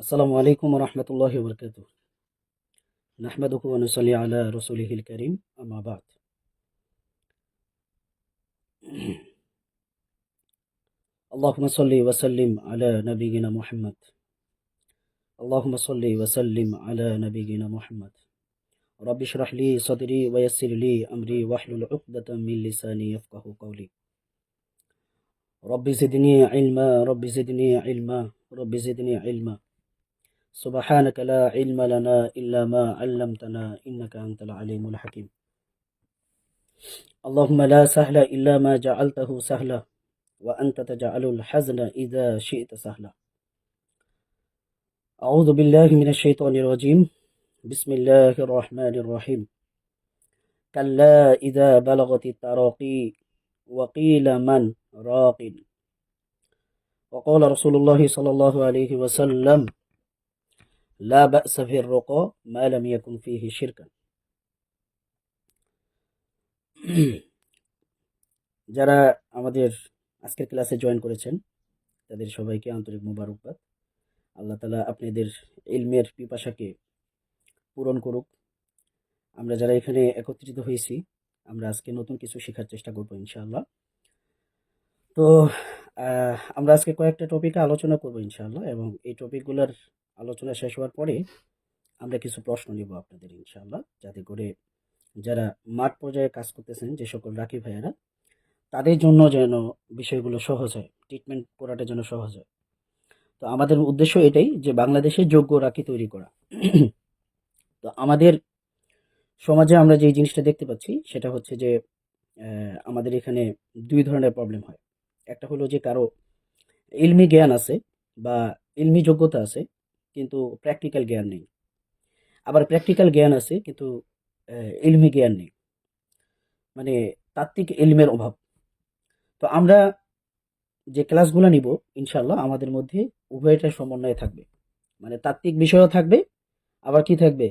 আসসালামু আলাইকুম রহমতুল্লাহি বরকাতুহ। নাহমাদুহু ওয়া নুসাল্লি আলা রাসূলিহিল কারীম, আম্মা বা'দ। আল্লাহুম্মা সাল্লি ওয়া সাল্লিম আলা নাবিয়িনা মুহাম্মদ। আল্লাহুম্মা সাল্লি ওয়া সাল্লিম আলা নাবিয়িনা মুহাম্মদ। রাব্বি ইশরাহ লি সাদরি ওয়া ইয়াসসির লি আমরি ওয়াহলুল 'উকদাতাম মিন লিসানি ইয়াফকাহু কাওলি। রাব্বি জিদনি ইলমা, রাব্বি জিদনি ইলমা, রাব্বি জিদনি ইলমা। সুবহানাকা লা ইলমা লানা ইল্লা মা 'আল্লামতানা ইন্নাকা আনতাল আলিমুল হাকীম। اللهم لا سهل إلا ما جعلته سهلا وأنت تجعل الحزن إذا شئت سهلا. أعوذ بالله من الشيطان الرجيم. بسم الله الرحمن الرحيم. كلا إذا بلغت التراقي وقيل من راق. وقال رسول الله صلى الله عليه وسلم: لا بأس في الرقى ما لم يكن فيه شركا. যারা আমাদের আজকের ক্লাসে জয়েন করেছেন তাদের সবাইকে আন্তরিক মোবারকবাদ। আল্লাহ তাআলা আপনাদের ইলমের পিপাসাকে পূরণ করুক। আমরা যারা এখানে একত্রিত হয়েছি আমরা আজকে নতুন কিছু শেখার চেষ্টা করব ইনশাআল্লাহ। তো আমরা আজকে কয়েকটা টপিকে আলোচনা করব ইনশাআল্লাহ, এবং এই টপিকগুলোর আলোচনা শেষ হওয়ার পরে আমরা কিছু প্রশ্ন নিব আপনাদের ইনশাআল্লাহ, যাতে করে যারা মাঠ পর্যায়ে কাজ করতেছেন যে সকল রাকি ভাইয়েরা, তাদের জন্য যেন বিষয়গুলো সহজ হয়, ট্রিটমেন্ট করাটা যেন সহজ হয়। তো আমাদের উদ্দেশ্য এটাই যে বাংলাদেশে যোগ্য রাকি তৈরি করা। তো আমাদের সমাজে আমরা যে জিনিসটা দেখতে পাচ্ছি সেটা হচ্ছে যে আমাদের এখানে দুই ধরনের প্রবলেম হয়। একটা হলো যে কারো ইলমি জ্ঞান আছে বা ইলমি যোগ্যতা আছে কিন্তু প্র্যাকটিক্যাল জ্ঞান নেই, আবার প্র্যাকটিক্যাল জ্ঞান আছে কিন্তু ইলমি জ্ঞান নেই, মানে তাত্ত্বিক ইলমের অভাব। তো আমরা যে ক্লাসগুলো নিব ইনশাল্লাহ আমাদের মধ্যে উভয়টার সমন্বয়ে থাকবে, মানে তাত্ত্বিক বিষয়ও থাকবে, আবার কি থাকবে,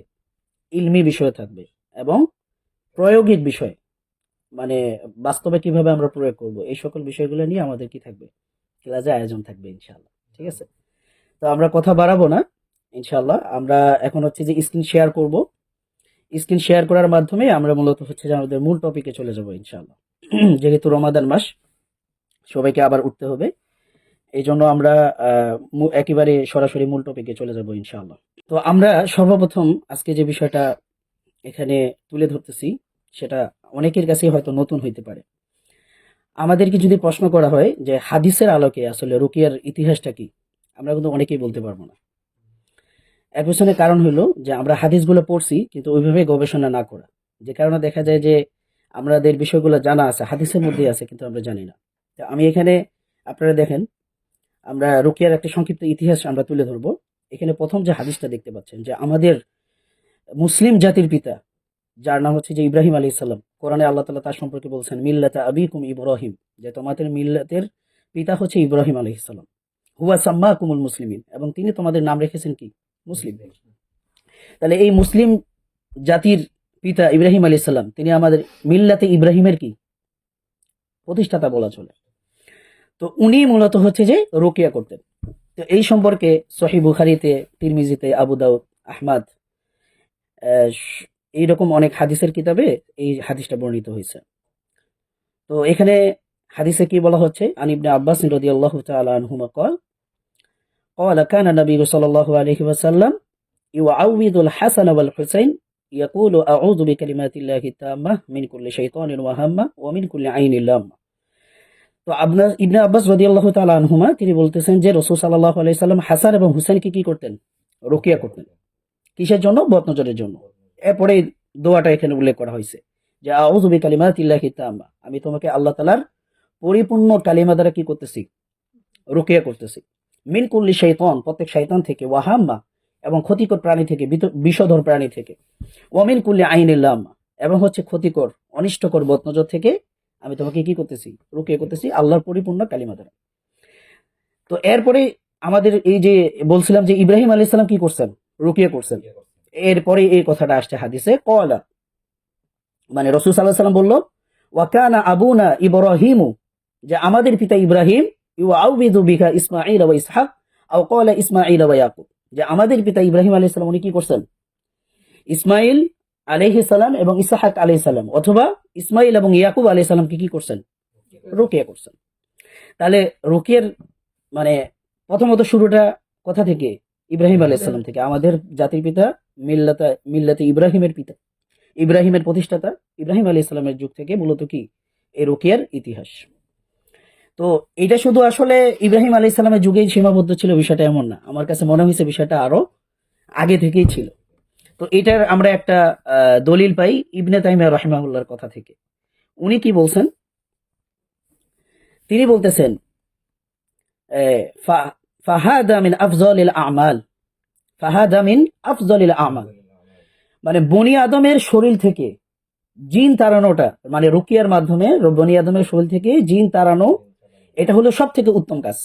ইলমি বিষয় থাকবে, এবং প্রায়োগিক বিষয়, মানে বাস্তবে কিভাবে আমরা প্রয়োগ করব, এই সকল বিষয়গুলো নিয়ে আমাদের কি থাকবে, ক্লাসে আয়োজন থাকবে ইনশাল্লাহ। ঠিক আছে, তো আমরা কথা বাড়াবো না ইনশাল্লাহ। আমরা এখন হচ্ছে যে স্ক্রিন শেয়ার করব। স্ক্রিন শেয়ার করার মাধ্যমে আমরা মূলত হচ্ছে যে আমাদের মূল টপিকে চলে যাব ইনশাল্লাহ। যেহেতু রমাদান মাস, সবাইকে আবার উঠতে হবে, এই জন্য আমরা একেবারে সরাসরি মূল টপিকে চলে যাব ইনশাআল্লাহ। তো আমরা সর্বপ্রথম আজকে যে বিষয়টা এখানে তুলে ধরতেছি সেটা অনেকের কাছে হয়তো নতুন হইতে পারে। আমাদেরকে যদি প্রশ্ন করা হয় যে হাদিসের আলোকে আসলে রুকিয়ার ইতিহাসটা কি, আমরা কিন্তু অনেকেই বলতে পারবো না। এর পেছনে কারণ হলো যে আমরা হাদিসগুলো পড়ছি কিন্তু ওইভাবে গবেষণা না করা, যে কারণে দেখা যায় যে আমাদের বিষয়গুলো জানা আছে, হাদিসের মধ্যে আছে, কিন্তু আমরা জানি না। তো আমি এখানে, আপনারা দেখেন, আমরা রুকিয়ার একটা সংক্ষিপ্ত ইতিহাস আমরা তুলে ধরবো। এখানে প্রথম যে হাদিসটা দেখতে পাচ্ছেন যে আমাদের মুসলিম জাতির পিতা, যার নাম হচ্ছে যে ইব্রাহিম আলাইহিস সালাম, কোরআনে আল্লাহ তাআলা তার সম্পর্কে বলছেন মিল্লাতা আবিকুম ইব্রাহিম, যে তোমাদের মিল্লাতের পিতা হচ্ছে ইব্রাহিম আলাইহিস সালাম। হুয়া সাম্মাকুমুল মুসলিমিন, এবং তিনি তোমাদের নাম রেখেছেন কি, মুসলিম। তাহলে এই মুসলিম জাতির পিতা ইব্রাহিম আলাইহিস সালাম, তিনি আমাদের মিল্লাতে ইব্রাহিমের কি প্রতিষ্ঠাতা বলা চলে। তো উনি মূলত হচ্ছে যে রুকিয়া করতেন। তো এই সম্পর্কে সহিহ বুখারীতে, তিরমিজিতে, আবু দাউদ, আহমদ, এইরকম অনেক হাদিসের কিতাবে এই হাদিসটা বর্ণিত হয়েছে। তো এখানে হাদিসে কি বলা হচ্ছে, আন ইবনে আব্বাস রাদিয়াল্লাহু তাআলা আনহুমা قال قال كان النبي صلى الله عليه وسلم يعوذ الحسن والحسين يقول أعوذ بكلمات الله التامة من كل شيطان وهمة ومن كل عين لامة। তো আপনার ইবনে আব্বাস রাদিয়াল্লাহু তাআলা আনহুমা তিনি বলতেছেন যে রাসূল সাল্লাল্লাহু আলাইহি সাল্লাম হাসান এবং হুসাইনকে কি করতেন, রুকিয়া করতেন। কিসের জন্য, বদনজরের জন্য। এরপরে দোয়াটা এখানে উল্লেখ করা হয়েছে যে আউযু বিকালিমাতিল্লাহি তাম্মা, আমি তোমাকে আল্লাহ তাআলার পরিপূর্ণ কালিমা দ্বারা কি করতেছি, রুকিয়া করতেছি। মিন কুল্লি শাইতান, প্রত্যেক শয়তান থেকে, ওয়াহাম্মা, এবং ক্ষতিকর প্রাণী থেকে, বিষধর প্রাণী থেকে, ওয়ামিন কুল্লি আইনিল লাম্মা, এবং হচ্ছে ক্ষতিকর অনিষ্টকর বদনজর থেকে আমি তোমাকে কি করতেছি, রুকিয়া করতেছি আল্লাহর পরিপূর্ণ কালিমা দ্বারা। তো এরপরে আমাদের এই যে বলছিলাম যে ইব্রাহিম আলাইহিস সালাম কি করছেন, রুকিয়া করছেন। এরপরে এই কথাটা আসছে হাদিসে, কলা, মানে রাসূল সাল্লাল্লাহু আলাইহি সাল্লাম বলল ওয়া কানা আবুনা ইব্রাহিমু, যে আমাদের পিতা ইব্রাহিম, ইউআউযু বিকা ইসমাঈল ওয়া ইসহাক আও ক্বালা ইসমাঈল ওয়া ইয়াকুব, যে আমাদের পিতা ইব্রাহিম আলাইহিস সালাম উনি কি করছেন, ইসমাইল আলাইহিস সালাম এবং ইসহাক আলাইহিস সালাম অথবা ইসমাইল এবং ইয়াকুব আলাইহিস সালামকে কি করছেন, রুকিয়া করছেন। তাহলে রুকিয়ার মানে প্রথমত শুরুটা কোথা থেকে, ইব্রাহিম আলাইহিস সালাম থেকে। আমাদের জাতির পিতা মিল্লাতে ইব্রাহিমের পিতা, ইব্রাহিমের প্রতিষ্ঠাতা ইব্রাহিম আলাইহিস সালামের যুগ থেকে মূলত কি এই রুকিয়ার ইতিহাস। তো এটা শুধু আসলে ইব্রাহিম আলাইহিস সালামের যুগেই সীমাবদ্ধ ছিল বিষয়টা এমন না, আমার কাছে মনে হয়েছে বিষয়টা আরো আগে থেকেই ছিল। তো এটার আমরা একটা দলিল পাই ইবনে তাইমিয়া রাহিমাহুল্লাহর কথা থেকে। উনি কি বলছেন, তিনি বলতেছেন ফাহাদা মিন আফজালিল আমাল, ফাহাদা মিন আফজালিল আমাল, মানে বনি আদমের শরীর থেকে জিন তাড়ানোটা, মানে রুকিয়ার মাধ্যমে বনি আদমের শরীর থেকে জিন তাড়ানো, এটা হলো সব থেকে উত্তম কাজ।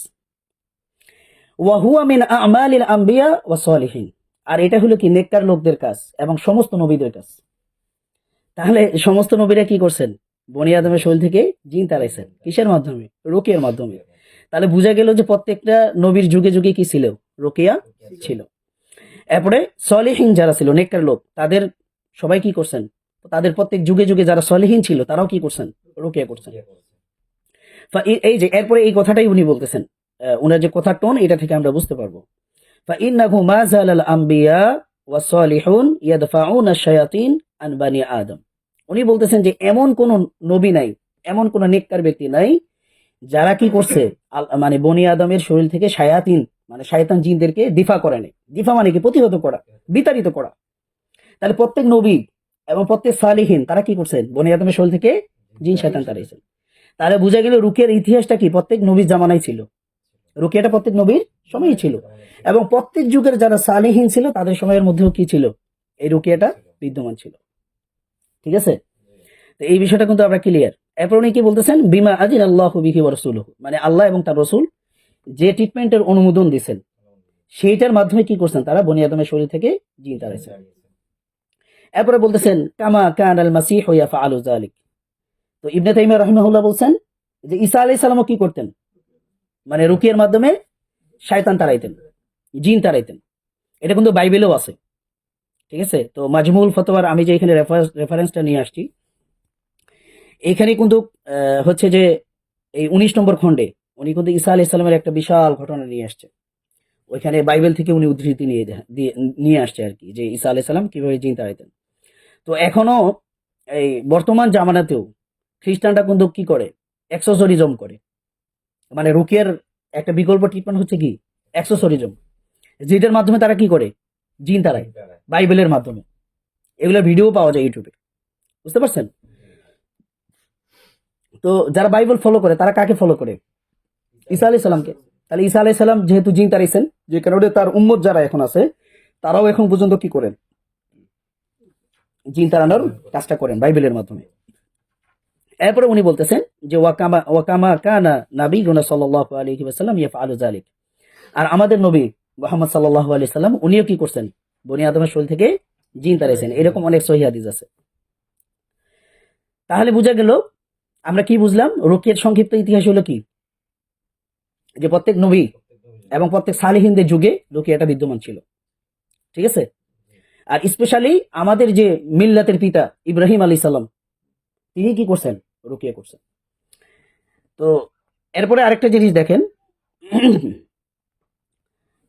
ওয়া হুয়া মিন আমালিল আম্বিয়া ওয়া সালিহিন, আর এটা হলো কি নেককার লোকদের কাজ এবং সমস্ত নবীদের কাজ। তাহলে সমস্ত নবীরা কি করছেন, বনি আদমের শরীর থেকে জিন তাড়াইছেন, কিসের মাধ্যমে, রুকিয়ার মাধ্যমে। তাহলে বোঝা গেল যে প্রত্যেকটা নবীর যুগে যুগে কি ছিল, রুকিয়া ছিল। এরপরে সলিহীন যারা ছিল, নেককার লোক, তাদের সবাই কি করছেন, তাদের প্রত্যেক যুগে যুগে যারা সলিহীন ছিল তারাও কি করছেন, রুকিয়া করছেন। এই যে এরপরে এই কথাটাই উনি বলতেছেন, উনার যে কথার টোন এটা থেকে আমরা বুঝতে পারবো। ফাইন্নাহু মা যালাল আম্বিয়া ওয়া সালিহুন ইয়াদফাউনা আশ-শায়াতিন আন বানি আদম। উনি বলতেছেন যে এমন কোন নবী নাই, এমন কোন নেককার ব্যক্তি নাই যারা কি করছে, মানে বনি আদমের শরীর থেকে শায়াতিন মানে শয়তান জিনদেরকে দিফা করে নেই। দিফা মানে কি, প্রতিহত করা, বিতাড়িত করা। তাহলে প্রত্যেক নবী এবং প্রত্যেক সালিহিন তারা কি করছেন, বনি আদমের শরীর থেকে জিন শয়তান তাড়াইছেন। তাহলে বোঝা গেল রুকিয়ার ইতিহাসটা কি প্রত্যেক নবীর জামানায় ছিল, রুকিয়াটা প্রত্যেক নবীর সময়ই ছিল, এবং প্রত্যেক যুগের যারা সালিহিন ছিল তাদের সময়ের মধ্যেও কি ছিল, এই রুকিয়াটা বিদ্যমান ছিল। ঠিক আছে, তো এই বিষয়টা কিন্তু আমরা ক্লিয়ার। এরপর উনি কি বলতেছেন, বিমা আজিন আল্লাহু বিহি ওয়া রাসূলুহু, মানে আল্লাহ এবং তার রাসূল যে ট্রিটমেন্টের অনুমোদন দিয়েছেন সেইটার মাধ্যমে কি করছেন, তারা বনি আদমের শরীর থেকে জিন তাড়াইছেন। এরপরে বলতেছেন কামা কান আল মাসীহু ইয়াফআলু যালিক। তো ইবনে তাইমিয়া রাহিমাহুল্লাহ বলছেন যে ঈসা আলাইহিস সালামও কি করতেন, মানে রুকিয়ার মাধ্যমে শয়তান তাড়াইতেন, জিন তাড়াইতেন। এটা কিন্তু বাইবেলেও আছে। ঠিক আছে, তো মাজমুল ফতোয়ার আমি যে এখানে রেফারেন্সটা নিয়ে আসছি, এইখানে কিন্তু হচ্ছে যে এই 19 নম্বর খণ্ডে উনি কিন্তু ঈসা আলাইহিস সালামের একটা বিশাল ঘটনা নিয়ে আসছে। ওইখানে বাইবেল থেকে উনি উদ্ধৃতি নিয়ে আসছে আর কি, যে ঈসা আলাইহিস সালাম কিভাবে জিন তাড়াইতেন। তো এখনো এই বর্তমান জামানাতেও খ্রিস্টানরা কিন্তু কি করে, এক্সোসরিজম করে, মানে রুকিয়ার একটা বিকল্প ট্রিটমেন্ট হচ্ছে কি এক্সোসরিজম, যেটার মাধ্যমে তারা কি করে, জিন তাড়ায়, বাইবেলের মাধ্যমে। এগুলোর ভিডিও পাওয়া যায় ইউটিউবে, বুঝতে পারছেন। তো যারা বাইবেল ফলো করে তারা কাকে ফলো করে, ঈসা আলাইহিস সালামকে। তাহলে ঈসা আলাইহিস সালাম যেহেতু জিন তাড়াইছেন, যে কারণে তার উম্মত যারা এখন আছে তারাও এখন পর্যন্ত কি করেন, জিন তাড়ানোর কাজটা করেন বাইবেলের মাধ্যমে। এরপরে উনি বলতেছেন যে ওয়াকামা কানা নাবিয়ুনা সাল্লাল্লাহু আলাইহি ওয়াসাল্লাম ইয়াফআলু যালিক, আর আমাদের নবী মুহাম্মদ সাল্লাল্লাহু আলাইহি সাল্লাম উনিও কি করছেন, বনি আদমের শরীর থেকে জিন তাড়াইছেন। এরকম অনেক সহিহ হাদিস আছে। তাহলে বোঝা গেল আমরা কি বুঝলাম, রুকিয়ার সংক্ষিপ্ত ইতিহাস হলো কি, যে প্রত্যেক নবী এবং প্রত্যেক সালিহিনদের যুগে রুকিয়াটা বিদ্যমান ছিল। ঠিক আছে, আর স্পেশালি আমাদের যে মিল্লাতের পিতা ইব্রাহিম আলাইহিস সালাম তিনি কি করছেন, রুকিয়া করছেন। তো এরপরে আরেকটা জিনিস দেখেন,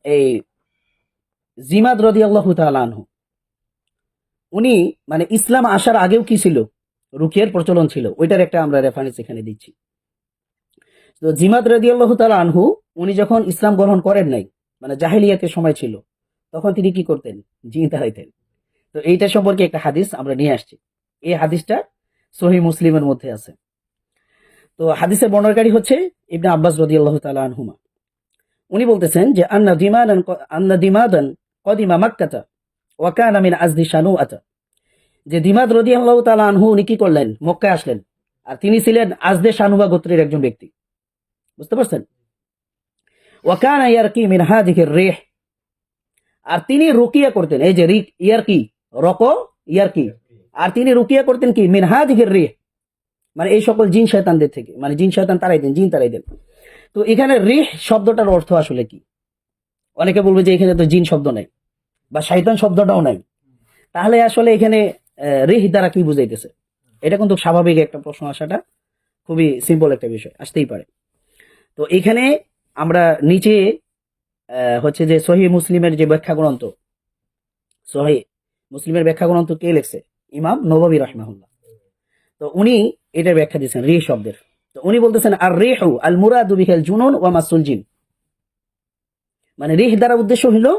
এই জিমাদ রাদিয়াল্লাহু তাআলা আনহু, উনি মানে ইসলাম আসার আগেও কি ছিল, রুকিয়ার প্রচলন ছিল, ওইটার একটা আমরা রেফারেন্স এখানে দিচ্ছি। তো জিমাদ রাদিয়াল্লাহু তাআলা আনহু উনি যখন ইসলাম গ্রহণ করেন নাই, মানে জাহেলিয়াতের সময় ছিল, তখন তিনি কি করতেন, জিন তাড়াইতেন। তো এইটা সম্পর্কে একটা হাদিস আমরা নিয়ে আসছি, এই হাদিসটা সহিহ মুসলিমের মধ্যে আছে। তো হাদিসের বর্ণনাকারী হচ্ছে ইবনে আব্বাস রাদিয়াল্লাহু তাআলা আনহুমা। উনি বলতেছেন যে আন্না দিমাদান কদিমা মাক্কাতা ওয়া কানা মিন আজদি শানুআতা, যে দিমাদ রাদিয়াল্লাহু তাআলা আনহু উনি কি করলেন, মক্কায় আসলেন, আর তিনি ছিলেন আজদে শানুয়া গোত্রের একজন ব্যক্তি, বুঝতে পারছেন। ওয়া কানা ইয়ারকি মিন হাযিহির রিহ, আর তিনি রুকিয়া করতেন, এই যে ইয়ারকি রকো ইয়ারকি, আর তিনি রুকিয়া করতেন কি মিন হাযিহির রিহ, মানে এই সকল জিন শয়তানদের থেকে, মানে জিন শয়তান তাড়াই দেন, জিন তাড়াই দেন। তো এখানে রিহ শব্দটার অর্থ আসলে কি, অনেকে বলবে যে এখানে তো জিন শব্দ নাই বা শয়তান শব্দটাও নাই, তাহলে আসলে এখানে রিহ দ্বারা কি বুঝাইতেছে? এটা কিন্তু স্বাভাবিক একটা প্রশ্ন আসাটা খুবই সিম্পল একটা বিষয়, আসতেই পারে। তো এখানে আমরা নিচে হচ্ছে যে সহিহ মুসলিমের যে ব্যাখ্যা গ্রন্থ, সহিহ মুসলিমের ব্যাখ্যা গ্রন্থ কে লিখছে? ইমাম নববী রাহিমাহুল্লাহ। তো উনি এটার ব্যাখ্যা দিয়েছেন রিহ শব্দের। তো উনি বলতেছেন আর রিহু আল মুরাদু বিহিল জুনুন ওয়া মাসুল জিন, মানে রিহ দ্বারা উদ্দেশ্য হলো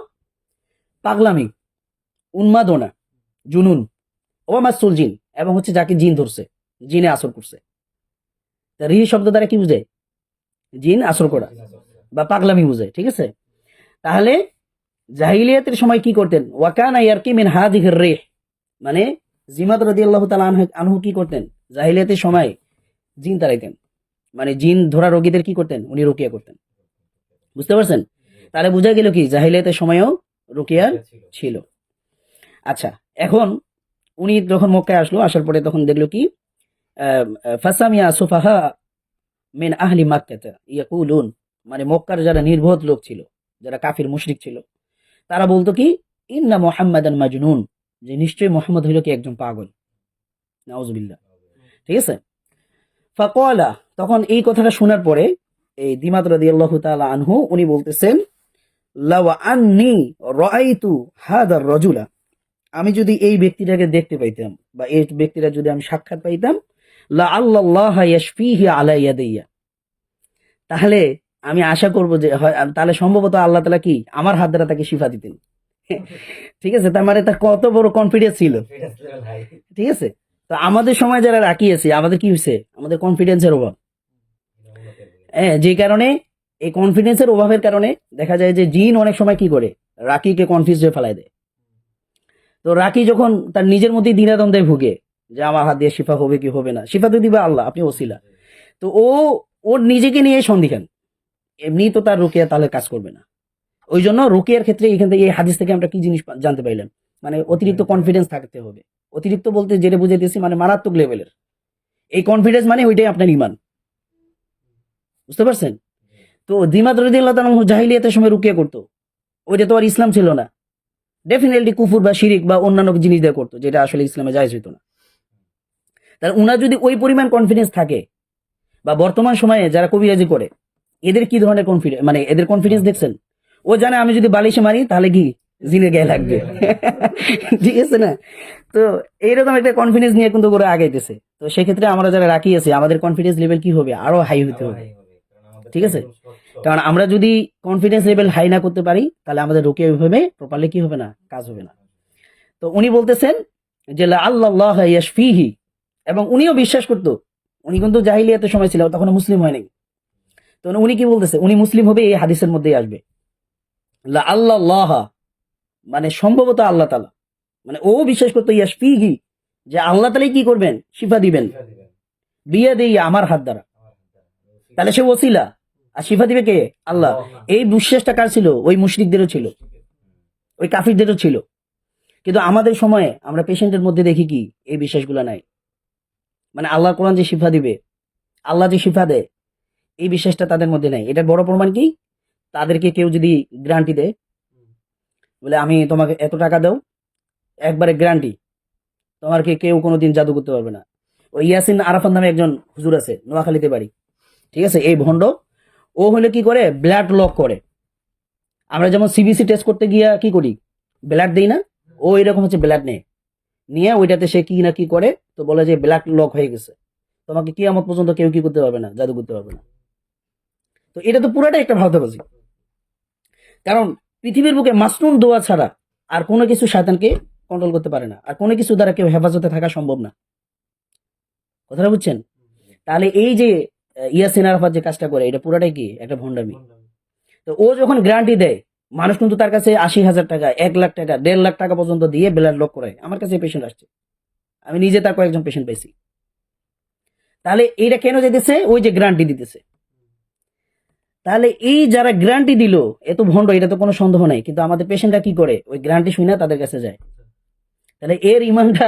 পাগলামি, উন্মাদনা, জুনুন, ওয়া মাসুল জিন, এবং হচ্ছে যাকে জিন ধরছে, জিনে আসর করছে। তা রিহ শব্দ দ্বারা কি বুঝায়? জিন আসর করা বা পাগলামি বুঝায়, ঠিক আছে? তাহলে জাহিলিয়াতের সময় কি করতেন? ওয়াকানা ইয়ারকি মিন হাযিহির রিহ, মানে জিমাদ রাদিয়াল্লাহু তাআলা আনহু কি করতেন? জাহিলিয়াতের সময় জিন তাড়াইতেন, মানে জিন ধরা রোগীদের কি করতেন? উনি রুকিয়া করতেন। বুঝতে পারছেন? তাহলে বোঝা গেল কি জাহিলিয়াতের সময়ও রুকিয়ার ছিল। আচ্ছা, এখন উনি যখন মক্কায় আসলো, আসার পরে তখন দেখলো কি ফাসামিয়া সুফাহা মিন আহলি মাক্কাতা ইয়াকুলুন, মানে মক্কার যারা নির্বোধ লোক ছিল, যারা কাফির মুশরিক ছিল, তারা বলতো কি ইন্না মুহাম্মাদান মাজনুন, যে নিশ্চয়ই মুহাম্মদ হইল কি একজন পাগল। নাউজুবিল্লাহ। ঠিক আছে? ফাকালা, তখন এই কথাটা শোনার পরে এই দিমাদ রাদিয়াল্লাহু তাআলা আনহু উনি বলতেছেন লাউ আন্নী রাআইতু হাদার রাজুলা, আমি যদি এই ব্যক্তিটাকে দেখতে পাইতাম বা এই ব্যক্তিটা যদি আমি সাক্ষাৎ পাইতাম, লা আল্লাহ ইয়াশফিহি আলা ইয়াদাইয়া, তাহলে আমি আশা করব যে তাহলে সম্ভবত আল্লাহ তাআলা কি আমার হাত দ্বারা তাকে শিফা দিতেন। ঠিক আছে? তার মানে তার কত বড় কনফিডেন্স ছিল। ঠিক আছে? তো আমাদের সময় যারা রাখি আছে, আমাদের কি হয়েছে? আমাদের কনফিডেন্সের অভাব। হ্যাঁ, যে কারণে এই কনফিডেন্সের অভাবের কারণে দেখা যায় যে জিন অনেক সময় কি করে রাকিকে কনফিউজ হয়ে ফেলায় দেয়। তো রাকি যখন তার নিজের মধ্যেই দ্বিধাদ্বন্দ্বে ভুগে যে আমার হাত দিয়ে শিফা হবে কি হবে না, শিফা তো দিবে আল্লাহ, আপনি ওসিলা, তো ওর নিজেকে নিয়ে সন্দিহান, এমনি তো তার রুকিয়া তাহলে কাজ করবে না। ওই জন্য রুকিয়ার ক্ষেত্রে এখান থেকে এই হাদিস থেকে আমরা কি জিনিস জানতে পাইলাম? মানে অতিরিক্ত কনফিডেন্স থাকতে হবে। অতিরিক্ত বলতে যেটা বুঝাইতেছি মানে মারাত্মক লেভেলের এই কনফিডেন্স, মানে ওইটাই আপনার ইমান। বুঝতে পারছেন? তো দিমাদ রাদিয়াল্লাহু তাআলা জাহিলিয়াতের সময় রুকিয়া করতো, ওইটা তো আর ইসলাম ছিল না, ডেফিনেটলি কুফুর বা শিরিক বা অন্যান্য জিনিস দিয়ে করতো, যেটা আসলে ইসলামে জায়েজ হইতো না। তার উনার যদি ওই পরিমাণ কনফিডেন্স থাকে, বা বর্তমান সময়ে যারা কবিরাজি করে এদের কি ধরনের কনফিডেন্স, মানে এদের কনফিডেন্স দেখছেন? ও জানে আমি যদি বালিশে মারি তাহলে কি জিনের গায়ে লাগবে। ঠিক আছে না? তো এইরকম একটা কনফিডেন্স নিয়ে কিন্তু ওরা আগাইতেছে। তো সেক্ষেত্রে আমরা যারা রাখি আছি আমাদের কনফিডেন্স লেভেল কি হবে? আরো হাই হতে হবে। ঠিক আছে? কারণ আমরা যদি কনফিডেন্স লেভেল হাই না করতে পারি তাহলে আমাদের রুকিয়া ওইভাবে প্রপারলি কি হবে না, কাজ হবে না। তো উনি বলতেছেন যে লা আল্লাহ ইয়াশফিহি, এবং উনিও বিশ্বাস করতো। উনি কিন্তু জাহিলিয়াতের সময় ছিল, তখন মুসলিম হয়নি। তো উনি কি বলতেছে? উনি মুসলিম হবে এই হাদিসের মধ্যেই আসবে। লা আল্লাহ, মানে সম্ভবত আল্লাহ তাআলা, মানে ও বিশ্বাস করতো ইয়াশফিহি, যে আল্লাহ তাআলাই কি করবেন? শিফা দিবেন, বিয়ে দেই আমার হাত দ্বারা। তাহলে সে ওসিলা, আর শিফা দিবে কে? আল্লাহ। এই বিশ্বাসটা কার ছিল? ওই মুশরিকদেরও ছিল, ওই কাফিরদেরও ছিল। কিন্তু আমাদের সময়ে আমরা পেশেন্টের মধ্যে দেখি কি এই বিশ্বাসগুলো নাই। মানে আল্লাহ কোরআন যে শিফা দিবে, আল্লাহ যে শিফা দেয়, এই বিশ্বাসটা তাদের মধ্যে নাই। এটার বড় প্রমাণ কি? তাদেরকে কেউ যদি গ্যারান্টি দেয়, বলে আমি তোমাকে এত টাকা দাও, একবারে গ্যারান্টি, তোমাকে কেউ কোনোদিন জাদু করতে পারবে না। ওই ইয়াসিন আরাফাত নামে একজন হুজুর আছে, নোয়াখালীতে বাড়ি। ঠিক আছে? এই ভণ্ড, ও হলে কি করে? ব্লাড লক করে। আমরা যেমন সিবিসি টেস্ট করতে গিয়া কি করি? ব্লাড দেই না? ও এরকম হচ্ছে ব্লাড নেয়, নিয়ে ওইটাতে সে কি না কি করে, তো বলে যে ব্লাড লক হয়ে গেছে, তোমাকে কিয়ামত পর্যন্ত কেউ কি করতে পারবে না, জাদু করতে পারবে না। তো এটা তো পুরাটাই একটা ভাওতাবাজি। কারণ পৃথিবীর বুকে মাসনুন দোয়া ছাড়া আর কোনো কিছু শয়তানকে কন্ট্রোল করতে পারে না, আর কোনো কিছু দ্বারা কেউ হেফাজতে থাকা সম্ভব না। কথাটা বুঝছেন? তাহলে এই যে ইয়াসিন আরাফাত যে কাজটা করে, এটা পুরাটাই কি একটা ভণ্ডামি। তো ও যখন গ্যারান্টি দেয়, মানুষ কিন্তু তার কাছে ৮০,০০০ টাকা, ১ লাখ টাকা, ১.৫ লাখ টাকা পর্যন্ত দিয়ে ব্লাড লক করে। আমার কাছে পেশেন্ট আসছে, আমি নিজে তার কয়েকজন পেশেন্ট পাইছি। তাহলে এইটা কেন যেতেছে? ওই যে গ্যারান্টি দিতেছে। তাহলে এই যারা গ্যারান্টি দিল এত ভণ্ড, এটা তো কোনো সন্দেহ নাই। কিন্তু আমাদের পেশেন্টরা কি করে? ওই গ্যারান্টি শুনে তাদের কাছে যায়। তাহলে এর ইমানটা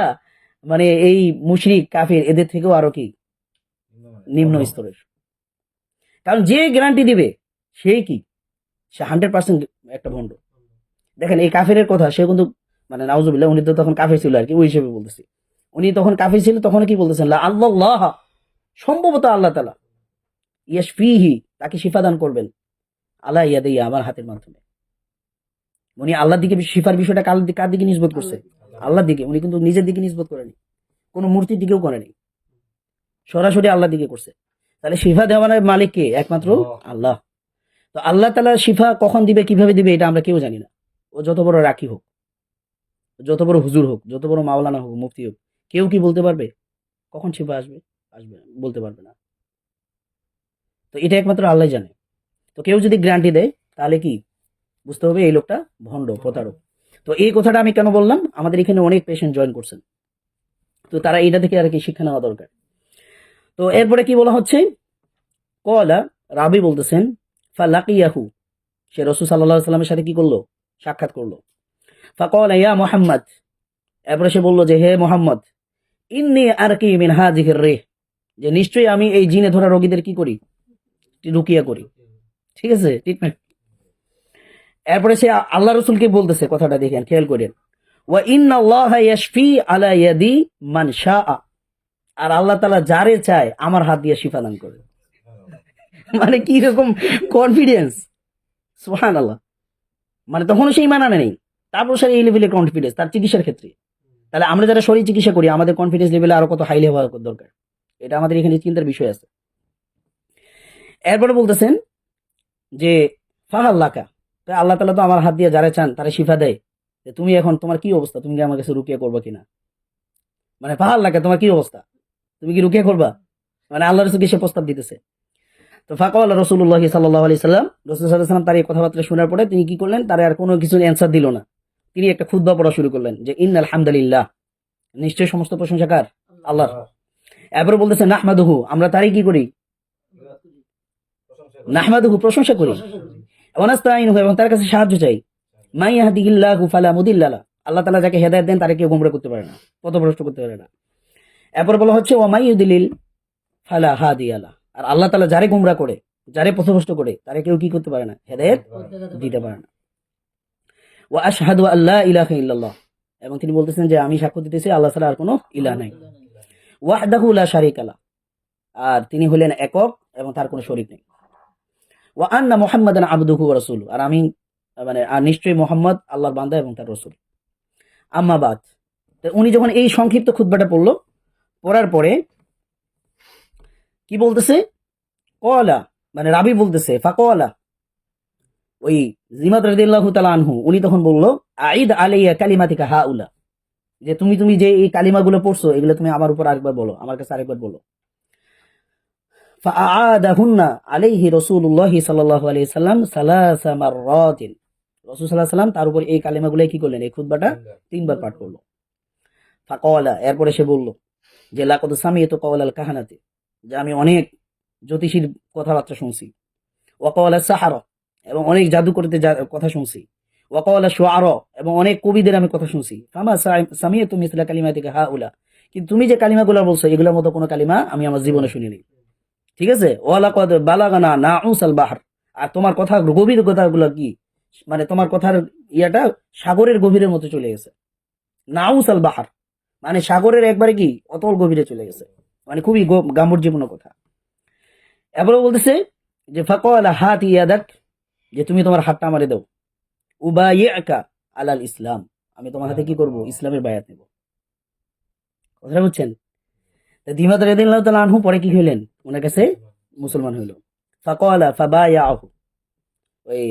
মানে এই মুশরিক কাফির এদের থেকেও আরো কি নিম্ন স্তরের। কারণ যে গ্যারান্টি দিবে সেই কি, সে 100% একটা ভণ্ড। দেখেন এই কাফেরের কথা সে কিন্তু মানে নাউজুবিল্লাহ, উনি তো তখন কাফের ছিল আর কি, ওই হিসেবে বলতেছি। উনি তখন কাফের ছিল, তখন কি বলতেছেন, লা আল্লাহ, সম্ভবত আল্লাহ তাআলা, ইয়াশফিহি, তাকে শিফা দান করবেন, আলা ইয়াদাইয়া, আমার হাতের মাধ্যমে। উনি আল্লাহর দিকে শিফার বিষয়টা কার দিকে নিসবত করছে? আল্লাহর দিকে। উনি কিন্তু নিজের দিকে নিসবত করেনি, কোনো মূর্তির দিকেও করেনি, সরাসরি আল্লাহর দিকে করছে। তাহলে শিফা দেওয়ার মালিক কে? একমাত্র আল্লাহ। তো আল্লাহ তাআলা শিফা কখন দিবে, কিভাবে দিবে, এটা আমরা কেউ জানি না। ও যত বড় রাখি হোক, যত বড় হুজুর হোক, যত বড় মাওলানা হোক, মুফতি হোক, কেউ কি বলতে পারবে কখন শিফা আসবে? আসবে না, বলতে পারবে না। তো এটা একমাত্র আল্লাহ জানে। তো কেউ যদি গ্যারান্টি দেয়, তাহলে কি বুঝতে হবে এই লোকটা ভণ্ড, প্রতারক। তো এই কথাটা আমি কেন বললাম, আমাদের এখানে অনেক পেশেন্ট জয়েন করছেন, তো তারা এটা থেকে আর কি শিক্ষা নেওয়া দরকার। তো এরপরে কি বলা হচ্ছে, কলা, রাবি বলতেছেন, ফালাকিয়াহু, সে রাসূল সাল্লাল্লাহু আলাইহি সাল্লামের সাথে কি করলো? সাক্ষাৎ করলো। ফাকালা ইয়া মুহাম্মদ, এরপরে সে বলল যে হে মুহাম্মদ, ইন্নী আরকি মিন হাযিহির রিহ, যে নিশ্চয়ই আমি এই জিনে ধরা রোগীদের কি করি? রুকিয়া করি। ঠিক আছে, ট্রিটমেন্ট। এরপরে সে আল্লাহ রসুলকে বলতেছে, কথাটা দেখেন, খেয়াল করেন, ওয়া ইন্নাল্লাহা ইয়াশফি আলা ইয়াদি মান শাআ, আর আল্লাহ তাআলা যারে চায় আমার হাত দিয়ে শিফা দান করে। মানে কি রকম কনফিডেন্স, সুবহানাল্লাহ। মানে তখনও সেই মানা নেই, তারপর সে এই লেভেলের কনফিডেন্স তার চিকিৎসার ক্ষেত্রে। তাহলে আমরা যারা শরীর চিকিৎসা করি, আমাদের কনফিডেন্স লেভেলে আরো কত হাইলি হওয়া দরকার, এটা আমাদের এখানে চিন্তার বিষয় আছে। এরপরে বলতেছেন যে ফাহাল্লাকা, আল্লাহ তাআলা তো আমার হাত দিয়ে যারা চান তারা শিফা দেয়, তুমি এখন তোমার কি অবস্থা, তুমি কি আমার কাছে রুকিয়া করবা কিনা? মানে ফাহাল্লাকা, তোমার কি অবস্থা, তুমি কি রুকিয়া করবা? মানে আল্লাহ রাসূলকে সে প্রস্তাব দিতেছে। তো ফাকাল রাসূলুল্লাহ সাল্লাল্লাহু আলাইহি সাল্লাম, রাসূল সাল্লাল্লাহু আলাইহি সাল্লাম তার এই কথাবার্তা শোনার পরে তিনি কি করলেন, তার আর কোনো কিছু অ্যানসার দিল না। তিনি একটা খুতবা পড়া শুরু করলেন যে ইন্নাল হামদুলিল্লাহ, নিশ্চয়ই সমস্ত প্রশংসা কার? আল্লাহর। এরপরে বলতেছে নাহমাদুহু, আমরা তারই কি করি? নাহমাদুহু, প্রশংসা করি। ওয়া নাস্তাইনুহু, এবং তার কাছে সাহায্য চাই। মাই ইয়াহদিহিল্লাহু ফালা মুদিল্লা লাহু, আল্লাহ তাআলা যাকে হেদায়েত দেন তারে কেউ গোমরাহ করতে পারে না, পথভ্রষ্ট করতে পারে না। এরপর বলা হচ্ছে ওয়া মাই ইউদিলিল ফালা হাদিয়া লাহু, আর আল্লাহ তাআলা যারে গোমরাহ করে, যারে পথভ্রষ্ট করে, তারে কেউ কি করতে পারে না? হেদায়েত দিতে পারে না। ওয়া আশহাদু আল্লা ইলাহা ইল্লাল্লাহ, এবং তিনি বলতেছেন যে আমি সাক্ষ্য দিতেছি আল্লাহ ছাড়া আর কোনো ইলাহ নাই। ওয়াহদাহু লা শারীকা লাহু, আর তিনি হলেন একক এবং তার কোনো শরীক নেই। ওয়া আন্না মুহাম্মাদান আবদুহু ওয়া রাসূলুহু, আর আমি মানে আর নিশ্চয়ই মুহাম্মদ আল্লাহর বান্দা এবং তার রাসূল। আম্মা বাদ, উনি যখন এই সংক্ষিপ্ত খুতবাটা পড়লো, পড়ার পরে কি বলতেছে, কলা, মানে রাবি বলতেছে, ফাকলা, ওই জিমাদ রাদিয়াল্লাহু তাআলা আনহু, উনি তখন বলল, আইদ আলাইয়া কালিমাতিকা হাউলা, যে তুমি যে এই কালিমাগুলো পড়ছো, এগুলো তুমি আমার উপর আরেকবার বলো, আমার কাছে আরেকবার বলো। ফাআদাহুন্না আলাইহি রাসূলুল্লাহ সাল্লাল্লাহু আলাইহি সাল্লাম সালাসা মাররাতিন, রাসূল সাল্লাল্লাহু আলাইহি সাল্লাম তার উপর এই কালিমাগুলো কি করলেন, এই খুতবাটা তিনবার পাঠ করলো। ফাকালা, এরপরে সে বলল যে লাকাদ সামিআতু কাওলাল কাহানাতি, যে আমি অনেক জ্যোতিষীর কথাবার্তা শুনছি। ওয়া কাওলা সাহারা, এবং অনেক জাদুকরদের কথা শুনছি। ওয়া কাওলা শুআরা, এবং অনেক কবিদের আমি কথা শুনছি। ফামা সামিআতু মিসলা কালিমাতিকা হাউলা, কিন্তু তুমি যে কালিমাগুলো বলছো এগুলোর মতো কোনো কালিমা আমি আমার জীবনে শুনিনি। ঠিক আছে, ওয়া লাকাদ বালাগানা নাউসাল বাহর, আর তোমার কথা গভীর কথাগুলো কি, মানে তোমার কথার ইয়াটা সাগরের গভীরের মতো চলে গেছে। নাউসাল বাহর মানে সাগরের একবারে কি অতল গভীরে চলে গেছে, মানে খুবই গাম্ভীর্যপূর্ণ কথা। এবারে বলতেছে যে ফাকালা হাতি ইয়াদাক, যে তুমি তোমার হাতটা আমারে দাও। উবাইয়াকা আলাল ইসলাম, আমি তোমার হাতে কি করব, ইসলামের বায়াত নেব। কথাটা বুঝছেন? দিমাদ রাদিয়াল্লাহু তাআলা আনহু পরে কি হইলেন, ওনার কাছে মুসলমান হইল। ফাকালা ফাবায়াহু, ওই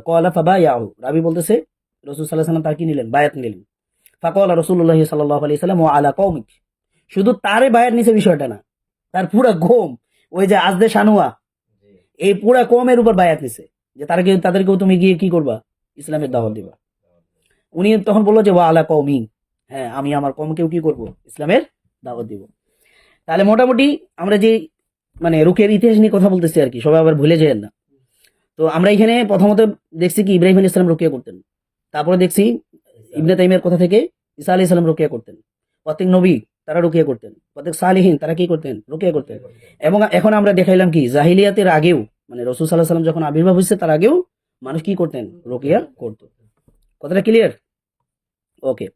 কলা ফাবায়াহু, রাবি বলতেছে রাসূল সাল্লাল্লাহু আলাইহি সাল্লাম তার কি নিলেন, বায়াত নিলেন। ফাকালা রাসূলুল্লাহ সাল্লাল্লাহু আলাইহি সাল্লাম ওয়া আলা কওমিক, শুধু তারে বায়াত নিছে বিষয়টা না, তার পুরা কওম, ওই যে আজদে শানুয়া, এই পুরা কওমের উপর বায়াত নিছে, যে তাদেরকেও তুমি গিয়ে কি করবা, ইসলামের দাওয়াত দিবা। উনি তখন বললো যে ওয়া আলা কওমি, হ্যাঁ আমি আমার কওমকেও কি করব, ইসলামের দাওয়াত দিব। তাহলে মোটামুটি আমরা যে মানে রুকের ইতিহাস নিয়ে কথা বলতেছি আর কি, সবাই আবার ভুলে যায় না। তো আমরা এখানে প্রথমত দেখছি কি ইব্রাহিম আলাইহিস সালাম রুকিয়া করতেন, তারপরে দেখছি ইবনে তাইমিয়ার কথা থেকে ঈসা আলাইহিস সালাম রুকিয়া করতেন, প্রত্যেক নবী তারা রুকিয়া করতেন, প্রত্যেক সালিহিন তারা কি করতেন, রুকিয়া করতেন। এবং এখন আমরা দেখাইলাম কি জাহিলিয়াতের আগেও, মানে রাসূল সাল্লাল্লাহু আলাইহি সাল্লাম যখন আবির্ভাব হয়েছে তার আগেও মানুষ কি করতেন? রুকিয়া করতো। কথাটা ক্লিয়ার? ওকে।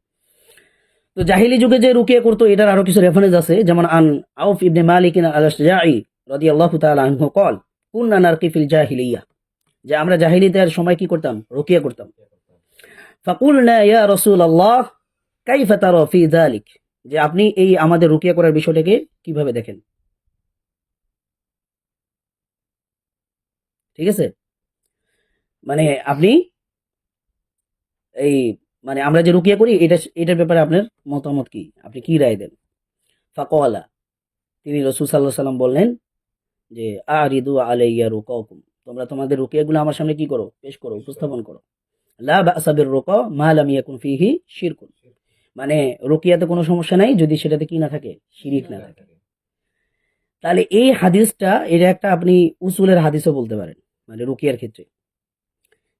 তো জাহিলি যুগে যে রুকিয়া করতো এটার আরো কিছু রেফারেন্স আছে, যেমন আন আউফ ইবনে মালিক আল-আশজাঈ রাদিয়াল্লাহু তাআলা আনহু قال কুননা নারকি ফিল জাহিলিয়াহ, যে আমরা জাহিলিয়াতের সময় কি করতাম? রুকিয়া করতাম। ফাকুলনা ইয়া রাসূলুল্লাহ কাইফা তারা ফি যালিক, যে আপনি এই আমাদের রুকিয়া করার বিষয়টাকে কিভাবে দেখেন? ঠিক আছে, মানে আপনি এই মানে আমরা যে রুকিয়া করি এটার ব্যাপারে আপনার মতামত কি, আপনি কি রায় দেন? ফাকালা, তিনি রাসূল সাল্লাল্লাহু আলাইহি সাল্লাম বললেন যে আরিদু আলাইয়া রুকাকুম, তোমরা তোমাদের রুকিয়াগুলো আমার সামনে কি করো? পেশ করো, উপস্থাপন করো। লা বা'সা বির রুকা মা লাম ইয়াকুন ফিহি শিরকুন, মানে রুকিয়াতে কোনো সমস্যা নাই যদি সেটাতে কি না থাকে? শিরিক না থাকে। তাহলে এই হাদিসটা এটা একটা আপনি উসুলের হাদিসও বলতে পারেন, মানে রুকিয়ার ক্ষেত্রে।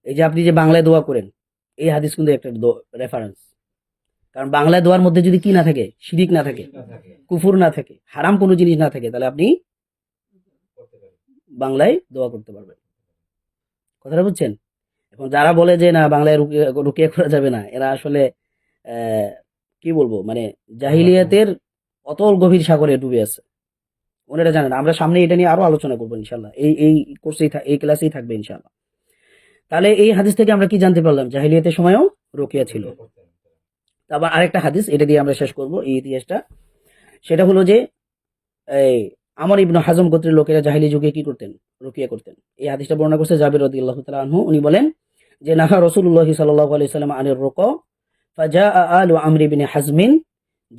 এই যে আপনি যে বাংলায় দোয়া করেন, এই হাদিস কিন্তু একটা রেফারেন্স। কারণ বাংলায় দোয়ার মধ্যে যদি কি না থাকে? শিরিক না থাকে, কুফুর না থাকে, হারাম কোনো জিনিস না থাকে, তাহলে আপনি বাংলায় দোয়া করতে পারবেন। কথাটা বুঝছেন? এখন যারা বলে যে না বাংলায় রুকিয়া রুকিয়া করা যাবে না, এরা আসলে কি বলবো, মানে জাহিলিয়াতের অতল গভীর সাগরে ডুবে আছে, ওনারা জানেন। আমরা সামনে এটা নিয়ে আরো আলোচনা করবো ইনশাল্লাহ, এই কোর্সেই এই ক্লাসেই থাকবে ইনশাল্লাহ। তাহলে এই হাদিস থেকে আমরা কি জানতে পারলাম? জাহিলিয়াতের সময়ও রুকিয়া ছিল। আবার আরেকটা হাদিস, এটা দিয়ে আমরা শেষ করব এই ইতিহাসটা। সেটা হলো যে এই আমর ইবনে হাজম গোত্রের লোকেরা জাহিলি যুগে কি করতেন? রুকিয়া করতেন। এই হাদিসটা বর্ণনা করছে জাবির রাদিয়াল্লাহু তাআলা আনহু। উনি বলেন যে নাহা রাসূলুল্লাহ সাল্লাল্লাহু আলাইহি ওয়াসাল্লাম আনির রুকা ফাজাআ আলু আমর ইবনে হাজমিন,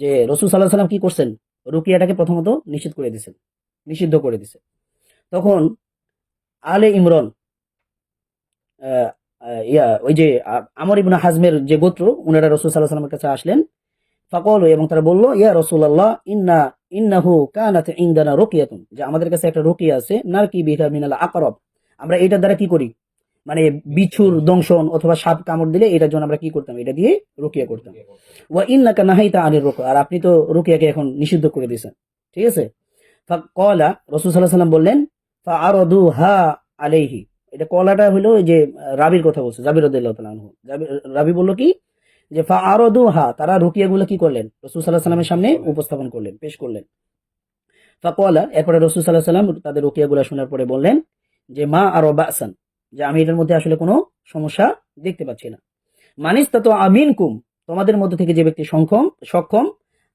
যে রাসূল সাল্লাল্লাহু আলাইহি ওয়াসাল্লাম কি করছেন? রুকিয়াটাকে প্রথমত নিষিদ্ধ করে দিয়েছেন, নিষিদ্ধ করে দিয়েছে। তখন আলে ইমরান ওই যে আমর ইবনে হাজমের যে গোত্র, উনারা রাসূল সাল্লাল্লাহু আলাইহি ওয়াসাল্লামের কাছে আসলেন। ফাকালু, এবং তারা বলল ইয়া রাসূলুল্লাহ ইন্নাহু কানাত ইনদানা রুকিয়াতুন, যে আমাদের কাছে একটা রুকিয়া আছে, নারকি বিহা মিনাল আকরাব, আমরা এটার দ্বারা কি করি? মানে বিছুর দংশন অথবা সাপ কামড় দিলে এটার জন্য আমরা কি করতাম? এটা দিয়ে রুকিয়া করতাম। ওয়া ইন্নাকা নাহাইতা আনির রুকয়া, আর আপনি তো রুকিয়াকে এখন নিষিদ্ধ করে দিয়েছেন। ঠিক আছে? ফাকালা, রাসূল সাল্লাল্লাহু আলাইহি ওয়াসাল্লাম বললেন ফাআরাদুহা আলাইহি, এটা কলাটা হলো যে রাবির কথা বলছে, জাবির রাদিয়াল্লাহু তাআলা আনহু। রাবি বলল কি যে ফাআরাদুহা, তারা রুকিয়াগুলো কি করলেন? রাসূল সাল্লাল্লাহু আলাইহি ওয়াসাল্লামের সামনে উপস্থাপন করলেন, পেশ করলেন। ফাকালা, এরপরে রাসূল সাল্লাল্লাহু আলাইহি ওয়াসাল্লাম তাদের রুকিয়াগুলো শোনার পরে বললেন যে মা আরা বাসান, যে আমি এটার মধ্যে আসলে কোনো সমস্যা দেখতে পাচ্ছি না। মানিস্তাতু আমিনকুম, তোমাদের মধ্যে থেকে যে ব্যক্তি সক্ষম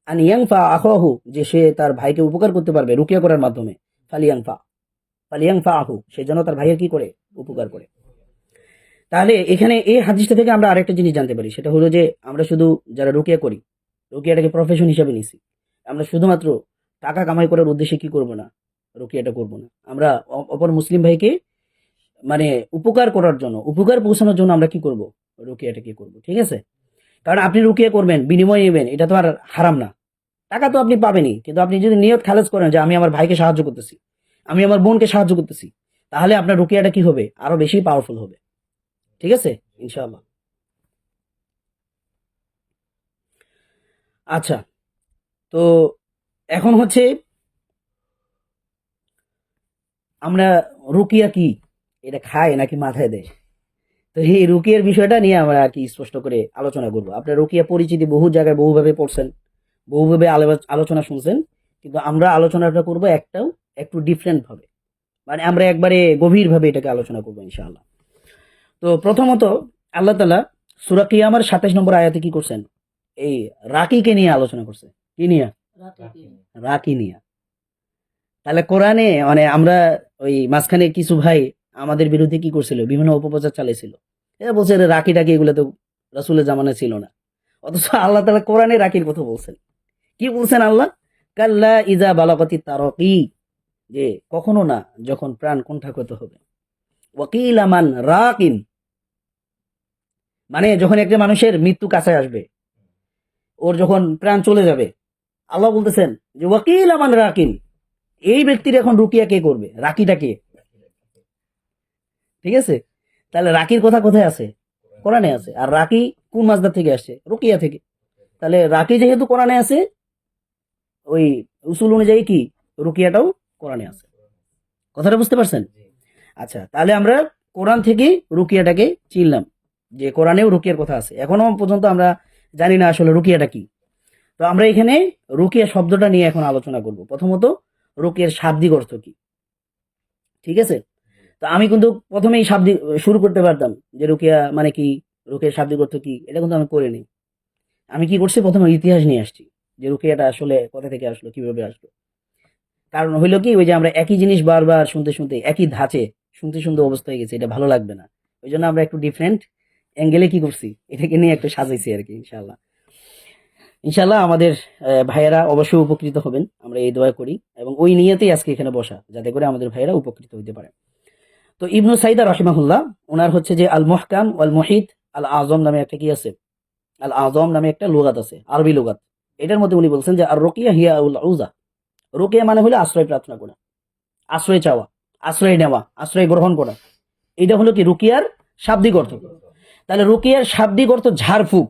আন ইয়ানফা আখাহু, যে সে তার ভাইকে উপকার করতে পারবে রুকিয়া করার মাধ্যমে, ফালিয়ানফা আহু, সে যেন তার ভাইয়ের কি করে? উপকার করে। তাহলে এখানে এই হাদিসটা থেকে আমরা আরেকটা জিনিস জানতে পারি, সেটা হলো যে আমরা শুধু যারা রুকিয়া করি, রুকিয়াটাকে প্রফেশন হিসেবে নিছি, আমরা শুধুমাত্র টাকা কামাই করার উদ্দেশ্যে কি করব না? রুকিয়াটা করব না। আমরা অপর মুসলিম ভাইকে মানে উপকার করার জন্য, উপকার পৌঁছানোর জন্য আমরা কি করব? রুকিয়াটা কি করব। ঠিক আছে? কারণ আপনি রুকিয়া করবেন, বিনিময় নেবেন, এটা তো আর হারাম না। টাকা তো আপনি পাবেনই, কিন্তু আপনি যদি নিয়ত খালেজ করেন যে আমি আমার ভাইকে সাহায্য করতেছি, আমি আমার বোনকে সাহায্য করতেছি, তাহলে আপনার রুকিয়াটা কি হবে? আরো বেশি পাওয়ারফুল হবে। ঠিক আছে? ইনশাআল্লাহ। আচ্ছা, তো এখন হচ্ছে আমরা রুকিয়া কি, এটা খায় নাকি মাথায় দেয়? তো এই রুকিয়ার বিষয়টা নিয়ে আমরা আর কি স্পষ্ট করে আলোচনা করবো। আপনার রুকিয়া পরিচিতি বহু জায়গায় বহুভাবে পড়ছেন, বহুভাবে আলোচনা শুনছেন, কিন্তু আমরা আলোচনাটা করবো একটু ডিফারেন্ট ভাবে, মানে আমরা একবারে গভীর ভাবে এটাকে আলোচনা করবো ইনশাআল্লাহ। তো প্রথমত আল্লাহ তাআলা সূরা কিয়ামার ২৭ নম্বর আয়াতে কি করছেন? এই রাকিকে নিয়ে আলোচনা করছে। কি নিয়ে? রাকি নিয়ে। তাহলে কোরআনে মানে আমরা ওই মাঝখানে কিছু ভাই আমাদের বিরুদ্ধে কি করছিল? বিভিন্ন অপপ্রচার চালিয়েছিল। এরা বলছে রাকি টাকি এগুলো তো রাসূলের জামানায় ছিল না। অথচ আল্লাহ তাআলা কোরআনে রাকির কথা বলছেন। কি বলছেন আল্লাহ? কাল্লা ইজা বালাগাতি তারাকি, যে কখনো না যখন প্রাণ কুণ্ঠাগত হবে। ওয়াকিল আমান রাকিন, মানে যখন একটা মানুষের মৃত্যু কাছে আসবে, ওর যখন প্রাণ চলে যাবে, আল্লাহ বলতেছেন যে ওয়াকিল আমান রাকিন, এই ব্যক্তির এখন রুকিয়া কে করবে? রাকিটা কে? ঠিক আছে? তাহলে রাকির কথা কোথায় আছে? কোরআনে আছে। আর রাকি কোন মাসদার থেকে আসছে? রুকিয়া থেকে। তাহলে রাকি যেহেতু কোরআনে আছে, ওই উসুল অনুযায়ী কি রুকিয়াটাও কোরআনে আছে। কথাটা বুঝতে পারছেন? আচ্ছা, তাহলে আমরা কোরআন থেকে রুকিয়াটাকে চিনলাম যে কোরআনেও রুকিয়ার কথা আছে। এখনো পর্যন্ত আমরা জানি না আসলে রুকিয়াটা কি। তো আমরা এখানে রুকিয়া শব্দটা নিয়ে এখন আলোচনা করব। প্রথমত রুকিয়ার শাব্দিক অর্থ কি, ঠিক আছে? তো আমি কিন্তু প্রথমেই শাব্দিক শুরু করতে পারতাম যে রুকিয়া মানে কি, রুকিয়ার শাব্দিক অর্থ কি, এটা কিন্তু আমি করিনি। আমি কি করছি, প্রথমে ইতিহাস নিয়ে আসছি যে রুকিয়াটা আসলে কোথা থেকে আসলো, কিভাবে আসলো। কারণ হইলো কি, ওই যে আমরা একই জিনিস বারবার শুনতে শুনতে একই ধাঁচে শুনতে শুনতে অবস্থা হয়ে গেছে, এটা ভালো লাগবে না। ওই জন্য আমরা একটু ডিফারেন্ট অ্যাঙ্গেলে কি করছি, এটাকে নিয়ে একটু সাজাইছি আর কি। ইনশাল্লাহ ইনশাল্লাহ আমাদের ভাইয়েরা অবশ্যই উপকৃত হবেন, আমরা এই দোয়া করি, এবং ওই নিয়তেই আজকে এখানে বসা, যাতে করে আমাদের ভাইয়েরা উপকৃত হইতে পারে। তো ইবনু সাইদা রহিমাহুল্লাহ, ওনার হচ্ছে যে আল মুহকাম ওয়াল মুহিত আল আজম নামে একটা কি আছে, আল আজম নামে একটা লুগাত আছে, আরবি লুগাত। এটার মধ্যে উনি বলছেন যে আর রুকিয়া হিয়া উল উজা, রুকিয়া মানে হলো আশ্রয় প্রার্থনা করা, আশ্রয় চাওয়া, আশ্রয় নেওয়া, আশ্রয় গ্রহণ করা। এটা হলো কি রুকিয়ার শাব্দিক অর্থ। তাহলে রুকিয়ার শাব্দিক অর্থ ঝাড়ফুঁক,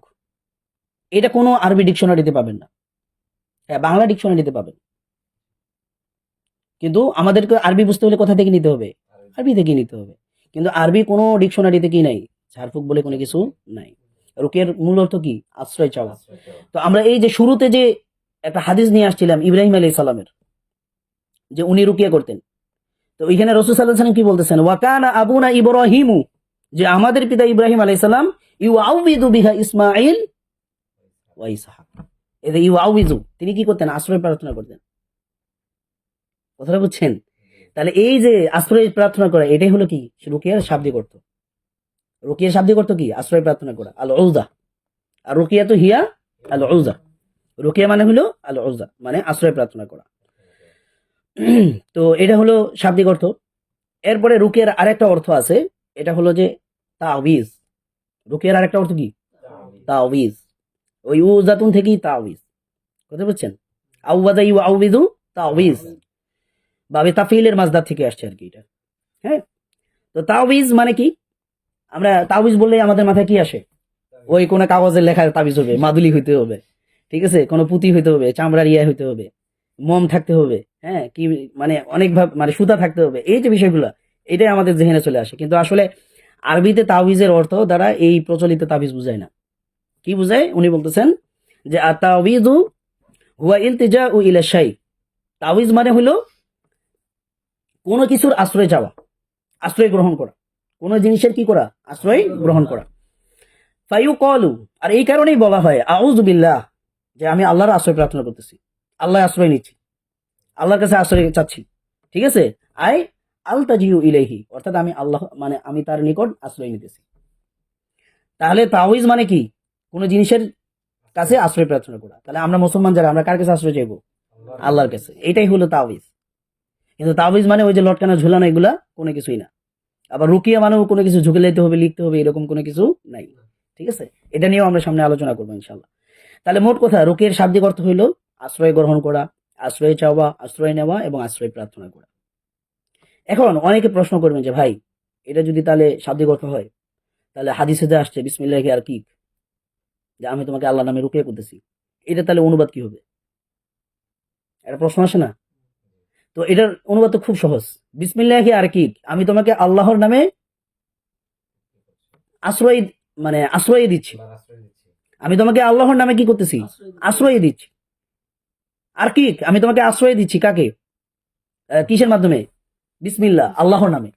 এটা কোনো আরবি ডিকশনারিতে পাবেন না। হ্যাঁ, বাংলা ডিকশনারিতে পাবেন, কিন্তু আমাদেরকে আরবি বুঝতে হলে কোথা থেকে নিতে হবে, আরবি থেকে নিতে হবে। কিন্তু আরবি কোনো ডিকশনারিতে কি নাই, ঝাড়ফুঁক বলে কোনো কিছু নাই। রুকিয়ার মূল অর্থ কি, আশ্রয় চাওয়া। তো আমরা এই যে শুরুতে যে একটা হাদিস নিয়ে আসছিলাম ইব্রাহিম আলাইহিস সালামের, যে উনি রুকিয়া করতেন। তো ওইখানে রাসূল সাল্লাল্লাহু আলাইহি ওয়াসাল্লাম কি বলতেছেন, ওয়াকানা আবুনা ইব্রাহিমু, যে আমাদের পিতা ইব্রাহিম আলাইহিস সালাম ইউআউযু বিহা ইসমাঈল ওয়া ইসহাক। এই যে ইউআউযু, তিনি কি করতেন, আশ্রয় প্রার্থনা করতেন। কথাটা বুঝছেন? তাহলে এই যে আশ্রয় প্রার্থনা করা, এটাই হলো কি রুকিয়ার শাব্দিক অর্থ। রুকিয়ার শাব্দিক অর্থ কি, আশ্রয় প্রার্থনা করা, আল উযা। আর রুকিয়া তো হিয়া আল উযা, রুকিয়া মানে হলো আল উযা, মানে আশ্রয় প্রার্থনা করা। তো এটা হলো শাব্দিক অর্থ। এরপরে রুকিয়ার আরেকটা অর্থ আছে, এটা হলো যে তাওয়িজ। রুকিয়ার আরেকটা অর্থ কি, তাওয়িজ। ওই উজাতুন থেকেই তাওয়িজ, কথা বুঝছেন? আউয়াদা ইউ আউবিদু তাওয়িজ, বাবে তাফিলের মাজদার থেকে আসছে আর কি এটা। হ্যাঁ, তো তাওয়িজ মানে কি, আমরা তাওয়িজ বললে আমাদের মাথায় কি আসে, ওই কোনো কাগজের লেখার তাবিজ হবে, মাদুলি হইতে হবে, ঠিক আছে, কোনো পুঁতি হইতে হবে, চামড়ার ইয়া হইতে হবে, মোম থাকতে হবে, হ্যাঁ, কি মানে অনেক ভাবে মানে সুতা থাকতে হবে, এই যে বিষয়গুলো, এটাই আমাদের জেহেনে চলে আসে। কিন্তু আসলে আরবিতে তাওয়িজের অর্থ দ্বারা এই প্রচলিত তাবিজ বুঝায় না। কি বুঝায়, উনি বলতেছেন যে আতাওয়িজু হুয়া ইলতিজাউ ইলা শাই। তাওয়িজ মানে হলো কোনো কিছুর আশ্রয় চাওয়া, আশ্রয় গ্রহণ করা, কোনো জিনিসের কি করা, আশ্রয় গ্রহণ করা। ফাইউ কলু, আর এই কারণেই বলা হয় আউযু বিল্লাহ, যে আমি আল্লাহর আশ্রয় প্রার্থনা করতেছি, আল্লাহ আশ্রয় নিচ্ছি, আল্লাহর কাছে আশ্রয় চাচ্ছি, ঠিক আছে। আই আলতাজিউ ইলাইহি, অর্থাৎ আমি আল্লাহ মানে আমি তার নিকট আশ্রয় নিতেছি। তাহলে তাওয়িজ মানে কি, কোনো জিনিসের কাছে আশ্রয় প্রার্থনা করা। তাহলে আমরা মুসলমান যারা, আমরা কার কাছে আশ্রয় চাইবো, আল্লাহর কাছে। এটাই হলো তাওয়িজ। কিন্তু তাওয়িজ মানে ওই যে লটকানো ঝুলানো, এগুলা কোনো কিছুই না। আবার রুকিয়া মানেও কোনো কিছু ঝুঁকে লাইতে হবে, লিখতে হবে, এরকম কোনো কিছু নাই, ঠিক আছে। এটা নিয়েও আমরা সামনে আলোচনা করবো ইনশাল্লাহ। তাহলে মোট কথা, রুকিয়ার শাব্দিক অর্থ হইল আশ্রয় গ্রহণ করা, আশ্রয় চাওয়া, আশ্রয় নেওয়া এবং আশ্রয় প্রার্থনা করা। এখন অনেকে প্রশ্ন করবেন যে ভাই, এটা যদি তাহলে শাব্দিক অর্থ হয়, তাহলে হাদিসে যে আসছে বিসমিল্লাহি আর কি, যে আমি তোমাকে আল্লাহ নামে রুকিয়া করতেছি, এটা তাহলে অনুবাদ কি হবে, একটা প্রশ্ন আসে না? তো এটার অনুবাদ তো খুব সহজ, বিসমিল্লাহি আর কি, আমি তোমাকে আল্লাহর নামে আশ্রয় মানে আশ্রয় দিচ্ছি, আমি তোমাকে আল্লাহর নামে কি করতেছি, আশ্রয় দিচ্ছি। আর কি, আমি তোমাকে আশ্রয় দিচ্ছি কাকে, কিসের মাধ্যমে, বিসমিল্লাহ, আল্লাহর নামে।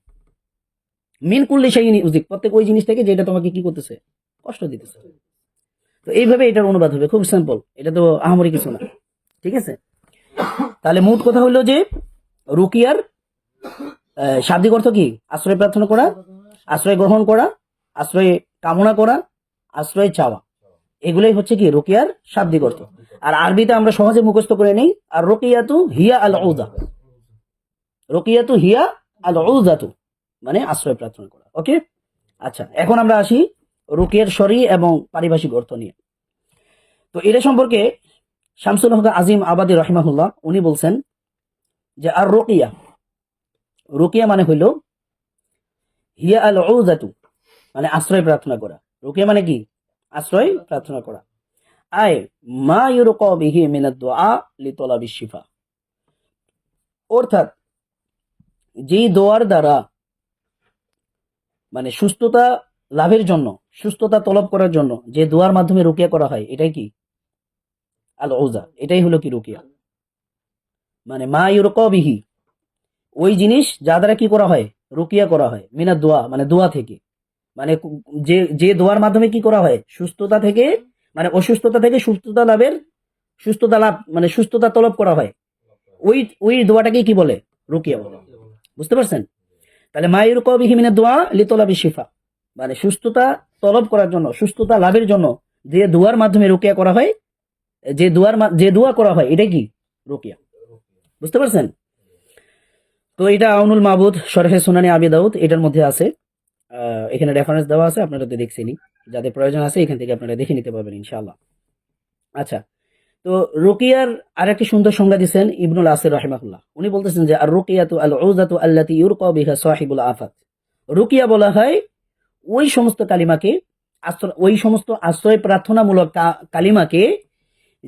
মিন কুল্লি শাইইন ইউযিক, প্রত্যেক ওই জিনিস থেকে যেটা তোমাকে কি করতেছে, কষ্ট দিতেছে। তো এইভাবে এটার অনুবাদ হবে, খুব সিম্পল, এটা তো আহামরি কিছু না, ঠিক আছে। তাহলে মোট কথা হলো যে রুকিয়ার শাব্দিক অর্থ কি, আশ্রয় প্রার্থনা করা, আশ্রয় গ্রহণ করা, আশ্রয় কামনা করা, আশ্রয় চাওয়া, এগুলোই হচ্ছে কি রুকিয়ার শাব্দিক অর্থ। আর আরবিতে আমরা সহজে মুখস্থ করে নেই, আর রুকিয়াতু হিয়া আল উযা, রুকিয়াতু হিয়া আল উযাতু, মানে আশ্রয় প্রার্থনা করা। ওকে, আচ্ছা, এখন আমরা আসি রুকিয়ার শরঈ এবং পারিভাষিক অর্থ নিয়ে। তো এটা সম্পর্কে শামসুল হক আজিম আবাদি রহিমাহুল্লাহ উনি বলছেন যে আর রুকিয়া, রুকিয়া মানে হইল হিয়া আল উযাতু, মানে আশ্রয় প্রার্থনা করা। রুকিয়া মানে কি, আশ্রয় প্রার্থনা করা। আয় মা ইউরকা বিহি মিনাদ দুআ লিতলাবিশ শিফা, অর্থাৎ যে দোয়ার দ্বারা মানে সুস্থতা লাভের জন্য, সুস্থতা তলব করার জন্য যে দোয়ার মাধ্যমে রুকিয়া করা হয়, এটাই কি আল ওজা, এটাই হলো কি রুকিয়া। মানে মা ইউরকা বিহি, ওই জিনিস যা দ্বারা কি করা হয়, রুকিয়া করা হয়, মিনা দোয়া মানে দোয়া থেকে, মানে যে যে দোয়ার মাধ্যমে কি করা হয়, সুস্থতা থেকে মানে অসুস্থতা থেকে সুস্থতা লাভের, সুস্থতা লাভ মানে সুস্থতা তলব করা হয়, ওই ওই দোয়াটাকে কি বলে, রুকিয়া বলে। বুঝতে পারছেন? তাহলে মা ইউরকা বিহি মিনা দোয়া লিতলাবি শিফা, মানে সুস্থতা তলব করার জন্য, সুস্থতা লাভের জন্য যে দোয়ার মাধ্যমে রুকিয়া করা হয়, যে দোয়া করা হয়, এটা কি রুকিয়া। বুঝতে পারছেন? তো এটা আউনুল মাবুদ শরহে সুনানি আবি দাউদ এটার মধ্যে আছে। এখানে রেফারেন্স দেওয়া আছে, আপনারা তো দেখছেনই, যাদের প্রয়োজন আছে এখান থেকে আপনারা দেখে নিতে পারবেন ইনশাআল্লাহ। আচ্ছা, তো রুকিয়ার আরেকটি সুন্দর সংজ্ঞা দিচ্ছেন ইবনুল আসির রাহিমাহুল্লাহ। উনি বলতেছেন যে আর রুকিয়াতু আল উযাতু আল্লাতী ইউরকা বিহা সাহিবুল আফাত। রুকিয়া বলা হয় ওই সমস্ত কালিমাকে, ওই সমস্ত আশ্রয় প্রার্থনামূলক কালিমাকে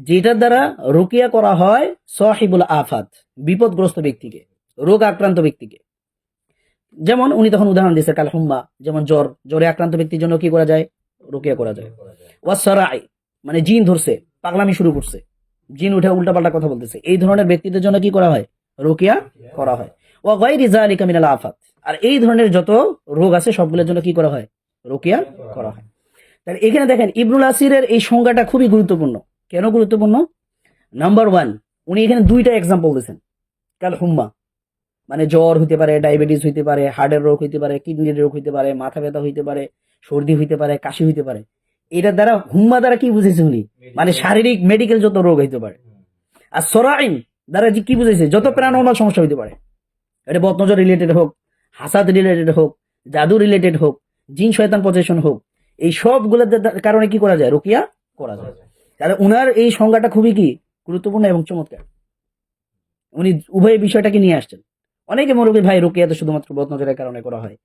যেটার দ্বারা রুকিয়া করা হয় সাহিবুল আফাত, বিপদগ্রস্ত ব্যক্তিকে, রোগ আক্রান্ত ব্যক্তিকে। যেমন উনি তখন উদাহরণ দিয়েছে কাল হুম্মা, যেমন জ্বরে আক্রান্ত ব্যক্তির জন্য কি করা যায়, রুকিয়া করা যায়। ওয়াসরাই মানে জিন ধরছে, পাগলামি শুরু করছে, জিন উঠে উল্টাপাল্টা কথা বলতেছে, এই ধরনের ব্যক্তিদের জন্য কি করা হয়, রুকিয়া করা হয়। ওয়া গায়রি যালিকা মিনাল আফাত, আর এই ধরনের যত রোগ আছে সবগুলোর জন্য কি করা হয়, রুকিয়া করা হয়। তাহলে এখানে দেখেন ইবনুল আসিরের এই সংজ্ঞাটা খুবই গুরুত্বপূর্ণ। কেন গুরুত্বপূর্ণ? নাম্বার ওয়ান, উনি এখানে দুইটা এক্সাম্পল দিয়েছেন। কাল হুম্মা মানে জ্বর হইতে পারে, ডায়াবেটিস হইতে পারে, হার্টের রোগ হইতে পারে, কিডনির রোগ হইতে পারে, মাথা ব্যথা হইতে পারে, সর্দি হইতে পারে, কাশি হইতে পারে। এটার দ্বারা হুম্মা দ্বারা কি বুঝেছে উনি, মানে শারীরিক মেডিকেল যত রোগ হইতে পারে। আর সরাইন দ্বারা কি বুঝেছে, যত প্যারানর্মাল সমস্যা হইতে পারে, এটা বদনজর রিলেটেড হোক, হাসাদ রিলেটেড হোক, জাদু রিলেটেড হোক, জিন শয়তান পজেশন হোক, এই সবগুলোর কারণে কি করা যায়, রুকিয়া করা যায়। তাহলে উনার এই সংজ্ঞাটা খুবই কি গুরুত্বপূর্ণ এবং চমৎকার। উনি উভয় বিষয়টাকে নিয়ে আসছেন। অনেকে মনে করি ভাই রুকিয়া তো শুধুমাত্র বদনজরের কারণে করা হয়,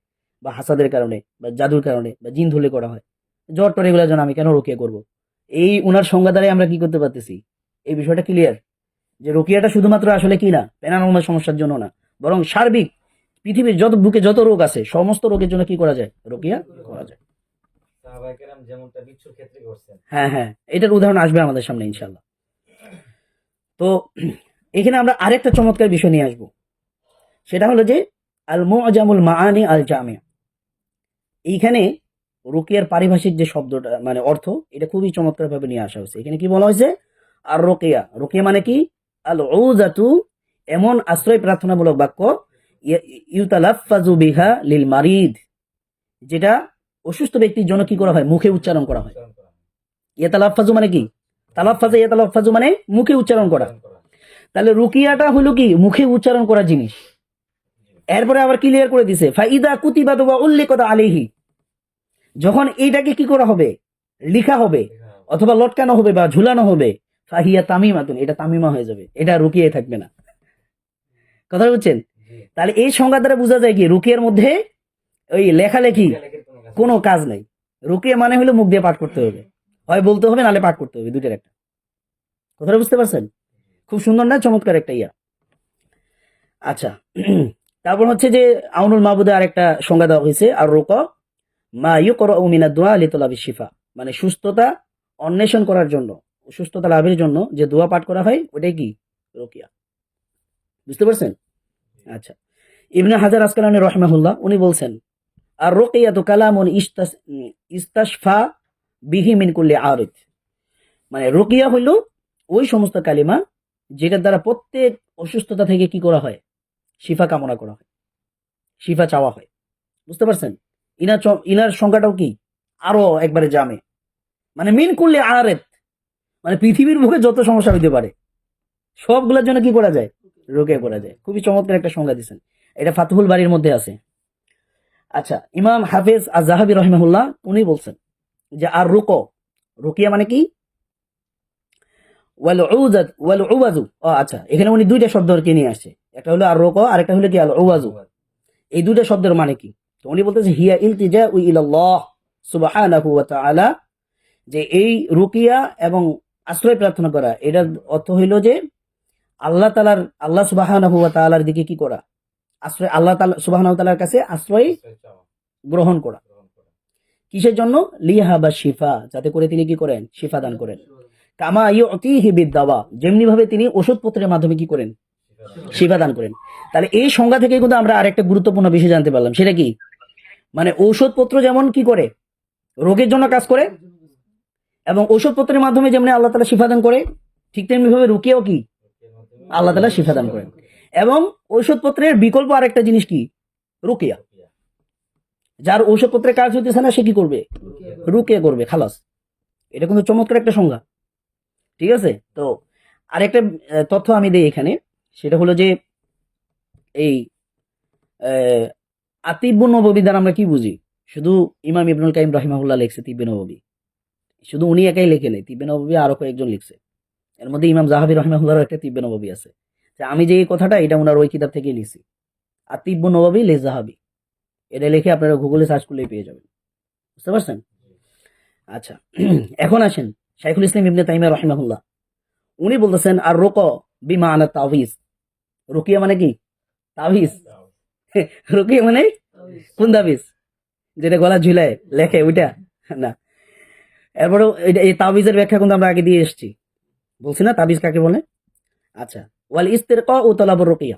বা হাসাদের কারণে, বা জাদুর কারণে, বা জিন ধরলে করা হয়, জ্বর টর এগুলোর জন্য আমি কেন রুকিয়া করব। এই উনার সংজ্ঞা দ্বারাই আমরা কি করতে পারতেছি, এই বিষয়টা ক্লিয়ার, যে রুকিয়াটা শুধুমাত্র আসলে কি না, প্যারানর্মাল সমস্যার জন্য না, বরং সার্বিক পৃথিবীর যত বুকে যত রোগ আছে সমস্ত রোগের জন্য কি করা যায়, রুকিয়া করা যায়। হ্যাঁ হ্যাঁ, এটার উদাহরণ আসবে আমাদের সামনে ইনশাল্লাহ। তো এখানে আমরা আরেকটা চমৎকার বিষয় নিয়ে আসবো, সেটা হলো যে আল মুআজামুল মাআনি আল জামি'। এইখানে রুকিয়ার পারিভাষিক যে শব্দটা মানে অর্থ, এটা খুবই চমৎকার ভাবে নিয়ে আসা হয়েছে। এখানে কি বলা হয়েছে, আর রুকিয়া, রুকিয়া মানে কি, আল উযাতু এমন আশ্রয় প্রার্থনামূলক বাক্য, ইউতালাফফাজু বিহা লিল মারিদ, যেটা অসুস্থ ব্যক্তির জন্য কি করা হয়, মুখে উচ্চারণ করা হয়। ইয়াতালাফফাজু মানে কি, তালাফফাজে ইয়াতালাফফাজু মানে মুখে উচ্চারণ করা। তাহলে রুকিয়াটা হলো কি মুখে উচ্চারণ করা জিনিস। এরপরে আবার ক্লিয়ার করে দিছে ফাইদা কুতিবাত ওয়া উল্লিকাত আলাইহি, যখন এইটাকে কি করা হবে, লেখা হবে অথবা লটকানো হবে বা ঝুলানো হবে, ফাহিয়া তামিমাতুন, এটা তামিমা হয়ে যাবে, এটা রুকিয়ায় থাকবে না। কথা বুঝছেন? তাহলে এই সংজ্ঞা দ্বারা বোঝা যায় কি রুকিয়ার মধ্যে ওই লেখালেখি কোনো কাজ নাই। রুকিয়া মানে হলো মুখ দিয়ে পাঠ করতে হবে, হয় বলতে হবে নালে পাঠ করতে হবে, দুইটার একটা। কথাটা বুঝতে পারছেন? খুব সুন্দর না, চমৎকার একটা ইয়া। আচ্ছা, তারপর হচ্ছে যে আউনুল মাবুদে আরেকটা সংজ্ঞা দেওয়া হয়েছে, আর রুকা মা ইউকরাউ মিনাদ দুআ লিতলাবি শিফা, মানে সুস্থতা অন্বেষণ করার জন্য, সুস্থতা লাভের জন্য যে দোয়া পাঠ করা হয় ওটাই কি, রুকিয়া। বুঝতে পারছেন? আচ্ছা, ইবনে হাজার আসকালানী রাহিমাহুল্লাহ উনি বলছেন আর রুকিয়াতু কালামুন ইস্তাশফা বিহি মিন কুল্লি আরিদ, মানে রুকিয়া হইল ওই সমস্ত কালিমা যেটার দ্বারা প্রত্যেক অসুস্থতা থেকে কি করা হয়, শিফা কামনা করা হয়, শিফা চাওয়া হয়। বুঝতে পারছেন? ইনার সংখ্যাটাও কি আরো একবারে জামে, মানে মিন করলে আরেত, মানে পৃথিবীর মুখে যত সমস্যা হইতে পারে সবগুলোর জন্য কি করা যায়, রোকে করা যায়। খুবই চমৎকার একটা সংজ্ঞা দিচ্ছেন, এটা ফাতহুল বাড়ির মধ্যে আছে। আচ্ছা, ইমাম হাফেজ আজ-জাহাবী রাহিমাহুল্লাহ উনি বলছেন যে আর রুকিয়া মানে কি, ওয়াল উযাত ওয়াল উওয়াজু। আচ্ছা, এখানে উনি দুইটা শব্দ নিয়ে আসছে, একটা হলো আর রুকা, আর একটা হলো কি আল উওয়াজু। এই দুইটা শব্দের মানে কি? তো উনি বলতেছে হিয়া ইলতিজাউ ইলাল্লাহ সুবহানাহু ওয়া তাআলা, যে এই রুকিয়া এবং আশ্রয় প্রার্থনা করা, এটার অর্থ হইল যে আল্লাহ সুবহানাহু ওয়া তাআলার দিকে কি করা, আশ্রয়, আল্লাহ সুবহানাহু ওয়া তাআলার কাছে আশ্রয় গ্রহণ করা। কিসের জন্য? লিহা বা শিফা, যাতে করে তিনি কি করেন? শিফা দান করেন। কামা ইউতিহি বিদ-দাওয়া, যেমনি ভাবে তিনি ওষুধপত্রের মাধ্যমে কি করেন? শিফা দান করেন। তাহলে এই সংজ্ঞা থেকে কিন্তু আমরা আরেকটা গুরুত্বপূর্ণ বিষয় জানতে পারলাম, সেটা কি? মানে ঔষধপত্র যেমন কি করে? রোগের জন্য কাজ করে, এবং ঔষধপত্রের মাধ্যমে যেমনি আল্লাহ তাআলা শিফা দান করে, ঠিক তেমনি ভাবে রুকিয়াও কি আল্লাহ তাআলা শিফা দান করেন। এবং ঔষধপত্রের বিকল্প আরেকটা জিনিস কি? রুকিয়া। যার ঔষধপত্রের কাজ হইতেছে না, সে কি করবে? রুকিয়া করবে, খালাস। এটা কিন্তু চমৎকার একটা সংজ্ঞা, ঠিক আছে? তো আরেকটা তথ্য আমি দেই এখানে, সেটা হলো যে এই আতিব্বুন নববী দ্বারা আমরা কি বুঝি? শুধু ইমাম ইবনুল কাইয়িম রাহিমাহুল্লাহ লিখছে তিব্বে নববী, শুধু উনি একাই লেখে নেই, তিব্বে নববী আরো কয়েকজন লিখছে। এর মধ্যে ইমাম জাহাবি রাহিমাহুল্লাহর একটা তিব্বে নববী আছে। আমি যে এই কথাটা, এটা ওনার ওই কিতাব থেকেই লিখছি, আতিব্বুন নববী লে জাহাবি। এটা লিখে আপনারা গুগলে সার্চ করলেই পেয়ে যাবেন। বুঝতে পারছেন? আচ্ছা, এখন আসেন শাইখুল ইসলাম ইবনে তাইমিয়া রাহিমাহুল্লাহ, উনি বলতেছেন আর রুকা বিমানা তাওয়িজ। রুকিয়া মানে কি? তাবিজ। রুকিয়া মানে কোন তাবিজ? যেটা গলা ঝুলায় লেখে ওইটা না। এরপরে এই তাবিজের ব্যাখ্যা কিন্তু আমরা আগে দিয়ে এসেছি, বলছি না তাবিজ কাকে বলে? আচ্ছা, ওয়াল ইস্তিরকা ও তলাবুর রুকিয়া।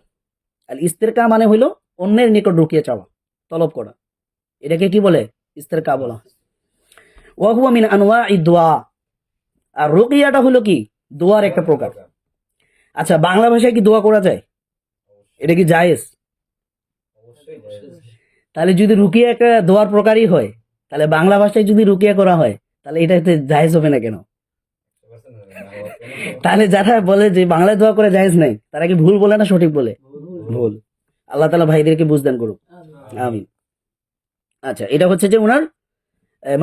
আল ইস্তিরকা মানে হইলো অন্যের নিকট রুকিয়া চাওয়া, তলব করা। এটাকে কি বলে? ইস্তিরকা বলা। ওয়া হুয়া মিন আনওয়া'i দুআ। আর রুকিয়াটা হলো কি? দোয়ার একটা প্রকার। আচ্ছা, বাংলা ভাষায় কি দোয়া করা যায়? এটা কি জায়েজ? তাহলে যদি রুকিয়া একটা দোয়ার প্রকারই হয়, তাহলে বাংলা ভাষায় যদি রুকিয়া করা হয়, তাহলে এটাতে জায়েজ হবে না কেন? তাহলে যারা বলে যে বাংলায় দোয়া করে জায়েজ নাই, তারা কি ভুল বলে না সঠিক বলে? ভুল। আল্লাহ তাআলা ভাইদেরকে বুঝদান করুক, আমিন। আচ্ছা, এটা হচ্ছে যে ওনার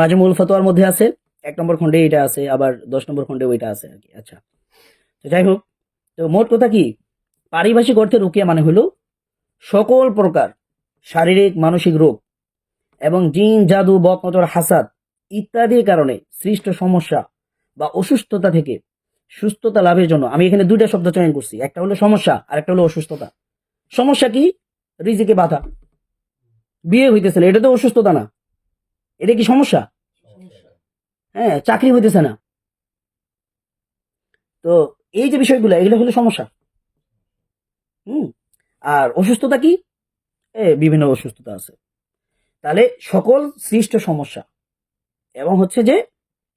মাজমুল ফতোয়ার মধ্যে আছে, 1 নম্বর খণ্ডে এটা আছে, আবার 10 নম্বর খণ্ডে ওইটা আছে আর কি। আচ্ছা, তো যাই হোক, তো মোট কথা কি, পারিভাষিক অর্থে রুকিয়া মানে হলো সকল প্রকার শারীরিক মানসিক রোগ এবং জিন জাদু বদনজর হাসাদ ইত্যাদির কারণে সৃষ্ট সমস্যা বা অসুস্থতা থেকে সুস্থতা লাভের জন্য। আমি এখানে দুইটা শব্দ চয়ন করছি, একটা হলো সমস্যা আর একটা হলো অসুস্থতা। সমস্যা কি? রিজিকে বাধা, বিয়ে হইতেছে না, এটা তো অসুস্থতা না, এটা কি সমস্যা? হ্যাঁ, চাকরি হইতেছে না, তো এই যে বিষয়গুলো, এগুলো হলো সমস্যা। হুম। আর অসুস্থতা কি? বিভিন্ন অসুস্থতা আছে। তাহলে সকল সৃষ্ট সমস্যা এবং হচ্ছে যে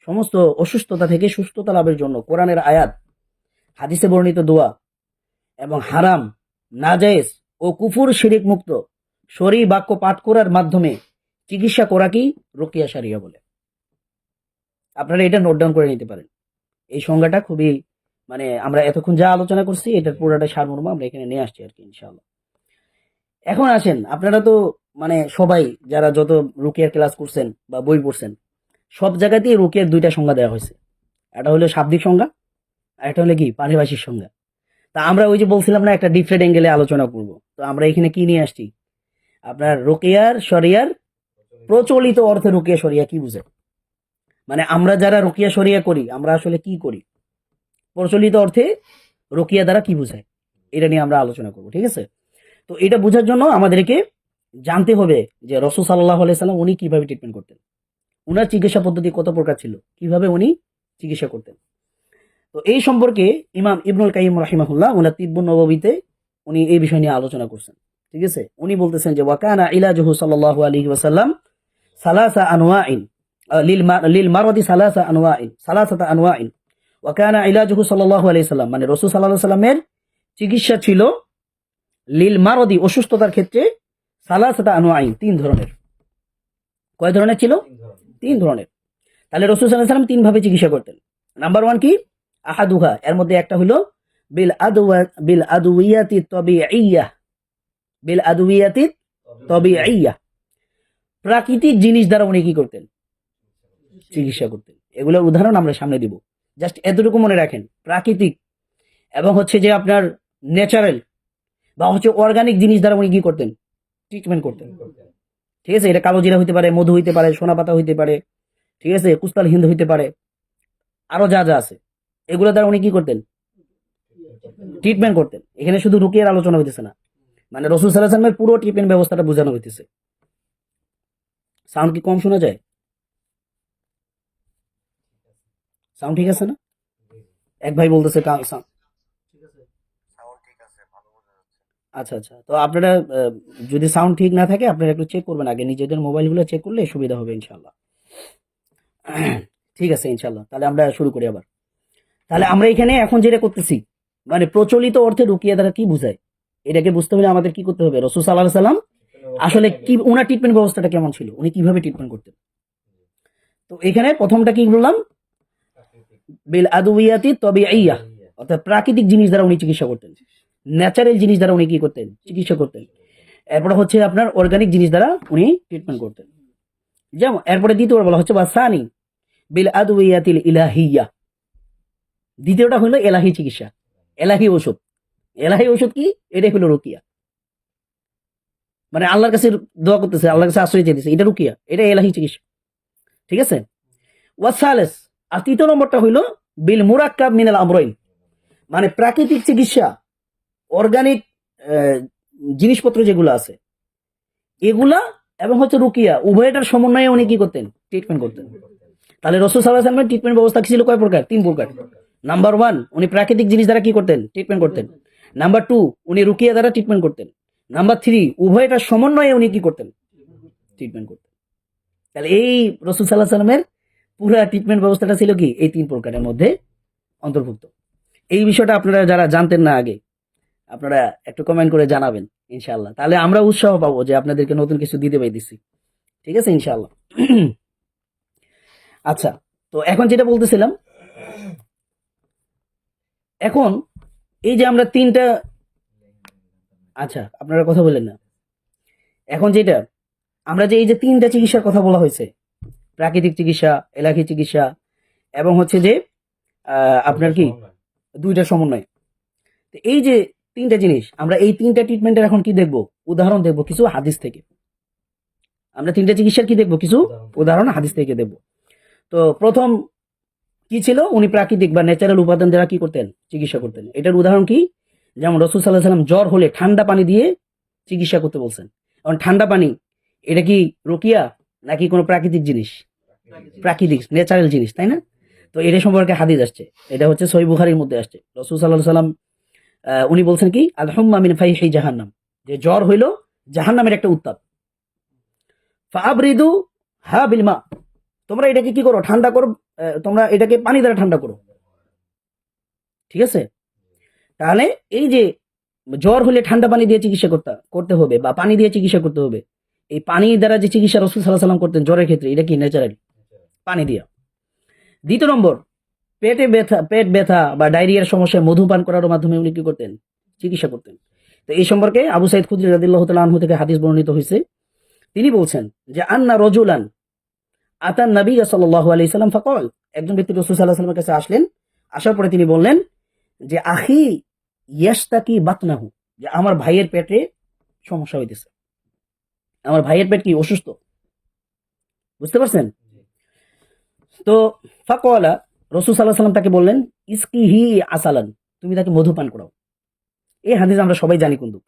সমস্ত অসুস্থতা থেকে সুস্থতা লাভের জন্য কোরআনের আয়াত, হাদিসে বর্ণিত দোয়া এবং হারাম, নাজায়েজ ও কুফুর শিরিক মুক্ত শরী বাক্য পাঠ করার মাধ্যমে চিকিৎসা করাকেই রুকিয়া শারিয়া বলে। আপনারা এটা নোট ডাউন করে নিতে পারেন। এই সংজ্ঞাটা খুবই, মানে আমরা এতক্ষণ যা আলোচনা করছি এটার পুরোটা সারমর্ম আমরা এখানে নিয়ে আসছি আর কি, ইনশাআল্লাহ। এখন আসেন, আপনারা তো মানে সবাই যারা যত রুকিয়ার ক্লাস করছেন বা বই পড়ছেন, সব জায়গাতেই রুকিয়ার দুইটা সংজ্ঞা দেওয়া হয়েছে। একটা হলো শাব্দিক সংজ্ঞা, আর একটা হলো কি পারিভাষিক সংজ্ঞা। তা আমরা ওই যে বলছিলাম না একটা ডিফারেন্ট অ্যাঙ্গেলে আলোচনা করব, তো আমরা এখানে কি নিয়ে আসছি? আপনার রুকিয়ার শরিয়ার প্রচলিত অর্থে রুকিয়া শরিয়া কি বুঝে, মানে আমরা যারা রুকিয়া শরিয়া করি আমরা আসলে কি করি, প্রচলিত অর্থে রুকিয়া দ্বারা কি বুঝায়, এটা নিয়ে আমরা আলোচনা করব, ঠিক আছে? তো এটা বোঝার জন্য আমাদেরকে জানতে হবে যে রাসূল সাল্লাল্লাহু আলাইহি সাল্লাম উনি কিভাবে ট্রিটমেন্ট করতেন, উনার চিকিৎসা পদ্ধতি কত প্রকার ছিল, কিভাবে উনি চিকিৎসা করতেন। তো এই সম্পর্কে ইমাম ইবনুল কাইয়িম রাহিমাহুল্লাহ ওনার তিব্বুন নববীতে উনি এই বিষয় নিয়ে আলোচনা করছেন, ঠিক আছে? উনি বলতেছেন যে ওয়াকানা ইলাজুহু সাল্লাল্লাহু আলাইহি ওয়াসাল্লাম সালাসা আনওয়াইন লিল মারদি সালাসাতা আনওয়াইন ওয়াকানা ইলাজুহু সাল্লাল্লাহু আলাইহি সাল্লাম, মানে রাসূল সাল্লাল্লাহু আলাইহি সাল্লামের চিকিৎসা ছিল লিল মারদি অসুস্থতার ক্ষেত্রে সালাসাতা আনওয়াইন, 3 ধরনের। কয় ধরনের ছিল? 3 ধরনের। তাহলে রাসূল সাল্লাল্লাহু আলাইহি সাল্লাম 3 ভাবে চিকিৎসা করতেন। নাম্বার 1 কি? আহাদুহা, এর মধ্যে একটা হলো বিল আদওয়াতি তাবিঈয়া, বিল আদওয়াতি তাবিঈয়া, প্রাকৃতিক জিনিস দ্বারা উনি কি করতেন? চিকিৎসা করতেন। এগুলোর উদাহরণ আমরা সামনে দিব, জাস্ট এতটুকু মনে রাখেন, প্রাকৃতিক এবং হচ্ছে যে আপনার ন্যাচারাল বা হচ্ছে অর্গানিক জিনিস দ্বারা উনি কি করতেন? ট্রিটমেন্ট করতেন, ঠিক আছে? এটা কালো জিরা হইতে পারে, মধু হইতে পারে, সোনা পাতা হইতে পারে, ঠিক আছে, কুস্তাল হিন্দ হইতে পারে, আরো যা যা আছে এগুলো দ্বারা উনি কি করতেন? ট্রিটমেন্ট করতেন। এখানে শুধু রুকিয়ার আলোচনা হইতেছে না, মানে রাসূল সাল্লাল্লাহু আলাইহি ওয়াসাল্লামের পুরো ট্রিটমেন্ট ব্যবস্থাটা বোঝানো হইতেছে। সাউন্ড কি কম শোনা যায়? সাউন্ড ঠিক আছে না? এক ভাই বলতেছে আচ্ছা আচ্ছা, তো আপনারা যদি সাউন্ড ঠিক না থাকে আপনারা একটু চেক করবেন আগে, নিজেদের মোবাইলগুলো চেক করলে সুবিধা হবে ইনশাল্লাহ। ঠিক আছে ইনশাল্লাহ, তাহলে আমরা শুরু করি আবার। তাহলে আমরা এখানে এখন যেটা করতেছি, মানে প্রচলিত অর্থে রুকিয়া দ্বারা কি বুঝায়, এটাকে বুঝতে হলে আমাদের কি করতে হবে, রসুল সাল্লাহ সাল্লাম আসলে কি ওনার ট্রিটমেন্ট ব্যবস্থাটা কেমন ছিল, উনি কিভাবে ট্রিটমেন্ট করতেন। তো এখানে প্রথমটা কি বললাম, বিল আদুইয়াতি তবিআইয়া, অর্থাৎ প্রাকৃতিক জিনিস দ্বারা উনি চিকিৎসা করতেন, ন্যাচারাল জিনিস দ্বারা উনি কি করতেন, চিকিৎসা করতেন। এরপরে হচ্ছে আপনার অর্গানিক জিনিস দ্বারা উনি ট্রিটমেন্ট করতেন। যেমন এরপরে দ্বিতীয়বার বলা হচ্ছে বাসানি বিল আদুইয়াতিল ইলাহিয়া, দ্বিতীয়টা হলো এলাহি চিকিৎসা, এলাহি ওষুধ। এলাহি ওষুধ কি, এটাই হলো রুকিয়া, মানে আল্লাহর কাছে দোয়া করতেছে, আল্লাহর কাছে আশ্রয় চাইতেছে, এটা রুকিয়া, এটা এলাহি চিকিৎসা। ঠিক আছে। ওয়াসালেস, আর তৃতীয় নম্বরটা হইল বিল মুরাক্কাব মিনাল আমরাইন, মানে প্রাকৃতিক চিকিৎসা, অর্গানিক জিনিসপত্র যেগুলো আছে এগুলা, এবং হচ্ছে রুকিয়া, উভয়টার সমন্বয়ে উনি কি করতেন, ট্রিটমেন্ট করতেন। তাহলে রসুল সাল্লাল্লাহু আলাইহি ওয়াসাল্লামের ট্রিটমেন্ট ব্যবস্থা ছিল কয় প্রকার, 3 প্রকার। নাম্বার 1, উনি প্রাকৃতিক জিনিস দ্বারা কি করতেন, ট্রিটমেন্ট করতেন। নাম্বার 2, উনি রুকিয়া দ্বারা ট্রিটমেন্ট করতেন। নাম্বার 3, উভয়টার সমন্বয়ে উনি কি করতেন, ট্রিটমেন্ট করতেন। তাহলে এই রসুল সাল্লাল্লাহু আলাইহি ওয়াসাল্লামের পুরো ট্রিটমেন্ট ব্যবস্থাটা ছিল কি এই 3 প্রকারের মধ্যে অন্তর্ভুক্ত। এই বিষয়টা আপনারা যারা জানতেন না আগে, আপনারা একটু কমেন্ট করে জানাবেন ইনশাআল্লাহ, তাহলে আমরা উৎসাহ পাবো যে আপনাদেরকে নতুন কিছু দিতে পাইতেছি। ঠিক আছে ইনশাআল্লাহ। আচ্ছা, তো এখন যেটা বলতেছিলাম, এখন এই যে আমরা 3টা, আচ্ছা আপনারা কথা বলেন না, এখন যেটা আমরা যে এই যে 3টা চিকিৎসার কথা বলা হয়েছে, প্রাকৃতিক চিকিৎসা, এলাকি চিকিৎসা, এবং হচ্ছে যে আপনার কি 2টা সমন্বয়। তো এই যে 3টা জিনিস, আমরা এই 3টা ট্রিটমেন্টের এখন কি দেখব, উদাহরণ দেখব কিছু হাদিস থেকে। আমরা 3টা চিকিৎসার কি দেখব, কিছু উদাহরণ হাদিস থেকে দেখব। তো প্রথম কি ছিল, উনি প্রাকৃতিক বা ন্যাচারাল উপাদান দ্বারা কি করতেন, চিকিৎসা করতেন। এটার উদাহরণ কি, যেমন রাসূল সাল্লাল্লাহু আলাইহি ওয়াসাল্লাম জ্বর হলে ঠান্ডা পানি দিয়ে চিকিৎসা করতে বলছেন। এখন ঠান্ডা পানি এটা কি রুকিয়া নাকি কোনো প্রাকৃতিক জিনিস, প্রাকৃতিক ন্যাচারাল জিনিস, তাই না? তো এটা সম্পর্কে হাদিস আসছে, এটা হচ্ছে সহিহ বুখারীর মধ্যে আসছে। রাসূল সাল্লাল্লাহু আলাইহি ওয়াসাল্লাম উনি বলছেন কি, আল হুম্মা মিন ফাইহি জাহান্নাম, যে জ্বর হইলো জাহান্নামের একটা উত্তাপ। ফাআবরিদু হা বিল মা, তোমরা এটাকে কি করো, ঠান্ডা করো, তোমরা এটাকে পানি দ্বারা ঠান্ডা করো। ঠিক আছে। তাহলে এই যে জ্বর হলে ঠান্ডা পানি দিয়ে চিকিৎসা করতে হবে বা পানি দিয়ে চিকিৎসা করতে হবে, এই পানি দ্বারা যে চিকিৎসা রাসূল সাল্লাল্লাহু আলাইহি ওয়াসাল্লাম করতেন জ্বরের ক্ষেত্রে, এটা কি ন্যাচারাল, পানি দিয়া। দ্বিতীয় নম্বর, পেট ব্যথা বা ডায়রিয়ার সমস্যায় মধু পান করার মাধ্যমে উনি কি করতেন, চিকিৎসা করতেন। তো এই সম্পর্কে আবু সাইদ খুদরি রাদিয়াল্লাহু তাআলা আনহু থেকে হাদিস বর্ণিত হয়েছে, তিনি বলছেন যে আন্না রজুলান আতান নবী সাল্লাল্লাহু আলাইহি সাল্লাম ফাকাল, একজন ব্যক্তি রাসূল সাল্লাল্লাহু আলাইহি ওয়াসাল্লামের কাছে আসলেন, আসার পরে তিনি বললেন যে আখি ইয়াশতাকি বাতনাহু, যে আমার ভাইয়ের পেটে সমস্যা হইতেছে, আমার ভাইয়ের পেট কি অসুস্থ, বুঝতে পারছেন? তো ফাকালা, রাসূল সাল্লাল্লাহু আলাইহি ওয়াসাল্লাম তাকে বললেন ইসকিহি আসালান, তুমি তাকে মধু পান করাও। এই হাদিস আমরা সবাই জানি কিন্তু।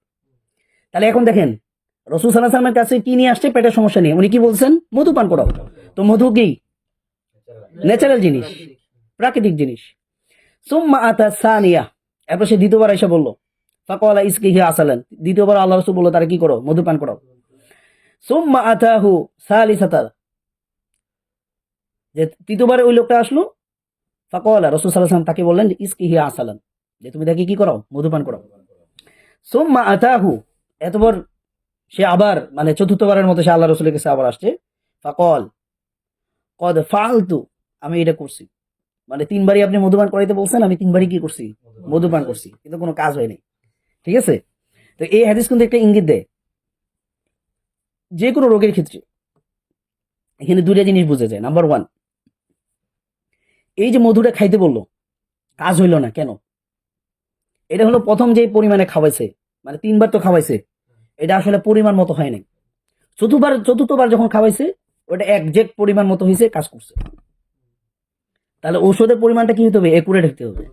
তাহলে এখন দেখেন রাসূল সাল্লাল্লাহু আলাইহি ওয়াসাল্লামের কাছে কি নিয়ে আসছে, পেটের সমস্যা নিয়ে, উনি কি বলছেন, মধু পান করাও। তো মধু কি ন্যাচারাল জিনিস, প্রাকৃতিক জিনিস। সুম্মা আতা সানিয়া, এরপর সে দ্বিতীয়বার এসে বলল ফাকালা ইসকিহি আসালান, দ্বিতীয়বার আল্লাহ রাসূল বলল তারে কি করো, মধু পান করাও। সুম্মা আতাহু সালিসাতা, যে তৃতীয়বার ওই লোকটা আসলো, ফাকালা রাসূল সাল্লাল্লাহু আলাইহি ওয়াসাল্লাম তাকে বললেন যে ইসকিহি আসালান, যে তুমি তাকে কি করাও, মধু পান করাও। সুম্মা আতাহু, এতবার সে আবার মানে চতুর্থবারের মতো সে আল্লাহ রাসূলের কাছে আবার আসছে, ফাকাল কদ ফাআলতু, আমি এটা করছি, মানে 3বারই আপনি মধুপান করাইতে বলছেন, আমি 3বারই কি করছি, মধুপান করছি, কিন্তু কোনো কাজ হয়নি। ঠিক আছে। তো এই হাদিস কিন্তু একটা ইঙ্গিত দেয়, যে কোনো রোগের ক্ষেত্রে এখানে 2টা জিনিস বুঝে যায়। নাম্বার 1, এই যে মধুটা খাইতে বললো, কাজ হইল না কেন, এটা হলো প্রথম যে পরিমাণে খাওয়াইছে, মানে 3বার তো খাওয়াইছে, এটা আসলে পরিমাণ মতো হয় নাই। চতুর্থবার যখন খাওয়াইছে, ওটা একজ্যাক্ট পরিমাণ মতো হয়েছে, কাজ করছে। তাহলে ঔষধের পরিমাণটা কি হতে হবে, একুরেট হতে হবে,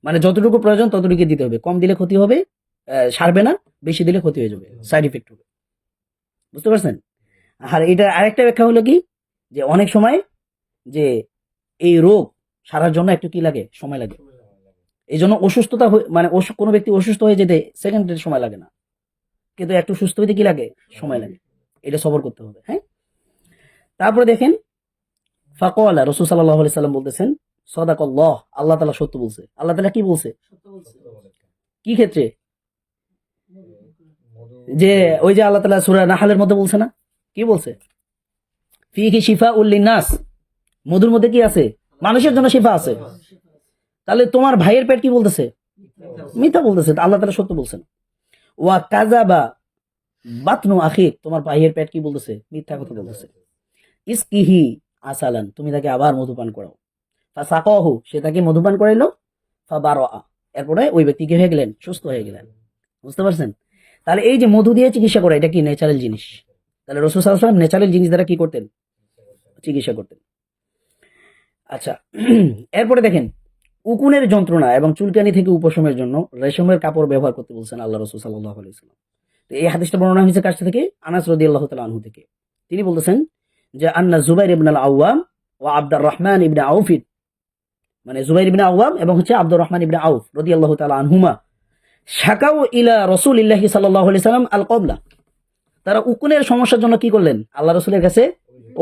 মানে যতটুকু প্রয়োজন ততটুকু দিতে হবে, কম দিলে ক্ষতি হবে, সারবে না, বেশি দিলে ক্ষতি হয়ে যাবে, সাইড ইফেক্ট হবে। বুঝতে পারছেন? আর এটা আরেকটা ব্যাখ্যা হলো কি, যে অনেক সময় যে এই রোগ সারার জন্য একটু কি লাগে, সময় লাগে। এই জন্য অসুস্থতা মানে কোনো ব্যক্তি অসুস্থ হয়ে যেতে সেকেন্ডের সময় লাগে না, কিন্তু একটু সুস্থ হইতে কি লাগে, সময় লাগে। এটা সবর করতে হবে। হ্যাঁ, তারপরে দেখেন ফাকওয়ালা রাসূল সাল্লাল্লাহু আলাইহি সাল্লাম বলতেছেন সাদাকাল্লাহ, আল্লাহ তাআলা সত্য বলছে। আল্লাহ তাআলা কি বলছে, কি ক্ষেত্রে, যে ওই যে আল্লাহ তাআলা সূরা নাহলের মধ্যে বলছে না, কি বলছে, ফিহি শিফাউল লিন্নাস, মধুর মধ্যে কি আছে, মানুষের জন্য শিফা আছে। তাহলে তোমার ভাইয়ের পেট কি বলতেছে, মিথ্যা বলতেছে, আল্লাহ তাআলা সত্য বলছেন। ওয়া কাযাবা বাতনু আখিক, তোমার ভাইয়ের পেট কি বলতেছে, মিথ্যা কথা বলতেছে। ইসকিহি আসালান, তুমি তাকে আবার মধুপান করাও। ফাসাকাহু, সে তাকে মধুপান করাইলো। ফাবারাআ, এরপরে ওই ব্যক্তি কি হয়ে গেলেন, সুস্থ হয়ে গেলেন। বুঝতে পারছেন? তাহলে এই যে মধু দিয়ে চিকিৎসা করা, এটা কি ন্যাচারাল জিনিস। তাহলে রাসূল সাল্লাল্লাহু আলাইহি ওয়াসাল্লাম ন্যাচারাল জিনিস দ্বারা কি করতেন, চিকিৎসা করতেন। আচ্ছা, এরপরে দেখেন উকুনের যন্ত্রণা এবং চুলকানি থেকে উপশমের জন্য রেশমের কাপড় ব্যবহার করতে বলছেন আল্লাহ রাসূল সাল্লাল্লাহু আলাইহি ওয়াসাল্লাম। তো এই হাদিসটা বর্ণনা হয়েছে কার থেকে, আনাস রাদিয়াল্লাহু তাআলা আনহু থেকে। তিনি বলতেছেন যে আন্না জুবাইর ইবনে আল আওয়াম ওয়া আব্দুর রহমান ইবনে আউফ, মানে জুবাইর ইবনে আওয়াম এবং হচ্ছে আব্দুর রহমান ইবনে আউফ রাদিয়াল্লাহু তাআলা আনহুমা, শাকাউ ইলা রাসূলিল্লাহি সাল্লাল্লাহু আলাইহি সাল্লাম আল কবলা, তারা উকুনের সমস্যার জন্য কি করলেন, আল্লাহ রাসূলের কাছে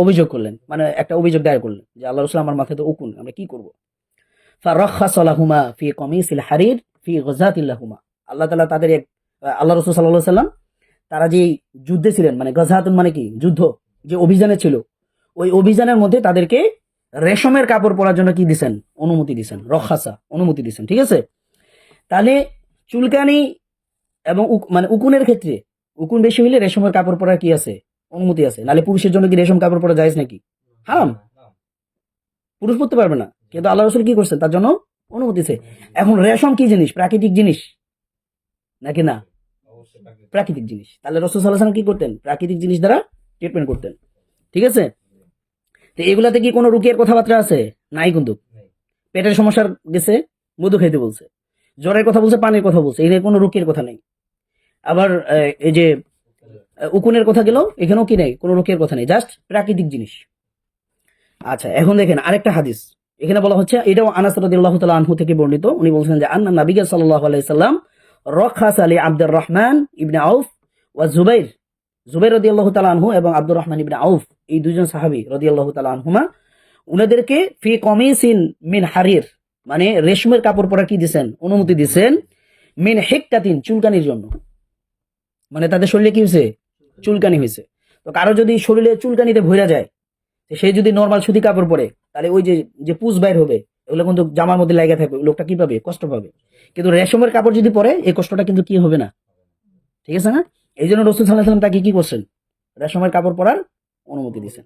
অভিযোগ করলেন, মানে একটা অভিযোগ দায়ের করলেন যে আল্লাহ রাসূল, আমার মাথায় তো উকুন, আমরা কি করব। ফারাখাসা লাহুমা ফি কমিসিল হারির ফি গযাতিল লাহুমা, আল্লাহ তাআলা তাদের আল্লাহ রাসূল সাল্লাল্লাহু আলাইহি সাল্লাম তারা যে যুদ্ধে ছিলেন, মানে গযাতুন মানে কি, যুদ্ধ, যে অভিযানে ছিল, ওই অভিযানের মধ্যে তাদেরকে রেশমের কাপড় পরার জন্য কি দিছেন, অনুমতি দিছেন, রখাসা, অনুমতি দিছেন। ঠিক আছে, তাহলে চুলকানি এবং মানে উকুনের ক্ষেত্রে, উকুন বেশি হইলে রেশমের কাপড় পরার কি আছে, অনুমতি আছে। নালে পুরুষের জন্য কি রেশম কাপড় পরা জায়েজ নাকি, হারাম, পুরুষ পরতে পারবে না, কিন্তু আল্লাহ রাসূল কি করছেন, তার জন্য অনুমতি আছে। এখন রেশম কি জিনিস, প্রাকৃতিক জিনিস নাকি না, প্রাকৃতিক জিনিস। তাহলে রাসূল সাল্লাল্লাহু আলাইহি ওয়াসাল্লাম কি করতেন, প্রাকৃতিক জিনিস দ্বারা ট্রিটমেন্ট করতেন। ঠিক আছে, তো এগুলাতে কি কোনো রুকিয়ার কথাবার্তা আছে, নাই কিন্তু। পেটের সমস্যার গেছে, মধু খাইতে বলছে, জ্বরের কথা বলছে, পানির কথা বলছে, এখানে কোনো রুকিয়ার কথা নেই। আবার এই যে উকুনের কথা গেল, এখানেও কি নেই, কোনো রুকিয়ার কথা নেই, জাস্ট প্রাকৃতিক জিনিস। আচ্ছা, এখন দেখেন আরেকটা হাদিস, এখানে বলা হচ্ছে, এটাও আনাস রাদিয়াল্লাহু তাআলা আনহু থেকে বর্ণিত। উনি বলছেন যে আন্না নবী সাল্লাল্লাহু আলাইহি সাল্লাম রাখাসা লি আব্দুর রহমান ইবনে আউফ ওয়া জুবাইর, জুবাইর রাদিয়াল্লাহু তাআলা আনহু এবং আব্দুর রহমান ইবনে আউফ, এই দুইজন সাহাবী রাদিয়াল্লাহু তাআলা আনহুমা, উনাদেরকে ফি কমিসিন মিন হারির, মানে রেশমের কাপড় পরা কি দিবেন, অনুমতি দিবেন, মিন হিক্কাতিন, চুলকানির জন্য। মানে তাদের শরীরে কি হয়েছে, চুলকানি হয়েছে। তো কারো যদি শরীরে চুলকানিতে ভরা যায়, সে যদি নরমাল সুতি কাপড় পরে, তাহলে ওই যে যে পুজ বাইর হবে, এগুলো কিন্তু জামার মধ্যে লাগা থাকবে, লোকটা কি পাবে, কষ্ট পাবে। কিন্তু রেশমের কাপড় যদি পরে, এই কষ্টটা কিন্তু কি হবে না। ঠিক আছে না, এই জন্য রাসূল সাল্লাল্লাহু আলাইহি ওয়াসাল্লাম তাকে কি করছেন, রেশমের কাপড় পরার অনুমতি দিয়েছেন।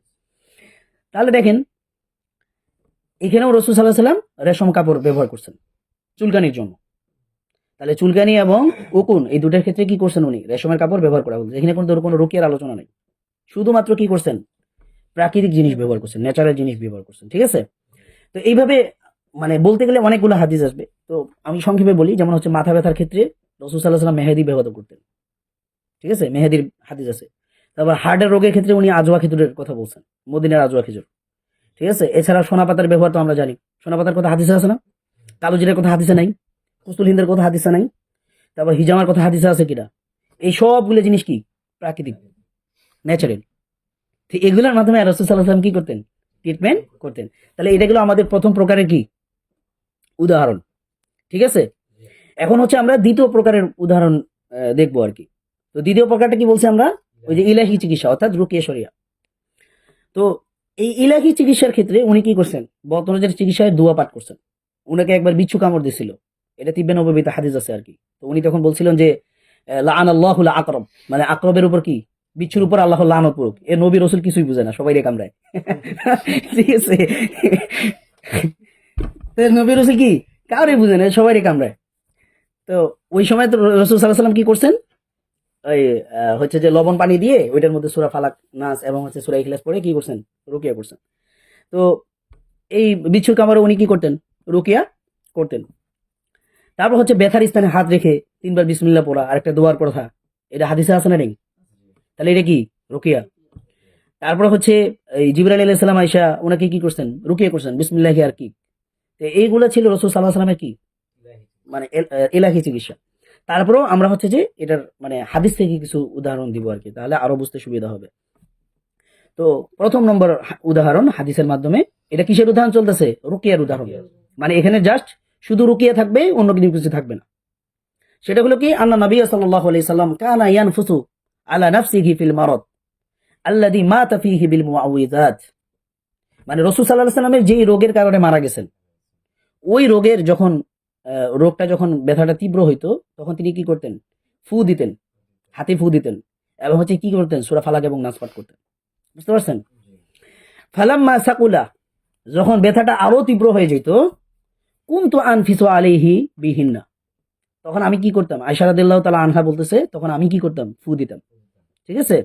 তাহলে দেখেন এখানেও রাসূল সাল্লাল্লাহু আলাইহি ওয়াসাল্লাম রেশম কাপড় ব্যবহার করছেন চুলকানির জন্য। তাহলে চুলকানি এবং উকুন এই দুটার ক্ষেত্রে কি করছেন, উনি রেশমের কাপড় ব্যবহার করা বলছেন। এখানে কোনো রুকিয়ার আলোচনা নেই, শুধুমাত্র কি করছেন, প্রাকৃতিক জিনিস ব্যবহার করছেন, ন্যাচারাল জিনিস ব্যবহার করছেন। ঠিক আছে, তো এইভাবে মানে বলতে গেলে অনেকগুলো হাদিস আসবে, তো আমি সংক্ষেপে বলি। যেমন হচ্ছে মাথা ব্যথার ক্ষেত্রে রাসূল সাল্লাল্লাহু আলাইহি ওয়াসাল্লাম মেহেদি ব্যবহার করতেন। ঠিক আছে, মেহেদির হাদিস আছে। তারপর হার্টের রোগের ক্ষেত্রে উনি আজওয়া খেজুরের কথা বলছেন, মদিনার আজওয়া খেজুর। ঠিক আছে, এছাড়া সোনা পাতার ব্যবহার তো আমরা জানি, সোনা পাতার কথা হাদিসে আছে না, কালো জিরার কথা হাদিসে নাই, কুস্তুল হিন্দের কথা হাদিসে নাই, তারপর হিজামার কথা হাদিসে আছে কিনা, এই সবগুলো জিনিস কি, প্রাকৃতিক, ন্যাচারাল। তো এগুলোর মাধ্যমে রাসূল সাল্লাল্লাহু আলাইহি ওয়াসাল্লাম কি করতেন, ট্রিটমেন্ট করতেন। তাহলে এটা গেল আমাদের প্রথম প্রকারের কি, উদাহরণ। ঠিক আছে, এখন হচ্ছে আমরা দ্বিতীয় প্রকারের উদাহরণ দেখবো আর কি। তো দ্বিতীয় প্রকারটা কি বলছি আমরা, ওই যে ইলাহি চিকিৎসা, অর্থাৎ রুকিয়া শরিয়া। তো এই ইলাহি চিকিৎসার ক্ষেত্রে উনি কি করছেন, বতরজের চিকিৎসায় দোয়া পাঠ করছেন। উনাকে একবার বিচ্ছু কামড় দিছিল, এটা তিব্বে নববীতে হাদিস আছে আর কি। তো উনি তখন বলছিলেন যে লাআনাল্লাহুল আকরব, মানে আকরবের উপর কি, বিচ্ছুর উপর আল্লাহ লানত করুক। এ নবী রাসূল কিছুই বুঝে না, সবাই রে কামড়ায়। ঠিক আছে, নবী রাসূল কি কাউরে বুঝে না, সবাই রে কামড়ায়। তো ওই সময় তো রাসূল সাল্লাল্লাহু আলাইহি ওয়াসাল্লাম কি করছেন, ওই হচ্ছে যে লবণ পানি দিয়ে ওইটার মধ্যে সূরা ফালাক, নাস এবং হচ্ছে সূরা ইখলাস পড়ে কি করছেন, রুকিয়া করছেন। তো এই বিচ্ছুর কামড়ে উনি কি করতেন, রুকিয়া করতেন। তারপর হচ্ছে ব্যথার স্থানে হাত রেখে 3 বার বিসমিল্লাহ পড়া, আর একটা দোয়ার কথা, এটা হাদিসে আছে না নেই, তাহলে এটা কি, রুকিয়া। তারপর হচ্ছে এই জিবরাইল আলাইহিস সালাম আয়েশা ওনাকে কি করছেন, রুকিয়া করছেন বিসমিল্লাহি আর কি। তো এইগুলা ছিল রাসূল সাল্লাল্লাহু আলাইহি ওয়াসাল্লামের কি মানে ইলাহি চিকিৎসা। তারপরেও আমরা হচ্ছে যে এটার মানে হাদিস থেকে কিছু উদাহরণ দিব আর কি, তাহলে আরো বুঝতে সুবিধা হবে। তো প্রথম নম্বর উদাহরণ হাদিসের মাধ্যমে, এটা কিসের উদাহরণ চলতেছে? রুকিয়ার উদাহরণ। মানে এখানে জাস্ট শুধু রুকিয়া থাকবে, অন্য কিছু থাকবে না। সেটা হলো কি, আন্না নবী সাল্লাল্লাহু আলাইহি সাল্লাম কানা ইয়ানফুসু আলা নাফসিহি ফিল মারাদ আল্লাযী মাতা ফীহি বিল মুআউযিযাত। মানে রাসূল সাল্লাল্লাহু আলাইহি সাল্লামের যেই রোগের কারণে মারা গেছেন, ওই রোগের যখন রোগটা যখন ব্যথাটা তীব্র হইতো, তখন তিনি কি করতেন? ফু দিতেন, হাতে ফু দিতেন, এবং হচ্ছে কি করতেন? সূরা ফালাক এবং নাস পাঠ করতেন। বুঝতে পারছেন? ফালাম্মা সাকুলা, যখন ব্যথাটা আরো তীব্র হয়ে যেত, কুনতু আনফিসু আলাইহি বিহিন্না, তখন আমি কি করতাম? আয়েশা রাদিয়াল্লাহু তাআলা আনহা বলতেছে, তখন আমি কি করতাম? ফু দিতাম। ঠিক আছে?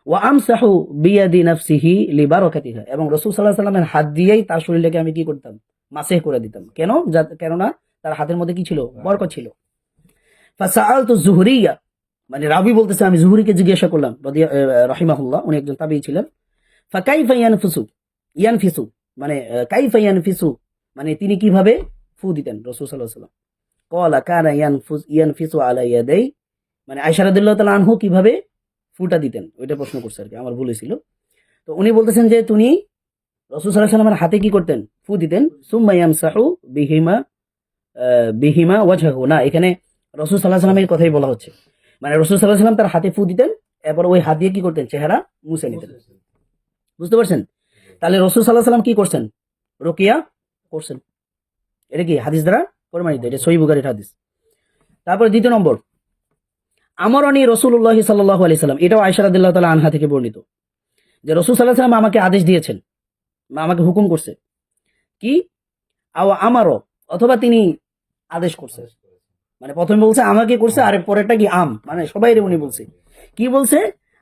ওয়া আমসাহু বিয়াদি নাফসিহি লিবারাকাতিহা, এবং রাসূল সাল্লাল্লাহু আলাইহি ওয়াসাল্লামের হাত দিয়েই তার শরীরটাকে আমি কি করতাম? মাসেহ করে দিতাম। কেন? কেননা তার হাতের মধ্যে কি ছিল? বরকত ছিল। ফাসাআলতু যুহরিয়া, মানে রাবি বলতেছে আমি যুহরিকে জিজ্ঞাসা করলাম রাহিমাহুল্লাহ, উনি একজন তাবিঈ ছিলেন। ফাকাইফা ইয়ানফিসু, মানে কাইফা ইয়ানফিসু, মানে তিনি কিভাবে ফু দিতেন রাসূল সাল্লাল্লাহু আলাইহি ওয়াসাল্লাম? ক্বালা কানা ইয়ানফিসু আলা ইয়াদাই, মানে আয়েশা রাদিয়াল্লাহু তাআলা আনহু কিভাবে ফুটা দিতেন, ওইটা প্রশ্ন করছে আর কি, আমার ভুল হয়েছিল। তো উনি বলতেছেন যে তিনি রাসূল সাল্লাল্লাহু আলাইহি ওয়াসাল্লামের হাতে কি করতেন? ফু দিতেন। সুম্মা ইয়ামসাহু বিহিমা ওয়াজহাহু, না, এখানে রাসূল সাল্লাল্লাহু আলাইহি ওয়াসাল্লামের কথাই বলা হচ্ছে। মানে রাসূল সাল্লাল্লাহু আলাইহি ওয়াসাল্লাম তার হাতে ফু দিতেন, এরপর ওই হাত দিয়ে কি করতেন? চেহারা মুছে নিতেন। বুঝতে পারছেন? তাহলে রাসূল সাল্লাল্লাহু আলাইহি ওয়াসাল্লাম কি করছেন? রুকিয়া করছেন। এটা কি হাদিস দ্বারা প্রমাণিত, এটা সহিহ বুখারীর হাদিস। তারপর দ্বিতীয় নম্বর, আমরানি রাসূলুল্লাহ সাল্লাল্লাহু আলাইহি সাল্লাম, এটাও আয়েশা রাদিয়াল্লাহু তাআলা আনহা থেকে বর্ণিত, যে রাসূল সাল্লাল্লাহু আলাইহি সাল্লাম আমাকে আদেশ দিয়েছেন, আমাকে হুকুম করছে কি, আও আমারও, অথবা তিনি আদেশ করছে। মানে প্রথমে বলছে আমাকে করছে, আর পরেরটা কি মানে সবাই উনি বলছে কি বলছে?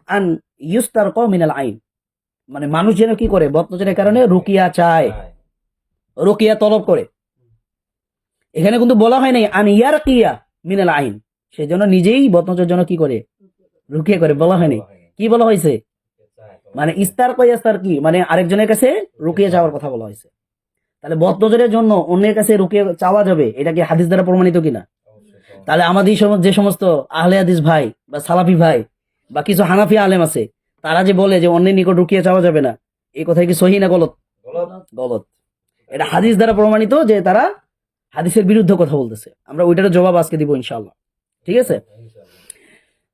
আন ইউস্তারক মিনাল আইন, মানে মানুষ যেন কি করে? বদনজরের কারণে রুকিয়া চায়, রুকিয়া তলব করে। এখানে কিন্তু বলা হয় নাই আন ইয়ারকিয়া মিনাল আইন, সেজন্য নিজেই বদনজরের জন্য কি করে? রুকিয়া করে, বলা হয়নি। কি বলা হয়েছে? মানে ইস্তার কয়াস্তার কি, মানে আরেকজনের কাছে রুকিয়া চাওয়ার কথা বলা হয়েছে। তাহলে বদনজরের জন্য অন্যের কাছে রুকিয়া চাওয়া যাবে, এটা কি হাদিস দ্বারা প্রমাণিত কিনা? তাহলে আমাদের যে সমস্ত আহলে হাদিস ভাই বা সালাফি ভাই বা কিছু হানাফি আলেম আছে, তারা যে বলে যে অন্যের নিকট রুকিয়া চাওয়া যাবে না, এই কথাই কি সহি না গলত? গলত। এটা হাদিস দ্বারা প্রমাণিত যে তারা হাদিসের বিরুদ্ধে কথা বলতেছে। আমরা ওইটার জবাব আজকে দিব ইনশাআল্লাহ। ঠিক আছে?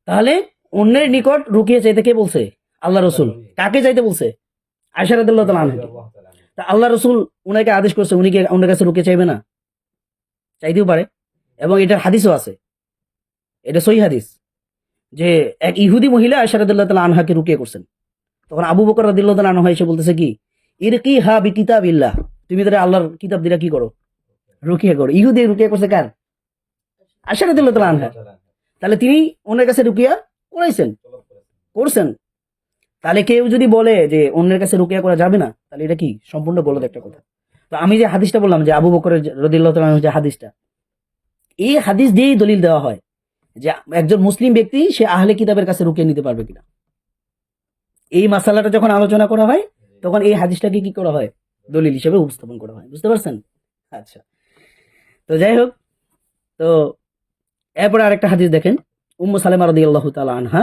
তাহলে অন্যের নিকট রুকিয়া চাইতে কে বলছে? আল্লাহ রসুল। কাকে চাইতে বলছে? আয়েশা রাদিয়াল্লাহু তাআলা আনহাকে। তা আল্লাহ রসুল উনাকে আদেশ করছে, উনি কি অন্যের কাছে রুকিয়া চাইবে না? চাইতেও পারে, এবং এটার হাদিসও আছে, এটা সহিহ হাদিস, যে এক ইহুদি মহিলা আয়েশা রাদিয়াল্লাহু তাআলা আনহাকে রুকিয়া করছেন। তখন আবু বকর রাদিয়াল্লাহু তাআলা আনহু এসে বলতেছে কি, ইরকিহা বিকিতাবিল্লাহ, তুমি তাহলে আল্লাহর কিতাব দিলা কি করো? রুকিয়া করো। ইহুদি রুকিয়া করছে কার? আয়েশা রাদিয়াল্লাহু তাআলা আনহা। তাহলে তিনি ওনার কাছে রুকিয়া করছেন। তাহলে কেউ যদি বলে যে অন্যের কাছে রুকিয়া করা যাবে না, তাহলে এটা কি সম্পূর্ণ গলত একটা কথা। তো আমি যে হাদিসটা বললাম যে আবু বকর রাদিয়াল্লাহু তাআলা আনহু যে হাদিসটা, এই হাদিস দিয়েই দলিল দেওয়া হয় যে একজন মুসলিম ব্যক্তি সে আহলে কিতাবের কাছে রুকিয়া নিতে পারবে কিনা। এই মাসালাটা যখন আলোচনা করা হয়, তখন এই হাদিসটাকে কি করা হয়? দলিল হিসেবে উপস্থাপন করা হয়। বুঝতে পারছেন? আচ্ছা, তো যাই হোক, তো এরপরে আরেকটা হাদিস দেখেন, উম্মু সালেমা রাদিয়াল্লাহু তাআলা আনহা,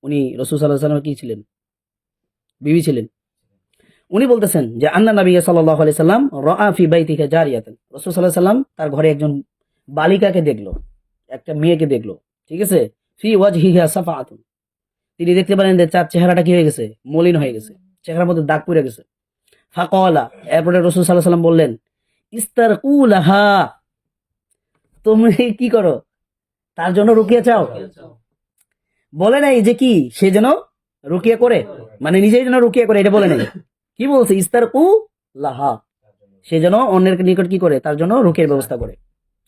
উনি রাসূল সাল্লাল্লাহু আলাইহি ওয়াসাল্লামের কি ছিলেন? বিবি ছিলেন। উনি বলতেছেন যে আন্না নবী সাল্লাল্লাহু আলাইহি সাল্লাম রাআ ফি বাইতিহি জারিয়াতান, রাসূল সাল্লাল্লাহু আলাইহি সাল্লাম তার ঘরে একজন বালিকাকে দেখলো, একটা মেয়েকে দেখলো। ঠিক আছে? ফি ওয়াজহিহা সাফাআতুন, তিনি দেখতে পারেন যে তার চেহারাটা কি হয়ে গেছে? মলিন হয়ে গেছে, চেহারার মধ্যে দাগ পড়ে গেছে। ফাকালা, এরপরে রাসূল সাল্লাল্লাহু আলাইহি সাল্লাম বললেন, ইস্তারকুলাহা, তুমি কি করো? তার জন্য রুকিয়া চাও। বলে নাই যে কি সে যেন রুকিয়া করে, মানে নিজেই যেন রুকিয়া করে, এটা বলে নাই। কি বলছে? ইস্তারকুলাহা, সে যেন অন্যের নিকট কি করে? তার জন্য রুকিয়ার ব্যবস্থা করে,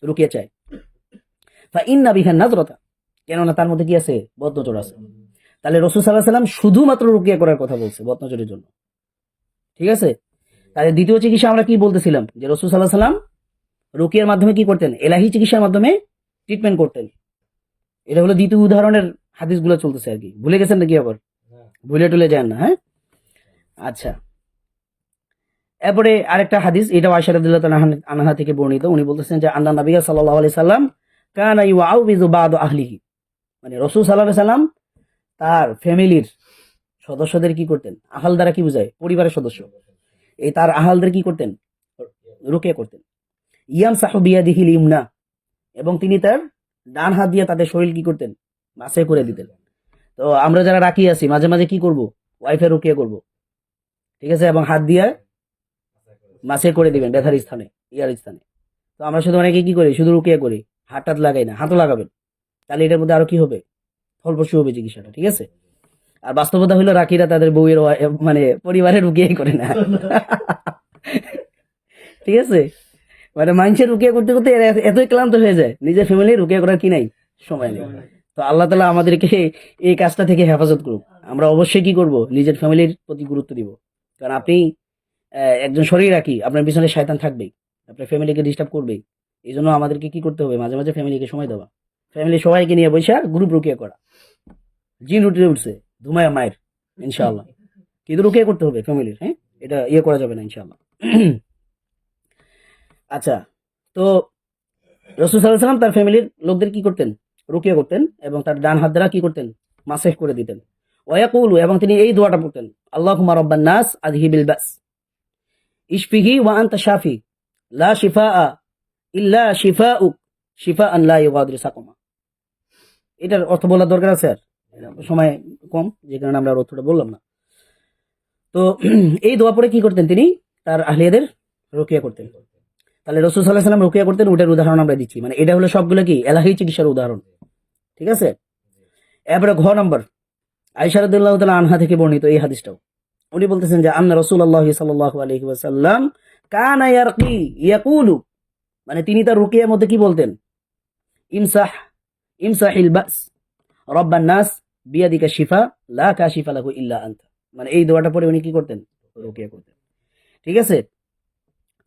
রুকিয়া চায়। ফা ইন্না বিহা নাযরাতা, কেননা তার মধ্যে কি আছে? বদনজর আছে। তাহলে রাসূল সাল্লাল্লাহু আলাইহি ওয়াসাল্লাম শুধুমাত্র রুকিয়া করার কথা বলছে বদনজরের জন্য। ঠিক আছে? তাহলে দ্বিতীয় চিকিৎসা আমরা কি বলতেছিলাম, যে রাসূল সাল্লাল্লাহু আলাইহি ওয়াসাল্লাম রুকিয়ার মাধ্যমে কি করতেন? এলাহি চিকিৎসার মাধ্যমে ট্রিটমেন্ট করতেন। এটা হলো দ্বিতীয় উদাহরণের হাদিসগুলো চলতেছে আর কি। ভুলে গেছেন নাকি? আবার ভুলে টুলে যান না। হ্যাঁ, আচ্ছা, এরপরে আরেকটা হাদিস, এটা আয়েশা রাদিয়াল্লাহু তাআলা আনহা থেকে বর্ণিত। উনি বলতেছেন যে আন্না নবী সাল্লাল্লাহু আলাইহি সাল্লাম কানা ইউআউযু বাদ আহলিহি, মানে রাসূল সাল্লাল্লাহু আলাইহি সাল্লাম তার ফ্যামিলির সদস্যদের কি করতেন, আহাল দ্বারা কি বোঝায়, পরিবারের সদস্য, এই তার আহালদের কি করতেন, রুকিয়া করতেন। ইয়ামসাহু বিয়াদিহিল ইমনা, এবং তিনি তার ডান হাত দিয়ে তাদের শরীর কি করতেন, মাসে করে দিতেন। তো আমরা যারা রাখি আছি মাঝে মাঝে কি করব, ওয়াইফের রুকিয়া করব, ঠিক আছে, এবং হাত দিয়ে মাসে করে দিবেন ব্যথার স্থানে, ইয়ার স্থানে। তো আমরা শুধু অনেকে কি করি, শুধু রুকিয়া করি, হাত টাত লাগাই না, হাতও লাগাবেন, তাহলে এটার মধ্যে আরো কি হবে, ফলপ্রসূ হবে চিকিৎসাটা, ঠিক আছে। আর বাস্তবতা হলো রাখিরা তাদের বউয়ের মানে পরিবারের রুকিয়াই করে না ঠিক আছে, মানে মানুষের রুকিয়া করতে করতে এরা এতই ক্লান্ত হয়ে যায়, নিজের ফ্যামিলি রুকিয়া করার কি নাই, সময় নেই। তো আল্লাহ তাআলা আমাদেরকে এই কাজটা থেকে হেফাজত করুক। আমরা অবশ্যই কি করব, নিজের ফ্যামিলির প্রতি গুরুত্ব দিব। কারণ আপনি একজন শরীর রাখি, আপনার পিছনে শয়তান থাকবেই, আপনার ফ্যামিলিকে ডিস্টার্ব করবেই। এই জন্য আমাদেরকে কি করতে হবে, মাঝে মাঝে ফ্যামিলিকে সময় দেওয়া, ফ্যামিলি সবাইকে নিয়ে বসে গ্রুপ রুকিয়া করা। জিন উঠে উঠছে ধুমায়া মায়ের, ইনশাআল্লাহ, কিন্তু রুকিয়া করতে হবে ফ্যামিলির, হ্যাঁ, এটা করা যাবে না ইনশাআল্লাহ আচ্ছা, তো রাসূল সাল্লাল্লাহু আলাইহি ওয়াসাল্লাম তার ফ্যামিলির লোকদের কি করতেন, রুকিয়া করতেন, এবং তার ডান হাত দ্বারা কি করতেন, মাসাহ করে দিতেন। ওয়ায়াকুলু, এবং তিনি এই দোয়াটা পড়তেন, আল্লাহুম্মা রাব্বান নাস আযহিবিল বাস ইশফিহি ওয়া আনতা শাফি লা শিফাআ ইল্লা শিফাউক শিফাআন লা ইউগাদিরু সাকামা। এটার অর্থ বলার দরকার আছে, আর সময় কম, যে কারণে আমরা অর্থটা বললাম না। তো এই দোয়া পড়ে কি করতেন, তিনি তার আহলিয়াদের রুকিয়া করতেন। তাহলে রাসূল সাল্লাল্লাহু আলাইহি ওয়াসাল্লাম রুকিয়া করতেন, ওটার উদাহরণ আমরা দিচ্ছি, মানে এটা হলো সবগুলো কি এলাহি চিকিৎসার উদাহরণ, ঠিক আছে। এরপরে ঘ নম্বর, আয়েশা রাদিয়াল্লাহু তাআলা আনহা থেকে বর্ণিত এই হাদিসটাও, উনি বলতেছেন যে আন্না রাসূলুল্লাহ সাল্লাল্লাহু আলাইহি ওয়াসাল্লাম কানা ইয়ারকি ইয়াকুলু, মানে তিনি তার রুকিয়ার মধ্যে কি বলতেন, ইমসাহ ইমসাহিল বাস রব্বান নাস বিয়াদিকা শিফা লা কাশিফা লাহু ইল্লা আনতা, মানে এই দোয়াটা পড়ে উনি কি করতেন, রুকিয়া করতেন, ঠিক আছে।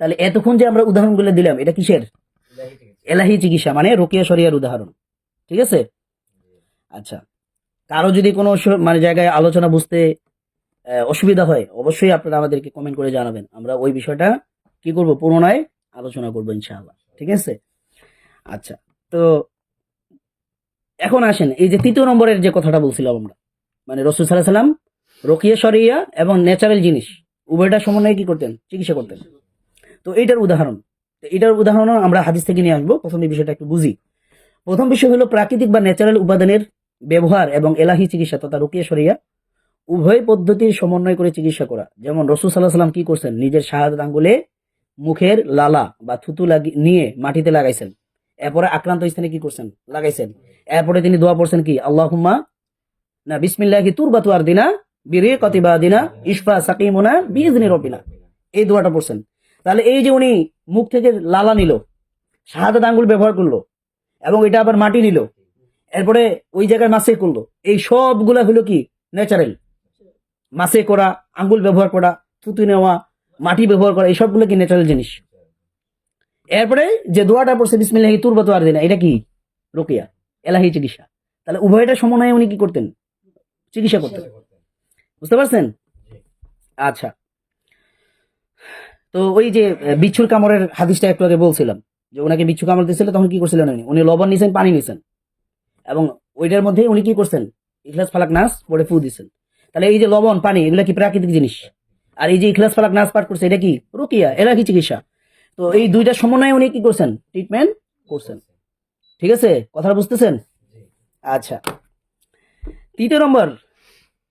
তাহলে এতক্ষণ যে আমরা উদাহরণগুলো দিলাম, এটা কিসের, এলাহি চিকিৎসা, মানে রুকিয়া শরিয়ার উদাহরণ, ঠিক আছে। আচ্ছা, কারো যদি কোনো মানে জায়গায় আলোচনা বুঝতে অসুবিধা হয়, অবশ্যই আপনারা আমাদেরকে কমেন্ট করে জানাবেন, আমরা ওই বিষয়টা কি করব, পুনরায় আলোচনা করব ইনশাআল্লাহ, ঠিক আছে। আচ্ছা, তো এখন আসেন এই যে তৃতীয় নম্বরের যে কথাটা বলছিলাম আমরা, মানে রাসূল সাল্লাল্লাহু আলাইহি ওয়াসাল্লাম রুকিয়া শরিয়া এবং ন্যাচারাল জিনিস উভয়টা সমন্বয়ে কি করতেন, চিকিৎসা করতেন। তো এটার উদাহরণ আমরা হাদিস থেকে নিয়ে আসবো। প্রথম এই বিষয়টা একটু বুঝি। প্রথম বিষয় হলো প্রাকৃতিক বা ন্যাচারাল উপাদানের ব্যবহার এবং এলাহি চিকিৎসা তথা রুকিয়া শরিয়া উভয় পদ্ধতির সমন্বয় করে চিকিৎসা করা। যেমন রাসূল সাল্লাল্লাহু আলাইহি ওয়াসাল্লাম কি করছেন, নিজের শাহাদাত আঙ্গুলে মুখের লালা বা থুতু নিয়ে মাটিতে লাগাইছেন, এরপরে আক্রান্ত স্থানে কি করছেন, লাগাইছেন। এরপরে তিনি দোয়া পড়ছেন কি, আল্লাহুম্মা না বিসমিল্লাহি তুরবাতু আরদিনা বিরিকাতি বাদিনা ইশফা সাকিমুনা বিইজনি রব্বিনা, এই দোয়াটা পড়ছেন। তাহলে এই যে উনি মুখ থেকে লালা নিল, শাহাদাত আঙ্গুল ব্যবহার করলো, এবং এটা আবার মাটি নিল, এরপরে ওই জায়গায় মাসে করলো, এই সবগুলা হলো কি ন্যাচারাল, মাসে করা, আঙ্গুল ব্যবহার করা, থুতু নেওয়া, মাটি ব্যবহার করা, এই সবগুলো কি ন্যাচারাল জিনিস। এরপরে যে দোয়াটা পড়ছে বিসমিল্লাহি তুরবাতু আরদিনা, এটা কি রুকিয়া, এলাহি চিকিৎসা। তাহলে উভয়টা সমন্বয়ে উনি কি করতেন, চিকিৎসা করতেন, বুঝতে পারছেন। আচ্ছা, তো ওই যে বিচ্ছুর কামড়ের হাদিসটা একটু আগে বলছিলাম, যে ওনাকে বিচ্ছু কামড় দিয়েছিল, তখন কি করছিলেন উনি লবণ নিছেন, পানি নিছেন, এবং ওইটার মধ্যে উনি কি করছেন, ইখলাস ফালাক নাস পড়ে ফু দিছেন। তাহলে এই যে লবণ পানি, এগুলা কি প্রাকৃতিক জিনিস, আর এই যে ইখলাস ফালাক নাস পাঠ করছে, এটা কি রুকিয়া, এলাহি চিকিৎসা। তো এই দুইটা সমন্বয়ে উনি কি করছেন, ট্রিটমেন্ট করছেন, ঠিক আছে, কথাটা বুঝতেছেন। আচ্ছা, তৃতীয় নম্বর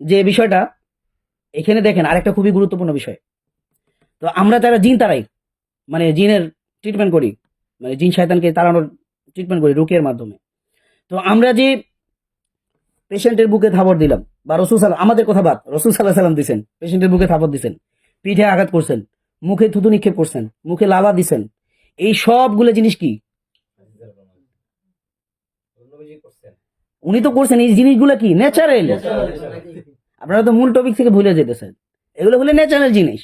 যে বিষয়টা, এখানে দেখেন আরেকটা খুবই গুরুত্বপূর্ণ বিষয়। তো আমরা যারা জিন তারাই, মানে জিনের ট্রিটমেন্ট করি, মানে জিন শয়তানকে তাড়ানোর ট্রিটমেন্ট করি রুকিয়ার মাধ্যমে। তো আমরা যে পেশেন্টের বুকে থাপড় দিলাম, বা রাসূল সাল্লাল্লাহু, আমাদের কথা বাদ, রাসূল সাল্লাল্লাহু আলাইহি ওয়াসাল্লাম দিছেন, পেশেন্টের বুকে থাপড় দিছেন, পিঠে আঘাত করছেন, মুখে থুতু নিক্ষেপ করছেন, মুখে লালা দিছেন, এই সবগুলো জিনিস কি উনি তো করছেন, এই জিনিসগুলো কি ন্যাচারাল। আপনারা তো মূল টপিক থেকে ভুলে যেতেছেন, এগুলো হলো ন্যাচারাল জিনিস।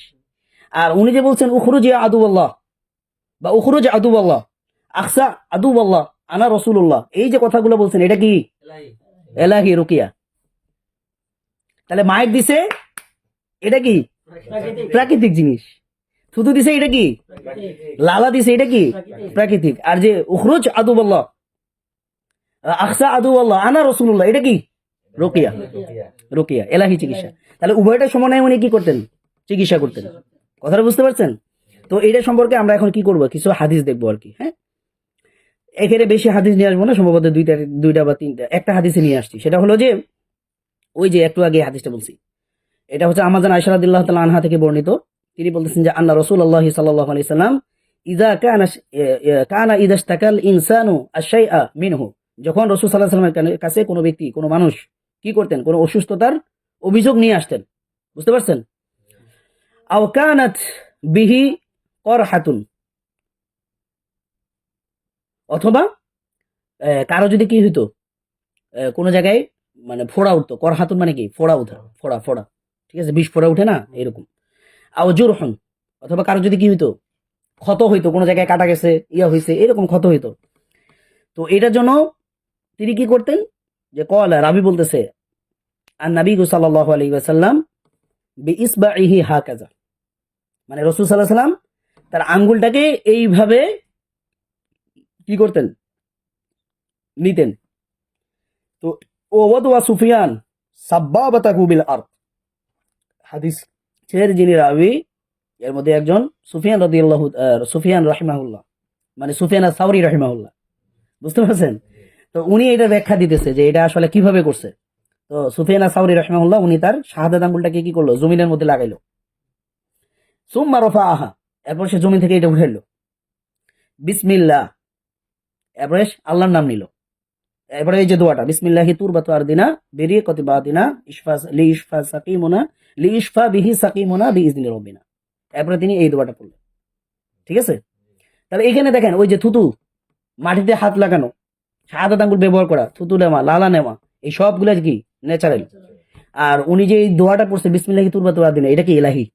আর উনি যে বলছেন উখরুজ ইয়া আদুওয়াল্লাহ, বা উখরুজ আদুওয়াল্লাহ আকসা আদুওয়াল্লাহ আনা রাসূলুল্লাহ, এই যে কথাগুলো বলছেন, এটা কি এলাহি রুকিয়া। তাহলে মাইক দিছে, এটা কি প্রাকৃতিক জিনিস। থুতু দিছে এটা কি? লালা দিছে এটা কি? প্রাকৃতিক। আর যে উখরুজ আদুবাল্লাহ, আখসা আদুবাল্লাহ আনা রাসূলুল্লাহ, এটা কি? রুকিয়া। রুকিয়া এলাহি চিকিৎসা। তাহলে উভয়টা সমন্বয়ে উনি কি করতেন? চিকিৎসা করতেন। কথাটা বুঝতে পারছেন? তো এটা সম্পর্কে আমরা এখন কি করব, কিছু হাদিস দেখবো আর কি। হ্যাঁ, এখানে বেশি হাদিস নিয়ে আসবো না, সম্ভবত দুইটা বা তিনটা। একটা হাদিসে নিয়ে আসছি, সেটা হলো যে ওই যে একটু আগে হাদিসটা বলছি, এটা হচ্ছে আমাজান আয়েশা রাদিয়াল্লাহু তাআলা আনহা থেকে বর্ণিত। তিনি বলতেছেন যে আন্না রাসূলুল্লাহ সাল্লাল্লাহু আলাইহি সাল্লাম ইযা কানা ইযা ইশতাকাল ইনসানু আশাইআ মিনহু, যখন রাসূল সাল্লাল্লাহু আলাইহি সাল্লামের কাছে কোনো ব্যক্তি, কোনো মানুষ কি করতেন, কোনো অসুস্থতার অভিযোগ নিয়ে আসতেন। বুঝতে পারছেন? আও কানাত বিহি করহাতুন, অথবা কারো যদি কি হইতো, কোনো জায়গায় মানে ফোড়া উঠতো। করহাতুন মানে কি? ফোড়া উঠা, ফোড়া ফোড়া, ঠিক আছে, বিষ ফোড়া উঠে না, এরকম। আও জুরহুন, অথবা কারো যদি কি হইতো, ক্ষত হইতো, কোনো জায়গায় কাটা গেছে, ইয়া হইছে, এরকম ক্ষত হইতো। তো এটার জন্য তিনি কি করতেন, যে কলা রাবি বলতেছে আর নবী সাল্লাল্লাহু আলাইহি ওয়াসাল্লাম বিইসবাইহি হাকাযা, মানে রাসূল সাল্লাল্লাহু আলাইহি ওয়াসাল্লাম তার আঙ্গুলটাকে এইভাবে কি করতেন, নিতেন। তো ও ওয়াদওয়া সুফিয়ান সাব্বাবাতাহু বিল আরদ, হাদিস ছের যিনি রাবি, এর মধ্যে একজন সুফিয়ান রাদিয়াল্লাহু সুফিয়ান রাহিমাহুল্লাহ, মানে সুফিয়ান আস-সাওরি রাহিমাহুল্লাহ। বুঝতে পারছেন? তো উনি এটা ব্যাখ্যা দিতেছে যে এটা আসলে কিভাবে করছে। তো সুফিয়ান আস-সাওরি রাহিমাহুল্লাহ উনি তার শাহাদাত আঙ্গুলটাকে কি করলো, জমিনের মধ্যে লাগাইলো। সুম্মা রাফাআহা, এরপর সে জমি থেকে এটা উঠাইলো। বিসমিল্লাহ, এরপরে আল্লাহর নাম নিল। এরপরে এই যে দোয়াটা, বিসমিল্লাহি তুরবাতু আরদিনা বিরিকাতি বাদিনা ইশফা লি ইশফা সাকিমুনা লি ইশফা বিহি সাকিমুনা বিইজনি রাব্বিনা। এরপরে তিনি এই দোয়াটা পড়লেন। ঠিক আছে? তাহলে এখানে দেখেন, ওই যে থুতু, মাটিতে হাত লাগানো, শাহাদাত আঙ্গুল ব্যবহার করা, থুতু নেওয়া, লালা নেওয়া, এই সবগুলো কি ন্যাচারাল। আর উনি যে এই দোয়াটা পড়ছে বিসমিল্লাহি তুরবাতু আরদিনা, এটা কি ইলাহি।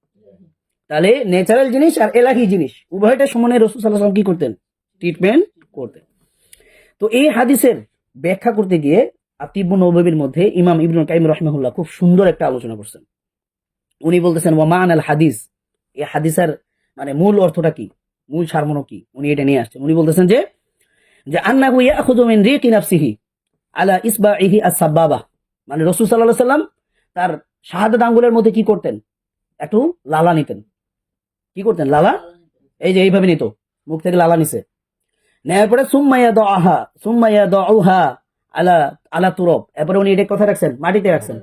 তাহলে ন্যাচারাল জিনিস আর এলাহি জিনিস উভয়টা সমানে রাসূল সাল্লাল্লাহু আলাইহি ওয়াসাল্লাম কি করতেন, ট্রিটমেন্ট করতেন। তো এই হাদিসের ব্যাখ্যা করতে গিয়ে আতিবুন নববীর মধ্যে ইমাম ইবনুল কাইয়িম রাহিমাহুল্লাহ খুব সুন্দর একটা আলোচনা করছেন। উনি বলতেছেন ওয়া মা'নাল হাদিস, এই হাদিসের মানে মূল অর্থটা কি, মূল সারমর্ম কি, উনি এটা নিয়ে আসছেন। উনি বলতেছেন যে আন্নাহু ইয়াখুযু মিন রিকি নাফসিহি আলা ইসবাইহি আস-সাবাবা, মানে রাসূল সাল্লাল্লাহু আলাইহি ওয়াসাল্লাম তার শাহাদাত আঙ্গুলের মধ্যে কি করতেন, একটু লালা নিতেন। কি করতেন? লালা, এই যে এইভাবে নিত, মুখ থেকে লালা নিছে, নেওয়ার পরে সুম্মা ইয়াদাউহা আলা আলা তুরাব, এরপরে উনি এটা কথা রাখছেন, মাটিতে রাখছেন।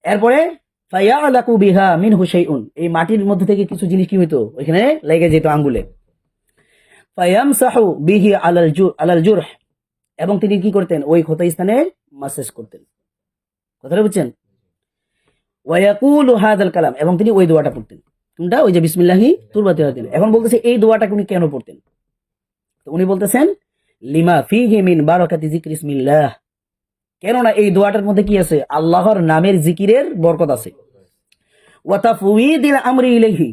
এরপরে ফায়ালাকু বিহা মিনহু শাইউন, এই মাটির মধ্যে থেকে কিছু জিনিস কি হইতো, ওইখানে লেগে যেত আঙ্গুলে। ফায়ামসাহু বিহি আলাল জুরহ, এবং তিনি কি করতেন, ওই ক্ষত স্থানে মাসাজ করতেন। কথাটা বুঝছেন? ওয়া ইয়াকুলু হাযাল কালাম, এবং তিনি ওই দোয়াটা পড়তেন। কোনটা? ওই যে বিসমিল্লাহি তুরবাতু আরদিনা। এখন বলতেছে এই দোয়াটা উনি কেন পড়তেন? তো উনি বলতেছেন লিমা ফিহি মিন বারাকাতি যিকরি ইসমিল্লাহ, কেননা এই দোয়াটার মধ্যে কি আছে, আল্লাহর নামের জিকিরের বরকত আছে। ওয়া তাফউয়িদিল আমরি ইলাইহি,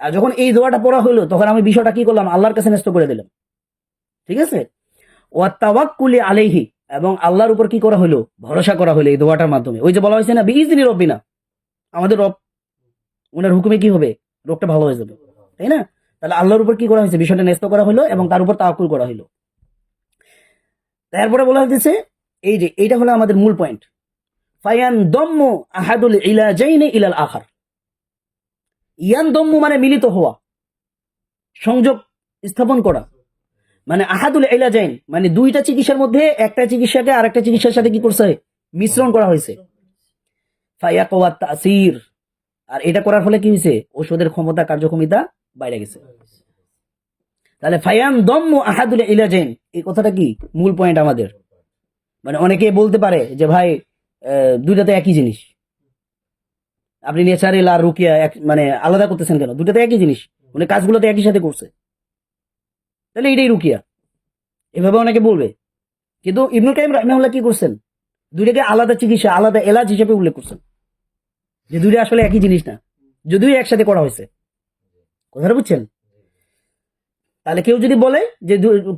আর যখন এই দোয়াটা পড়া হলো তখন আমি বিষয়টা কি করলাম, আল্লাহর কাছে ন্যস্ত করে দিলাম। ঠিক আছে? ওয়া তাওয়াক্কুলি আলাইহি, এবং আল্লাহর উপর কি করা হলো, ভরসা করা হলো এই দোয়াটার মাধ্যমে। ওই যে বলা হয়েছে না বিইজনি রাব্বিনা, আমাদের রব, ওনার হুকুমে কি হবে, রোগটা ভালো হয়ে যাবে, তাই না? তাহলে আল্লাহর উপর কি করা হয়েছে, বিষয়টা ন্যস্ত করা হলো এবং তার উপর তাওয়াক্কুল করা হলো। তারপরে বলা হয়েছে এই যে এইটা হলো আমাদের মূল পয়েন্ট, ফায়ান দম্মু আহাদুল ইলাজাইনি ইলাল আখার। ইয়ান দম্মু মানে মিলিত হওয়া, সংযোগ স্থাপন করা, মানে আহাদুল ইলাজাইন মানে দুইটা চিকিৎসার মধ্যে একটা চিকিৎসাকে আরেকটা চিকিৎসার সাথে কি করছে, মিশ্রণ করা হয়েছে। ফায়াকওয়াত তাসির, আর এটা করার ফলে কি হয়েছে, ওষুধের ক্ষমতা, কার্যক্ষমতা বাইরে গেছে। তাহলে ফায়ান দম্মু আহাদুল ইলাজাইন, এই কথাটা কি মূল পয়েন্ট আমাদের। মানে অনেকে বলতে পারে যে ভাই দুইটাতে একই জিনিস, আপনি ন্যাচারাল আর রুকিয়া মানে আলাদা করতেছেন কেন, দুটাতে একই জিনিস, মানে কাজগুলো তো একই সাথে করছে, তাহলে এটাই রুকিয়া, এভাবে অনেকে বলবে। কিন্তু ইবনুল কাইয়িম রাহিমাহুল্লাহ কি করছেন, দুইটাকে আলাদা চিকিৎসা, আলাদা এলাজ হিসেবে উল্লেখ করছেন, যে দুইটা আসলে একই জিনিস না, যদিও একসাথে করা হয়েছে। কথাটা বুঝছেন? তাহলে কেউ যদি বলে যে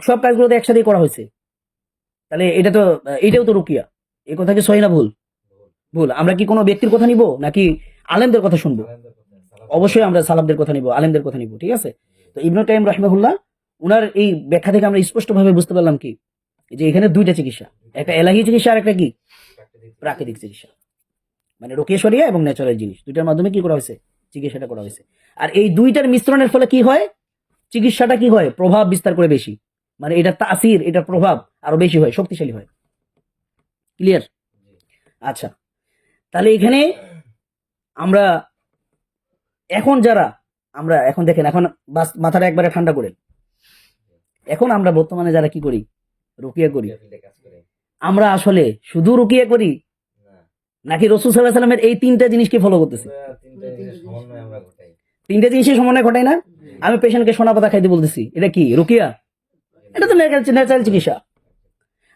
সব কাজগুলো তো একসাথেই করা হয়েছে, তাহলে এটা তো এটাও তো রুকিয়া, এই কথা কি সহি না ভুল? ভুল। আমরা কি কোনো ব্যক্তির কথা নিব, নাকি আলেমদের কথা শুনবো, অবশ্যই আমরা সালাফদের কথা নিব, আলেমদের কথা নিব, ঠিক আছে? তো ইবনুল কাইয়িম রাহিমাহুল্লাহ উনার এই ব্যাখ্যা থেকে আমরা স্পষ্টভাবে বুঝতে পারলাম কি, যে এখানে দুইটা চিকিৎসা, একটা এলাহি চিকিৎসা আর একটা কি প্রাকৃতিক চিকিৎসা, মানে রুকিয়া শরিয়া এবং ন্যাচারাল জিনিস দুইটার মাধ্যমে কি করা হয়েছে, চিকিৎসাটা করা হয়েছে। আর এই দুইটার মিশ্রণের ফলে কি হয়, চিকিৎসাটা কি হয়, প্রভাব বিস্তার করে বেশি, মানে এটা তাসির, এটা প্রভাব আরো বেশি হয়, শক্তিশালী হয়। ক্লিয়ার? আচ্ছা, তাহলে এখানে আমরা এখন যারা আমরা এখন দেখেন, এখন বাস মাথাটা একবারে ঠান্ডা করে, এখন আমরা বর্তমানে যারা কি করি, রুকিয়া করি, আমরা আসলে শুধু রুকিয়া করি নাকি রাসূল সাল্লাল্লাহু আলাইহি ওয়াসাল্লামের এই তিনটা জিনিসকে ফলো করতেছি? তিনটা জিনিসের সমন্বয় ঘটাই না? আমি পেশেন্টকে সোনা পাতা খাইতে বলতেছি, এটা কি রুকিয়া? এটা তো ন্যাচারাল চিকিৎসা।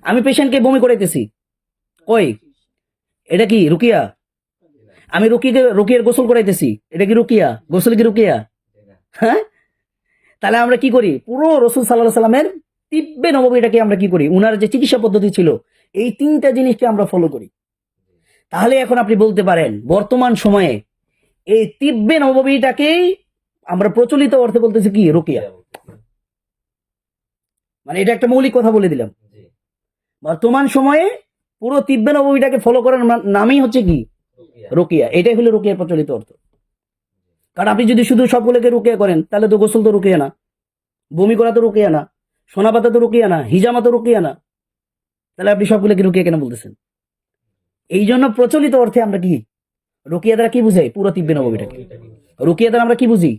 আমি পেশেন্টকে বমি করাইতেছি, কই এটা কি রুকিয়া? আমি রুকিয়ার গোসল করাইতেছি, এটা কি রুকিয়া? গোসল কি রুকিয়া? হ্যাঁ, তাহলে আমরা কি করি, পুরো রাসূল সাল্লাল্লাহু আলাইহি সাল্লামের তিব্বে নববীটাকে আমরা কি করি, উনার যে চিকিৎসা পদ্ধতি ছিল এই তিনটা জিনিসকে আমরা ফলো করি। তাহলে এখন আপনি বলতে পারেন বর্তমান সময়ে এই তিব্বে নববীটাকেই আমরা প্রচলিত অর্থে বলতেছি কি রুকিয়া, মানে এটা একটা মৌলিক কথা বলে দিলাম। বর্তমান সময়ে পুরো তিব্বে নববীটাকে ফলো করার নামই হচ্ছে কি রুকিয়া, এটাই হলো রুকিয়ার প্রচলিত অর্থ। কারণ আপনি যদি শুধু সবগুলোকে রুকিয়া করেন তাহলে তো গোসল তো রুকিয়া না, বমি করা তো রুকিয়া না, সোনা পাতা তো রুকিয়া না, হিজামা তো রুকিয়া না, তাহলে আপনি সবগুলোকে রুকিয়া কেন বলতেছেন? এই জন্য প্রচলিত অর্থে আমরা কি রুকিয়া দ্বারা কি বুঝাই, পুরো তিব্বে নববীটাকে। রুকিয়া দ্বারা আমরা কি বুঝি,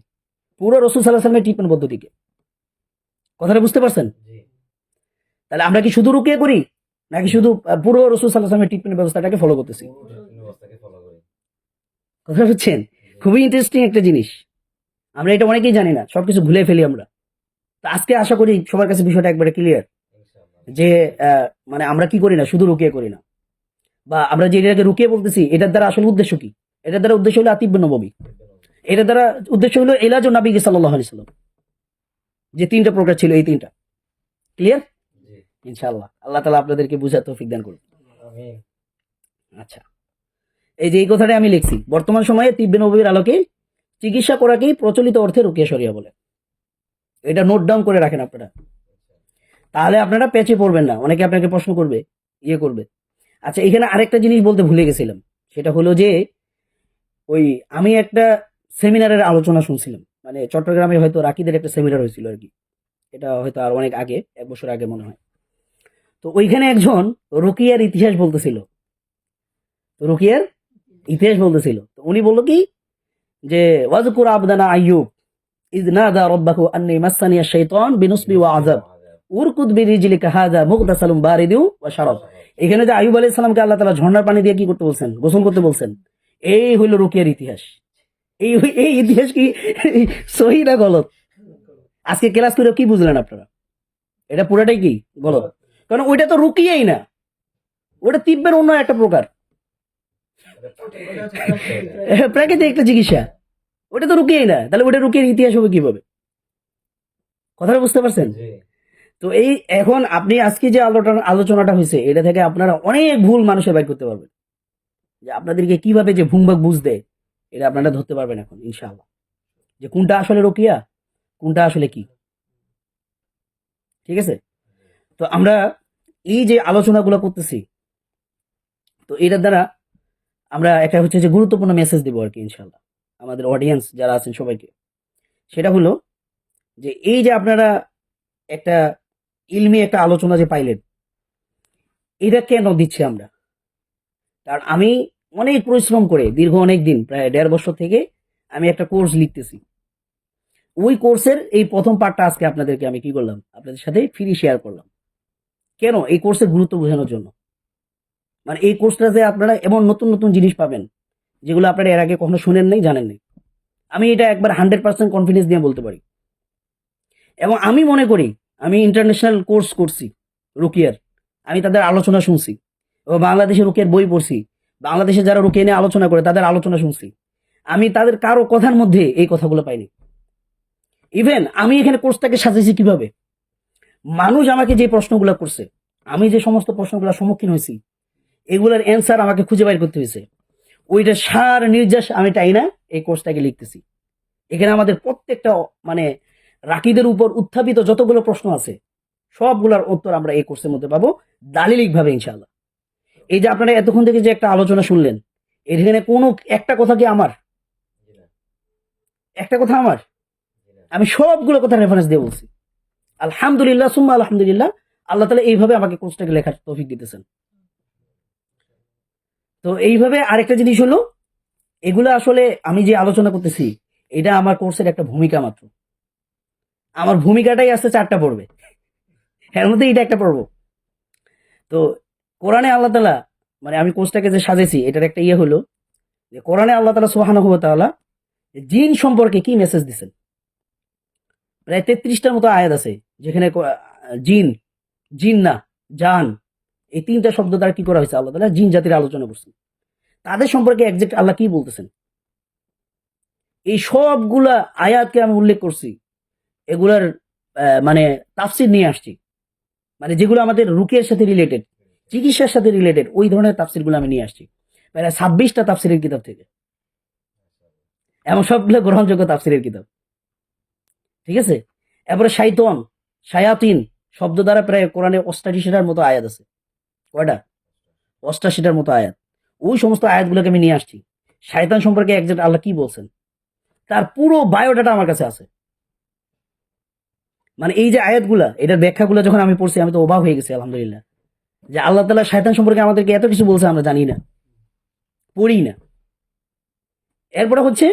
পুরো রাসূল সাল্লাল্লাহু আলাইহি ওয়াসাল্লামের ট্রিটমেন্ট পদ্ধতিকে। কথাটা বুঝতে পারছেন? তাহলে আমরা কি শুধু রুকিয়া করি নাকি শুধু পুরো রাসূল সাল্লাল্লাহু আলাইহি ওয়াসাল্লামের ট্রিটমেন্ট ব্যবস্থাটাকে ফলো করতেছি? কথা বুঝছেন? খুবই ইন্টারেস্টিং একটা জিনিস, আমরা এটা অনেকেই জানি না, সবকিছু ভুলে ফেলি আমরা। তো আজকে আশা করি সবার কাছে বিষয়টা একবারে ক্লিয়ার, যে মানে আমরা কি করি না, শুধু রুকিয়া করি না, বা আমরা যে এটাকে রুকিয়া বলতেছি এটার দ্বারা আসলে উদ্দেশ্য কি, এটার দ্বারা উদ্দেশ্য হলো আতিব্য নববী, এটার দ্বারা উদ্দেশ্য হলো এলাজ ও নবী সাল্লাল্লাহু আলাইহি সাল্লাম, যে তিনটা প্রকার ছিল এই তিনটা। ক্লিয়ার? ইনশাআল্লাহ আল্লাহ তাআলা আপনাদেরকে বুঝার তৌফিক দান করুন। আচ্ছা, এই যে এই কথাটা আমি লিখছি, বর্তমান সময়ে তিব্বে নববীর আলোকে চিকিৎসা করাকেই প্রচলিত অর্থে রুকিয়া শরিয়া বলে। এটা নোট ডাউন করে রাখেন আপনারা, তাহলে আপনারা পেঁচে পড়বেন না। অনেকে আপনাকে প্রশ্ন করবে, ইয়ে করবে। আচ্ছা, এখানে আরেকটা জিনিস বলতে ভুলে গেছিলাম, সেটা হলো যে ওই আমি একটা সেমিনারের আলোচনা শুনছিলাম, মানে চট্টগ্রামে হয়তো রাকিদের একটা সেমিনার হয়েছিল আর কি, এটা হয়তো আর অনেক আগে, 1 বছর আগে মনে হয়। তো ওইখানে একজন রুকিয়ার ইতিহাস বলতেছিল, রুকিয়ার ইতিহাস বলতেছিল। তো উনি বললো কি, যে ওয়াজকুর আবদানা আইয়ুব ইয নাদা রাব্বাহু আন্নী মাসসানিয়া শাইতান বিনুসবি ওয়া আযাব উরকুদ বিরিজলিকা হাযা মুগতাসালুম বারিদু ওয়া শারাব। এখানে যে আইয়ুব আলাইহিস সালামকে আল্লাহ তাআলা ঝর্ণার পানি দিয়ে কি করতে বলছেন, গোসল করতে বলছেন, এই হইল রুকিয়ার ইতিহাস। এই এই ইতিহাস কি সহি না গলত? আজকে ক্লাস করে কি বুঝলেন আপনারা? এটা পুরাটাই কি গলত, কারণ ওইটা তো রুকিয়াই না, ওটা তিব্বের অন্য একটা প্রকার প্রাকৃতিক একটা চিকিৎসা, ওটা তো রুকিয়াই না, তাহলে ওটা রুকিয়ার ইতিহাস হবে কিভাবে? কথাটা বুঝতে পারছেন? তো এই এখন আপনি আজকে যে আলোচনাটা হয়েছে এটা থেকে আপনারা অনেক ভুল মানুষের বাইর করতে পারবেন, যে আপনাদেরকে কিভাবে যে ভুংভাগ বুঝ দেয় এটা আপনারা ধরতে পারবেন এখন ইনশাআল্লাহ, যে কোনটা আসলে রুকিয়া কোনটা আসলে কি। ঠিক আছে? তো আমরা এই যে আলোচনাগুলো করতেছি, তো এটার দ্বারা আমরা একটা হচ্ছে যে গুরুত্বপূর্ণ মেসেজ দেবো আর কি ইনশাআল্লাহ আমাদের অডিয়েন্স যারা আছেন সবাইকে। সেটা হলো যে এই যে আপনারা একটা ইলমি একটা আলোচনা যে পাইলেন, এটা কেন দিচ্ছি আমরা? কারণ আমি অনেক পরিশ্রম করে দীর্ঘ অনেক দিন, প্রায় 1.5 বছর থেকে আমি একটা কোর্স লিখতেছি। ওই কোর্সের এই প্রথম পার্টটা আজকে আপনাদেরকে আমি কি করলাম, আপনাদের সাথে ফ্রি শেয়ার করলাম। কেন? এই কোর্সের গুরুত্ব বোঝানোর জন্য। মানে এই কোর্সটাতে আপনারা এমন নতুন নতুন জিনিস পাবেন যেগুলো আপনারা এর আগে কখনো শুনেন নাই, জানেন নাই। আমি এটা একবার 100% কনফিডেন্স দিয়ে বলতে পারি। এবং আমি মনে করি আমি ইন্টারন্যাশনাল কোর্স করছি রুকিয়ার, আমি তাদের আলোচনা শুনছি, এবং বাংলাদেশে রুকিয়ার বই পড়ছি, বাংলাদেশে যারা রুকিয়া নিয়ে আলোচনা করে তাদের আলোচনা শুনছি। আমি তাদের কারো কথার মধ্যে এই কথাগুলো পাইনি। ইভেন আমি এখানে কোর্সটাকে সাজিয়েছি কিভাবে, মানুষ আমাকে যে প্রশ্নগুলো করছে, আমি যে সমস্ত প্রশ্নগুলোর সম্মুখীন হয়েছি, এগুলোর অ্যান্সার আমাকে খুঁজে বাইর করতে হয়েছে। ওইটা সার নির্যাস আমি তাই না এই কোর্সটাকে লিখতেছি। এখানে আমাদের প্রত্যেকটা মানে রাকিদের উপর উত্থাপিত যতগুলো প্রশ্ন আছে সবগুলোর উত্তর আমরা এই কোর্সের মধ্যে পাবো দালিলিকভাবে ইনশাআল্লাহ। এই যে আপনারা এতক্ষণ থেকে যে একটা আলোচনা শুনলেন, এখানে কোনো একটা কথা কি আমার? একটা কথা আমার? আমি সবগুলো কথা রেফারেন্স দিয়ে বলছি। আলহামদুলিল্লাহ সুম্মা আলহামদুলিল্লাহ, আল্লাহ তাআলা এইভাবে আমাকে কোর্সটাকে লেখার তৌফিক দিতেছেন। তো এইভাবে আরেকটা জিনিস হলো, এগুলো আসলে আমি যে আলোচনা করতেছি এটা আমার কোর্সের একটা ভূমিকা মাত্র। আমার ভূমিকাটাই আছে 4টা পর্বে, এর মধ্যে এটা একটা পর্ব। তো কোরআনে আল্লাহ তাআলা মানে আমি কোর্সটাকে যে সাজেছি এটার একটা ইয়ে হলো যে কোরআনে আল্লাহ তাআলা সুবহানাহু ওয়া তাআলা জিন সম্পর্কে কি মেসেজ দিচ্ছেন। প্রায় 33টার মতো আয়াত আছে যেখানে জিন, জিন্না, জান এই 3টা শব্দ দ্বারা কি করা হয়েছে, আল্লাহ তাআলা জিন জাতির আলোচনা করছেন। তাদের সম্পর্কে একজ্যাক্ট আল্লাহ কি বলতেছেন এই সবগুলা আয়াতকে আমি উল্লেখ করছি। এগুলার মানে তাফসির নিয়ে আসছি, মানে যেগুলো আমাদের রুকিয়ার সাথে রিলেটেড, চিকিৎসার সাথে রিলেটেড ওই ধরনের তাফসিরগুলো আমি নিয়ে আসছি প্রায় 26টা তাফসিরের কিতাব থেকে, এবং সবগুলো গ্রহণযোগ্য তাফসিরের কিতাব। ঠিক আছে। এরপরে শাইতন, শায়াতিন শব্দ দ্বারা প্রায় কোরআনে 88টার মতো আয়াত আছে। কয়টা? 88টার মতো আয়াত। ওই সমস্ত আয়াতগুলোকে আমি নিয়ে আসছি। শয়তান সম্পর্কে একজ্যাক্ট আল্লাহ কি বলছেন তার পুরো বায়োডাটা আমার কাছে আছে। মানে এই যে আয়াতগুলা এটার ব্যাখ্যাগুলো যখন আমি পড়ছি আমি তো অবাক হয়ে গেছি আলহামদুলিল্লাহ, যে আল্লাহ তাআলা শয়তান সম্পর্কে আমাদেরকে এত কিছু বলছে আমরা জানি না, পড়ি না। এরপরে হচ্ছে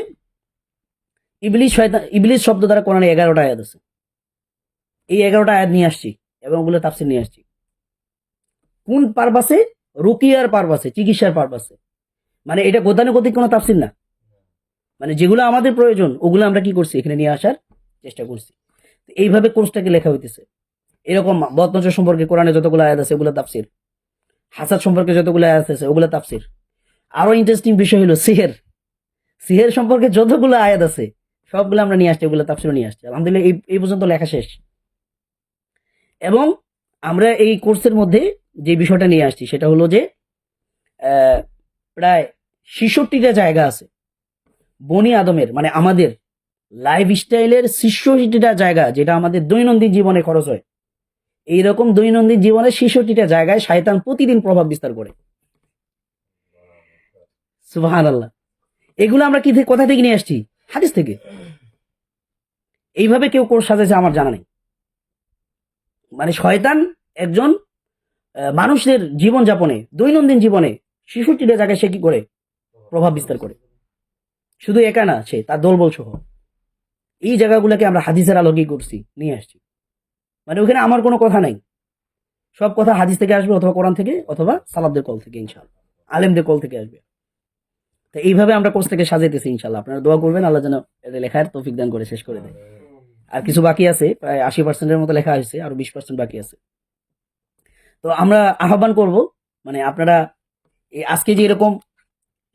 ইবলিস, শয়তান ইবলিস শব্দ দ্বারা কোরআনে 11টা আয়াত আছে। এই 11টা আয়াত নিয়ে আসছি এবং ওগুলো তাফসির নিয়ে আসছি। কোন পারপাসে? রুকিয়ার পারপাসে, চিকিৎসার পারপাসে। মানে এটা গতানুগতিক কোনো তাফসির না, মানে যেগুলো আমাদের প্রয়োজন ওগুলো আমরা কি করছি এখানে নিয়ে আসার চেষ্টা করছি। এইভাবে কোর্সটাকে লেখা হইতেছে। এরকম বদনজর সম্পর্কে কোরআনে যতগুলো আয়াত আছে ওগুলো তাফসির, হাসাদ সম্পর্কে যতগুলো আয়াত আছে ওগুলো তাফসির। আরো ইন্টারেস্টিং বিষয় হলো সিহের, সিহের সম্পর্কে যতগুলো আয়াত আছে সবগুলো আমরা নিয়ে আসছি, ওগুলো তাফসিরও নিয়ে আসছি। আলহামদুলিল্লাহ এই পর্যন্ত লেখা শেষ। এবং আমরা এই কোর্সের মধ্যে যে বিষয়টা নিয়ে আসছি সেটা হলো যে প্রায় 66টা জায়গা আছে বনি আদমের মানে আমাদের লাইফ স্টাইলের 66টা জায়গা যেটা আমাদের দৈনন্দিন জীবনে খরচ হয়। এইরকম দৈনন্দিন জীবনে 66টা জায়গায় শয়তান প্রতিদিন প্রভাব বিস্তার করে। সুবহানাল্লাহ। এগুলো আমরা কি কোথা থেকে নিয়ে আসছি? হাদিস থেকে। এইভাবে কেউ কোর্স সাজাইছে আমার জানা নেই। মানে শয়তান একজন মানুষের জীবন যাপনে, দৈনন্দিন জীবনে 66টা জায়গায় সে কি করে প্রভাব বিস্তার করে। শুধু একা না, সে তার দলবল সহ এই জায়গাগুলোকে আমরা হাদিসের আলোকে করছি, নিয়ে আসছি। মানে ওখানে আমার কোনো কথা নাই, সব কথা হাদিস থেকে আসবে অথবা কোরআন থেকে অথবা সালাফদের কল থেকে ইনশাআল্লাহ, আলেমদের কল থেকে আসবে। তো এইভাবে আমরা কোর্স থেকে সাজাইতেছি ইনশাআল্লাহ। আপনারা দোয়া করবেন আল্লাহ যেন এটা লেখার তৌফিক দান করে শেষ করে দেয়। আর কিছু বাকি আছে, প্রায় 80%-এর মতো লেখা হয়েছে, আরো 20% বাকি আছে। তো আমরা আহ্বান করব মানে আপনারা আজকে যে এরকম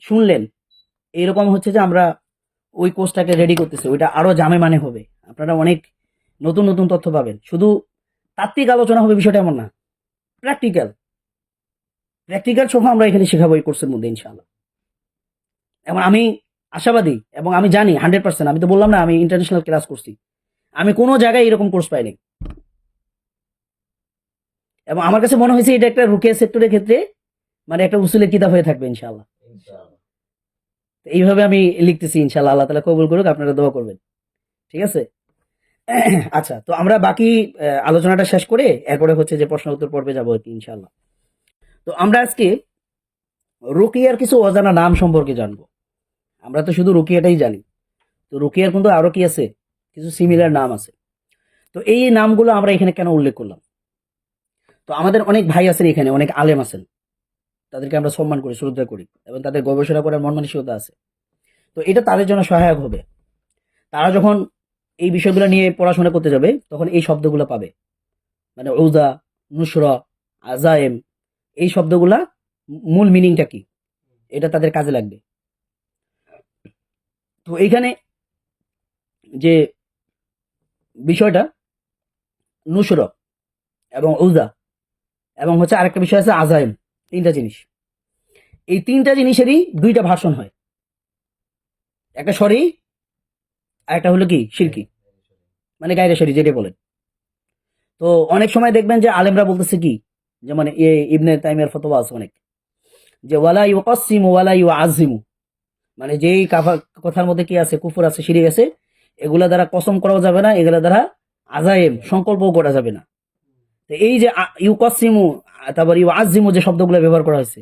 শুনলেন, এইরকম হচ্ছে যে আমরা ওই কোর্সটাকে রেডি করতেছি, ওইটা আরো জামে মানে হবে। আপনারা অনেক নতুন নতুন তথ্য পাবেন। শুধু তাত্ত্বিক আলোচনা হবে বিষয়টা এমন না, প্র্যাকটিক্যাল প্র্যাকটিক্যাল সহ আমরা এখানে শেখাবো এই কোর্সের মধ্যে ইনশাআল্লাহ। এবং আমি আশাবাদী এবং আমি জানি 100%, আমি তো বললাম না আমি ইন্টারন্যাশনাল ক্লাস করছি, আমি কোনো জায়গায় এরকম কোর্স পাইনি। এবং আমার কাছে মনে হয়েছে এটা একটা রুকিয়া সেক্টরের ক্ষেত্রে মানে একটা উসুলের কিতাব হয়ে থাকবে ইনশাআল্লাহ। এইভাবে আমি লিখতেছি ইনশাআল্লাহ, আল্লাহ তাআলা কবুল করুক, আপনারা দোয়া করবেন। ঠিক আছে। আচ্ছা, তো আমরা বাকি আলোচনাটা শেষ করে এরপরে হচ্ছে যে প্রশ্ন উত্তর পর্বে যাবো আর কি ইনশাআল্লাহ। তো আমরা আজকে রুকিয়ার কিছু অজানা নাম সম্পর্কে জানবো। আমরা তো শুধু রুকিয়াটাই জানি, তো রুকিয়ার কিন্তু আরো কি আছে, কিছু সিমিলার নাম আছে। তো এই নামগুলো আমরা এখানে কেন উল্লেখ করলাম? তো আমাদের অনেক ভাই আছেন এখানে, অনেক আলেম আছেন, তাদেরকে আমরা সম্মান করি, শ্রদ্ধা করি এবং তাদের গবেষণা করার মন মানসিকতা আছে। তো এটা তাদের জন্য সহায়ক হবে। তারা যখন এই বিষয়গুলো নিয়ে পড়াশোনা করতে যাবে তখন এই শব্দগুলো পাবে, মানে উজা, নুসরা, আজায়েম, এই শব্দগুলা মূল মিনিংটা কি এটা তাদের কাজে লাগবে। তো এইখানে যে বিষয়টা নুসরা এবং উজা এবং হচ্ছে আরেকটা বিষয় আছে আজায়েম, 3টা জিনিস। এই তিনটা জিনিসেরই দুইটা ভার্সন হয়, একটা শরী আর একটা হলো কি শিরকি, মানে গায়রে শরী যেটা বলেন। তো অনেক সময় দেখবেন যে আলেমরা বলতেছে কি, যেমন ইবনে তাইমিয়ার ফতোয়া আছে অনেক, যে ওয়ালা ইউকাসসিমু ওয়ালা ইউআযিমু, মানে যেই কথার মধ্যে কি আছে, কুফর আছে, শিরিক আছে, এগুলা দ্বারা কসম করাও যাবে না, এগুলা দ্বারা আজাইম সংকল্পও করা যাবে না। তো এই যে ইউকাসিমু তারপর ইউআযিমু যে শব্দগুলো ব্যবহার করা হয়েছে,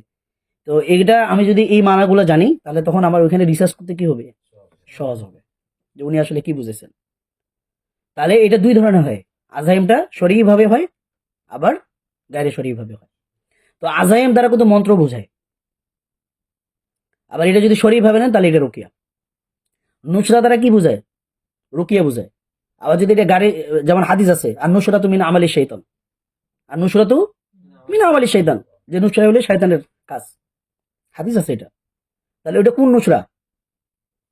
তো এটা আমি যদি এই মানাগুলো জানি, তাহলে তখন আমার ওইখানে রিসার্চ করতে কি হবে, সহজ হবে, যে উনি আসলে কি বুঝেছেন। তাহলে এটা দুই ধরনের হয়, আজাইমটা শরীর ভাবে হয়, আবার গায়রে শরীর ভাবে হয়। তো আজাইম দ্বারা কিন্তু মন্ত্র বোঝায়, আবার এটা যদি শরীর ভাবে নেন তাহলে এটা রুকিয়া। নুসরা দ্বারা কি বোঝায়, রুকিয়া বোঝায়। আবার যদি এটা গাড়ি, যেমন হাদিস আছে আর নুসরা তু মিন আমালি শাইতান, আর নুসরা তু মিন আমালি শাইতান, যে নুসরা হলে শয়তানের কাজ, হাদিস আছে এটা। তাহলে ওটা কোন নুসরা,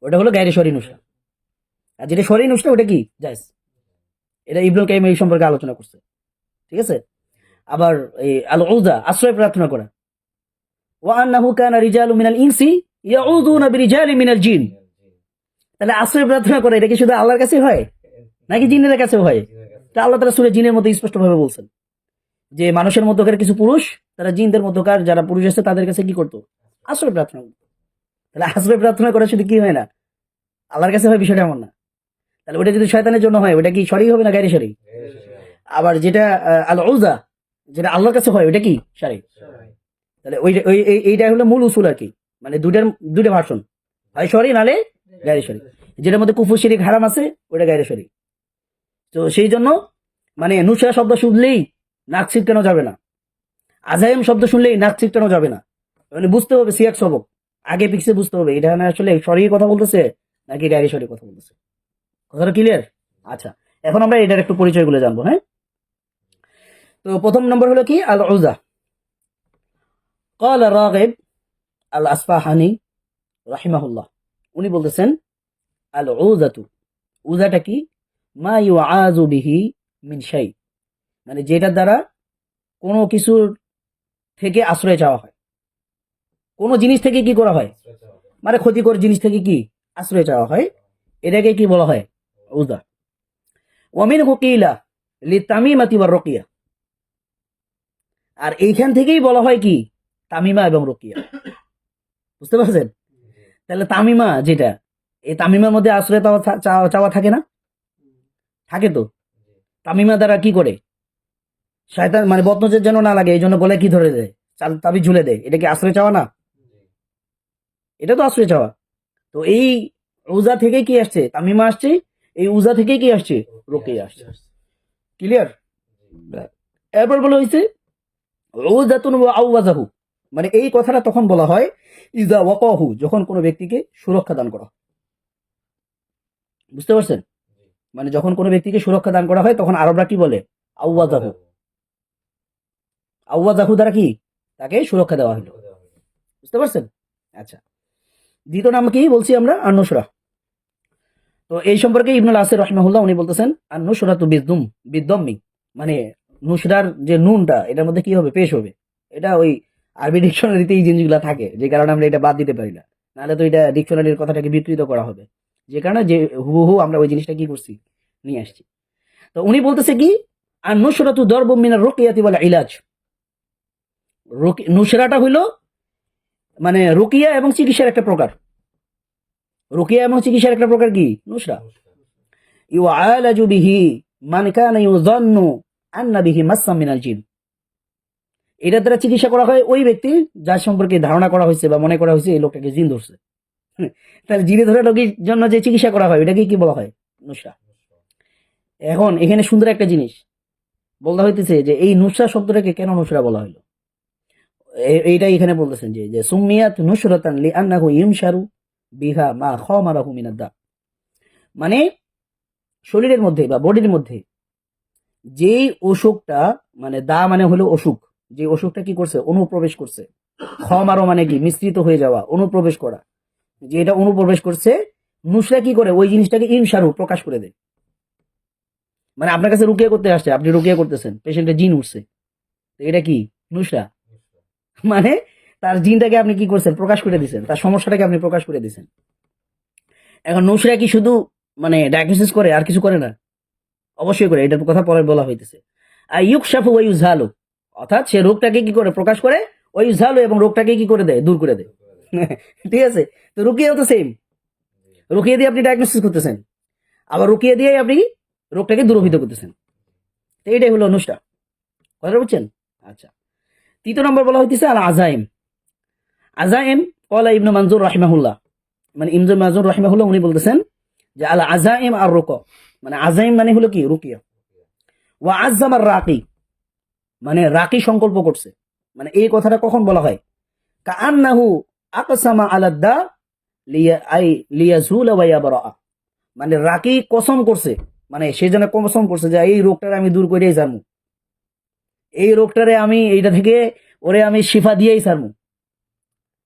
ওটা হলো গায়রে শরী নুসরা। আর যেটা শরী নুসরা ওটা কি জায়েজ, এটা ইবনুল কাইয়িম এই সম্পর্কে আলোচনা করছে, ঠিক আছে। আবার এই আল উযা আশ্রয় প্রার্থনা করা, ওয়া আন্নাহু কানা রিজালু মিনাল ইনসি ইয়াউযুনা বিরিজালি মিনাল জিন, তাহলে আশ্রয় প্রার্থনা করে এটা কি শুধু আল্লাহর কাছে হয় নাকি জিনের কাছেও হয়? তা আল্লাহ তাআলা সূরা জিনের মধ্যে স্পষ্ট ভাবে বলছেন যে মানুষের মধ্যকার কিছু পুরুষ তারা জিনদের মধ্যকার যারা পুরুষ আছে তাদের কাছে কি করতো, আশ্রয় প্রার্থনা করতো। তাহলে আশ্রয় প্রার্থনা করা শুধু কি হয় না, আল্লাহর কাছে হয়, বিষয়টা এমন না। তাহলে ওটা যদি শয়তানের জন্য হয় ওটা কি শরী হবে না গায়রে শরী? আবার যেটা আল উযা যেটা আল্লাহর কাছে হয় ওটা কি শরী? তাহলে এইটা হলো মূল উসুল আর কি, মানে দুইটা ভার্সন, হয় শরী নালে গায়রে শরী। যেটার মধ্যে কুফর শিরিক হারাম আছে ওটা গায়রে শরী। তো সেই জন্য মানে নুসরা শব্দ শুনলেই নাক ছিটকানো যাবে না, আজাইম শব্দ শুনলেই নাক ছিটকানো যাবে না, মানে বুঝতে হবে সিয়াক সবক, আগে পিছে বুঝতে হবে এটা আসলে শরীর কথা বলতেছে নাকি গায়রে শরী কথা বলতেছে। কথাটা ক্লিয়ার? আচ্ছা, এখন আমরা এটার একটু পরিচয়গুলো জানবো। হ্যাঁ, তো প্রথম নম্বর হলো কি আল উযা। ক্বালা রাগিব আল আসফাহানি রাহিমাহুল্লাহ, উনি বলতেছেন আল উযাতু, উযাটা কি, মা ইউআযু বিহি মিন শাই, মানে যেটার দ্বারা কোনো কিছুর থেকে আশ্রয় চাওয়া হয়, কোনো জিনিস থেকে কি করা হয়, মানে ক্ষতিকর জিনিস থেকে কি আশ্রয় চাওয়া হয়, এটাকে কি বলা হয়, উযা। ওয়া মিনহু কিলা লিতামিমাতি ওয়ার রুকিয়া, আর এইখান থেকেই বলা হয় কি তামিমা এবং রুকিয়া। বুঝতে পারছেন? তাহলে তামিমা যেটা, এই তামিমার মধ্যে আশ্রয় চাওয়া থাকে না, থাকে তো। তামিমা দ্বারা কি করে, শয়তান মানে বদনজর যেন না লাগে এই জন্য গলায় কি ধরে দেয়, তাবিজ ঝুলে দেয়, এটা কি আশ্রয় চাওয়া না? এটা তো আশ্রয় চাওয়া। তো এই উজা থেকে কি আসছে, তামিমা আসছে, এই উজা থেকে কি আসছে, রুকিয়া আসছে। ক্লিয়ার? এরপর বলা হয়েছে উযাতুন ওয়া আওয়াজাহু, মানে এই কথাটা তখন বলা হয় ইজা ওয়াকাহু, যখন কোনো ব্যক্তিকে সুরক্ষা দান করা। বুঝতে পারছেন? মানে যখন কোনো ব্যক্তিকে সুরক্ষা দান করা হয় তখন আরবরা কি বলে, আওয়াজাহু। আওয়াজাহু দ্বারা কি তাকে সুরক্ষা দেওয়া হলো। বুঝতে পারছেন? আচ্ছা, দ্বিতীয় নাম কি বলছি আমরা, আন-নুসরা। তো এই সম্পর্কে ইবনুল আসির রাহিমাহুল্লাহ উনি বলতেছেন আন-নুসরাতু বিদ্দম্মি, মানে নুসরার যে নুনটা এটার মধ্যে কি হবে, পেশ হবে। এটা ওই আরবি ডিকশনারিতে এই জিনিসগুলো থাকে, যে কারণে আমরা এটা বাদ দিতে পারি না, নাহলে তো এটা ডিকশনারির কথাটাকে বিকৃত করা হবে, যে কারণে যে হুবহু আমরা ওই জিনিসটা কি করছি, নিয়ে আসছি। তো উনি বলতেছে কি আন-নুসরাতু দরবুম মিনার রুকিয়াতি ওয়াল ইলাজ, নুসরাটা হইলো মানে রুকিয়া এবং চিকিৎসার একটা প্রকার, রুকিয়া এবং চিকিৎসার একটা প্রকার কি নুসরা। ইউআলাজু বিহি মান কানা ইউযান্নু আন্না বিহি মাসসাম মিনাল জিন, এটার দ্বারা চিকিৎসা করা হয় ওই ব্যক্তি যার সম্পর্কে ধারণা করা হয়েছে বা মনে করা হয়েছে এই লোকটাকে জিন ধরছে। তাহলে জিনে ধরে রোগীর জন্য যে চিকিৎসা করা হয় এটাকে কি বলা হয়, নুসরা। এখন এখানে সুন্দর একটা জিনিস বলতে হইতেছে যে এই নুসরা শব্দটাকে কেন নুসরা বলা হলো, এইটাই এখানে বলতেছেন যে সুমিয়াত নুসরাতান লিআন্নাহু ইউমশারু বিহা মা খামারাহু মিনাদ দা, মানে শরীরের মধ্যে বা বডির মধ্যে যেই অসুখটা, মানে দা মানে হলো অসুখ, যে অসুখটা কি করছে, অনুপ্রবেশ করছে, খমারো মানে কি মিশ্রিত হয়ে যাওয়া, অনুপ্রবেশ করা, যে এটা অনুপ্রবেশ করছে, নুসরা কি করে ওই জিনিসটাকে ইনসারু প্রকাশ করে দেয়। মানে আপনার কাছে রুকিয়া করতে আসছে, আপনি রুকিয়া করতেছেন, পেশেন্টের জিন উঠছে, তো এটা কি নুসরা, মানে তার জিনটাকে আপনি কি করছেন, প্রকাশ করে দিচ্ছেন, তার সমস্যাটাকে আপনি প্রকাশ করে দিচ্ছেন। এখন নৌশিরা কি শুধু মানে ডায়াগনোসিস করে আর কিছু করে না? অবশ্যই করে, এটার কথা পরে বলা হইতেছে। আর ইউকশাফু ওয়া ইউজহালু, অর্থাৎ সে রোগটাকে কি করে প্রকাশ করে, ওয়া ইউজহালু, এবং রোগটাকে কি করে দেয়, দূর করে দেয়। ঠিক আছে, তো রুকিয়াও তো সেম, রুকিয়া দিয়ে আপনি ডায়াগনোসিস করতেছেন, আবার রুকিয়া দিয়ে আপনি রোগটাকে দূরভূত করতেছেন। তো এটাই হলো অনুষ্টা, কথা বুঝছেন? আচ্ছা, তৃতীয় নম্বর বলা হইতেছে আল আজাইম। আজাইম কলা ইবনু মানজুর রাহিমাহুল্লাহ, মানে ইবনু মানজুর রাহিমাহুল্লাহ উনি বলতেছেন যে আল আজাইম আর রুক, মানে আজাইম মানে হলো কি রুকিয়া। ওয়া আজ্জামার রাকি, মানে রাকি সংকল্প করছে। মানে এই কথাটা কখন বলা হয়? কাআন্নাহু আকসামা আলাদ্দা লিয়াজুলা ওয়া ইয়াবরা, মানে রাকি কসম করছে, মানে সে যেন কসম করছে যে এই রোগটারে আমি দূর করেই ছাড়মু, এই রোগটারে আমি এইটা থেকে ওরে আমি শিফা দিয়েই ছাড়মু।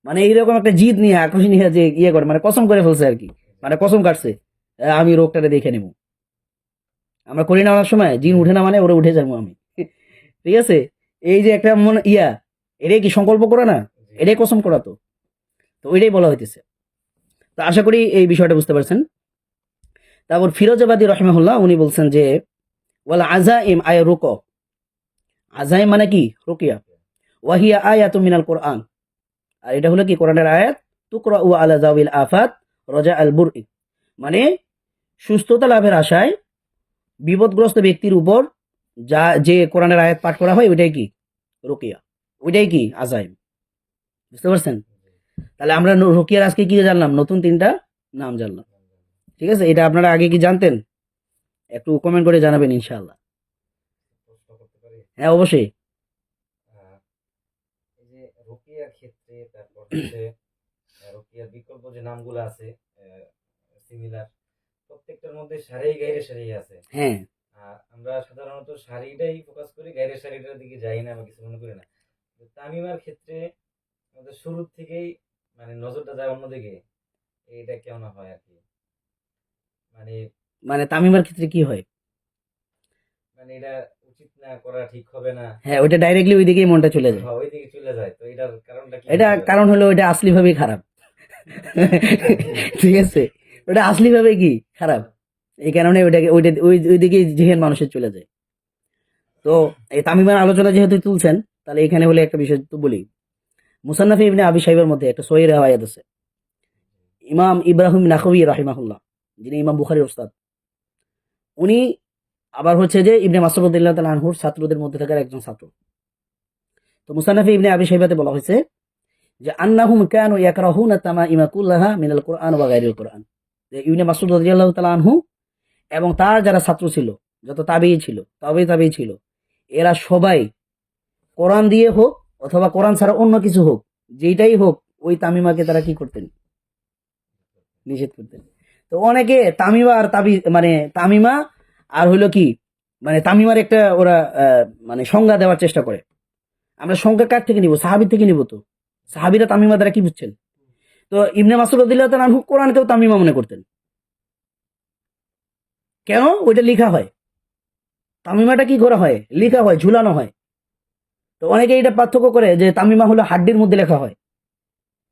মানে এইরকম একটা জিদ নিয়ে, আক্রোশ নিয়ে যে ইয়ে করে, মানে কসম করে ফেলছে আর কি, মানে কসম কাটছে আমি রোগটারে দেখে নেব। আমরা করি না অনেক সময়, জিন উঠে না মানে ওরে উঠে যাবো আমি। ঠিক আছে, এই যে একটা মন এটাই কি সংকল্প করা না, এটাই কসম করা। তো তো ওইটাই বলা হইতেছে। তো আশা করি এই বিষয়টা বুঝতে পারছেন। তারপর ফিরোজাবাদী রহিমাহুল্লাহ উনি বলছেন যে ওয়াল আজাইম আয় রুক, আজাইম মানে কি রুকিয়া, ওয়াহিয়া আয়াতু মিনাল কোরআন, আর এটা হলো কি কোরআনের আয়াত, তুকরা ও আলা জাউল আফাত রজা আল বুরই, মানে সুস্থতা লাভের আশায় বিপদগ্রস্ত ব্যক্তির উপর যা যে কোরআনের আয়াত পাঠ করা হয় ওইটাই কি রুকিয়া, ওইটাই কি আজাইম। বুঝতে পারছেন? তাহলে আমরা রুকিয়ার আজকে কি জানলাম, নতুন 3টা নাম জানলাম। ঠিক আছে, এটা আপনারা আগে কি জানতেন? একটু কমেন্ট করে জানাবেন ইনশাআল্লাহ। হ্যাঁ অবশ্যই। এই যে রোকিয়ার ক্ষেত্রে, তারপর হচ্ছে রোকিয়ার বিকল্প যে নামগুলো আছে সিমিলার, প্রত্যেকটার মধ্যে সারি গাইরে সারি আছে। হ্যাঁ, আর আমরা সাধারণত সারিটাই ফোকাস করি, গাইরে সারিটার দিকে যাই না বা কিছু মনে করি না। তামিমার ক্ষেত্রে আমাদের শুরুর থেকেই মানে নজরটা যায় অন্যদিকে, এইটা কেমন হয় আর কি, মানে মানে তামিমার ক্ষেত্রে কি হয়? মানে এটা উচিত না করা, ঠিক হবে না, হ্যাঁ, ওইটা ডাইরেক্টলি ওই দিকেই মনটা চলে যায়। ওইদিকে চলে যায়। তো এটার কারণটা কি এটা হতে পারে? কারণ হলো ওইটা আসলি ভাবেই খারাপ। ঠিক আছে, ওটা আসলি ভাবে কি খারাপ, এই কারণে ওইটাকে ওইটা ওই দিকে যেহেন মানুষের চলে যায়। তো এই তামিমার আলোচনা যেহেতু তুলছেন, তাহলে এখানে হলে একটা বিষয় তো বলি। মুসান্নাফি ইবনে আবি শাইবার মধ্যে একটা সহিহ রিওয়ায়াত আছে। ইমাম ইব্রাহিম নাখবী রাহিমাহুল্লাহ, যিনি ইমাম বুখারীর ওস্তাদ, উনি আবার হচ্ছে যে ইবনে মাসউদ রাদিয়াল্লাহু তাআলা আনহুর ছাত্রদের মধ্যে থাকার একজন ছাত্র। তো মুসান্নাফি ইবনে আবি শাইবাতে বলা হয়েছে যে আন্নাহুম কানু ইয়াকরাহুনা তামাইমা কুল্লাহা মিনাল কুরআন ওয়া গায়রিল কুরআন, যে ইবনে মাসউদ রাদিয়াল্লাহু তাআলা আনহু এবং তার যারা ছাত্র ছিল, যত তাবেঈ ছিল, তাবেঈ ছিল, এরা সবাই কোরআন দিয়ে হোক অথবা কোরআন ছাড়া অন্য কিছু হোক, যেটাই হোক, ওই তামিমাকে তারা কি করতেন, নিষেধ করতেন। তো অনেকে তামিমা আর মানে তামিমা আর হইলো কি, মানে তামিমার একটা ওরা মানে সংজ্ঞা দেওয়ার চেষ্টা করে। আমরা সংজ্ঞা কার থেকে নিব? সাহাবীর থেকে নিব। তো সাহাবীরা তামিমা দ্বারা কি বুঝছেন? তো ইবনে মাসউদ রাদিয়াল্লাহু তাআলা আনহু কোরআনকেও তামিমা মনে করতেন। কেন? ওইটা লেখা হয়। তামিমাটা কি করা হয়? লেখা হয়, ঝুলানো হয়। তো অনেকে এটা পার্থক্য করে যে তামিমা হলো হাড্ডির মধ্যে লেখা হয়,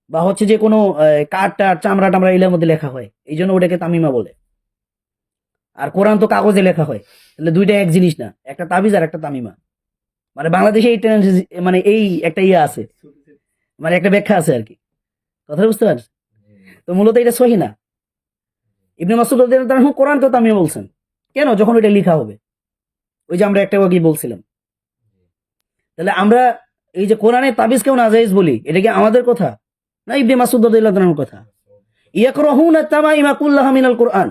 বা হচ্ছে যে কোনো কাঠ টাঠ চামড়া টামড়া এগুলোর মধ্যে লেখা হয়, এই জন্য ওটাকে তামিমা বলে। আর কোরআন তো কাগজে লেখা হয়, তাহলে দুইটা এক জিনিস না, একটা তাবিজ আর একটা তামিমা। মানে বাংলাদেশে এই মানে এই একটা ইয়ে আছে, মানে একটা ব্যাখ্যা আছে আর কি, কথা বুঝতে পারছেন? তো মূলত এটা সহি না। ইবনে মাসউদ রাদিয়াল্লাহু তাআলা কোরআন তো তামিমা বলছেন, কেন? যখন ওইটা লেখা হবে, ওই যে আমরা একটা আগে বলছিলাম। তাহলে আমরা এই যে কোরআনে তাবিজ কেউ নাজায়েজ বলি, এটা কি আমাদের কথা না ইবনে মাসউদ রাদিয়াল্লাহু তাআলার কথা? ইয়াকরাহুনা তামাইমা কুল্লাহা মিনাল কুরআন,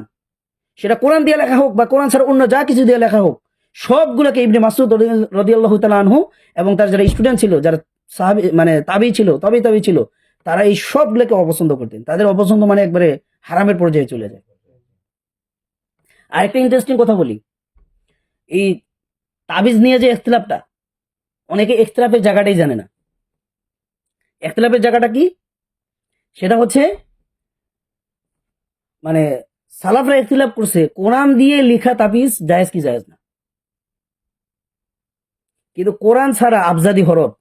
সেটা কোরআন দিয়ে লেখা হোক বা কোরআন ছাড়া অন্য যা কিছু দিয়ে লেখা হোক, সবগুলোকে ইবনে মাসউদ রাদিয়াল্লাহু তাআলা আনহু এবং তার যারা স্টুডেন্ট ছিল, যারা সাহাবী মানে তাবেঈ ছিল, তাবেঈ ছিল, তারা এই সবগুলোকে অপছন্দ করতেন। তাদের অপছন্দ মানে একবারে হারামের পর্যায়ে চলে যায়। আরেকটা ইন্টারেস্টিং কথা বলি, এই তাবিজ নিয়ে যে ইখতিলাফটা, অনেকে ইখতিলাফের জায়গাটাই জানে না। ইখতিলাফের জায়গাটা কি? সেটা হচ্ছে মানে সালাফরা ইখতিলাফ করছে কোরআন দিয়ে লেখা তাবিজ জায়েজ কি জায়েজ না, কিন্তু কোরআন ছাড়া আবজাদি হরফ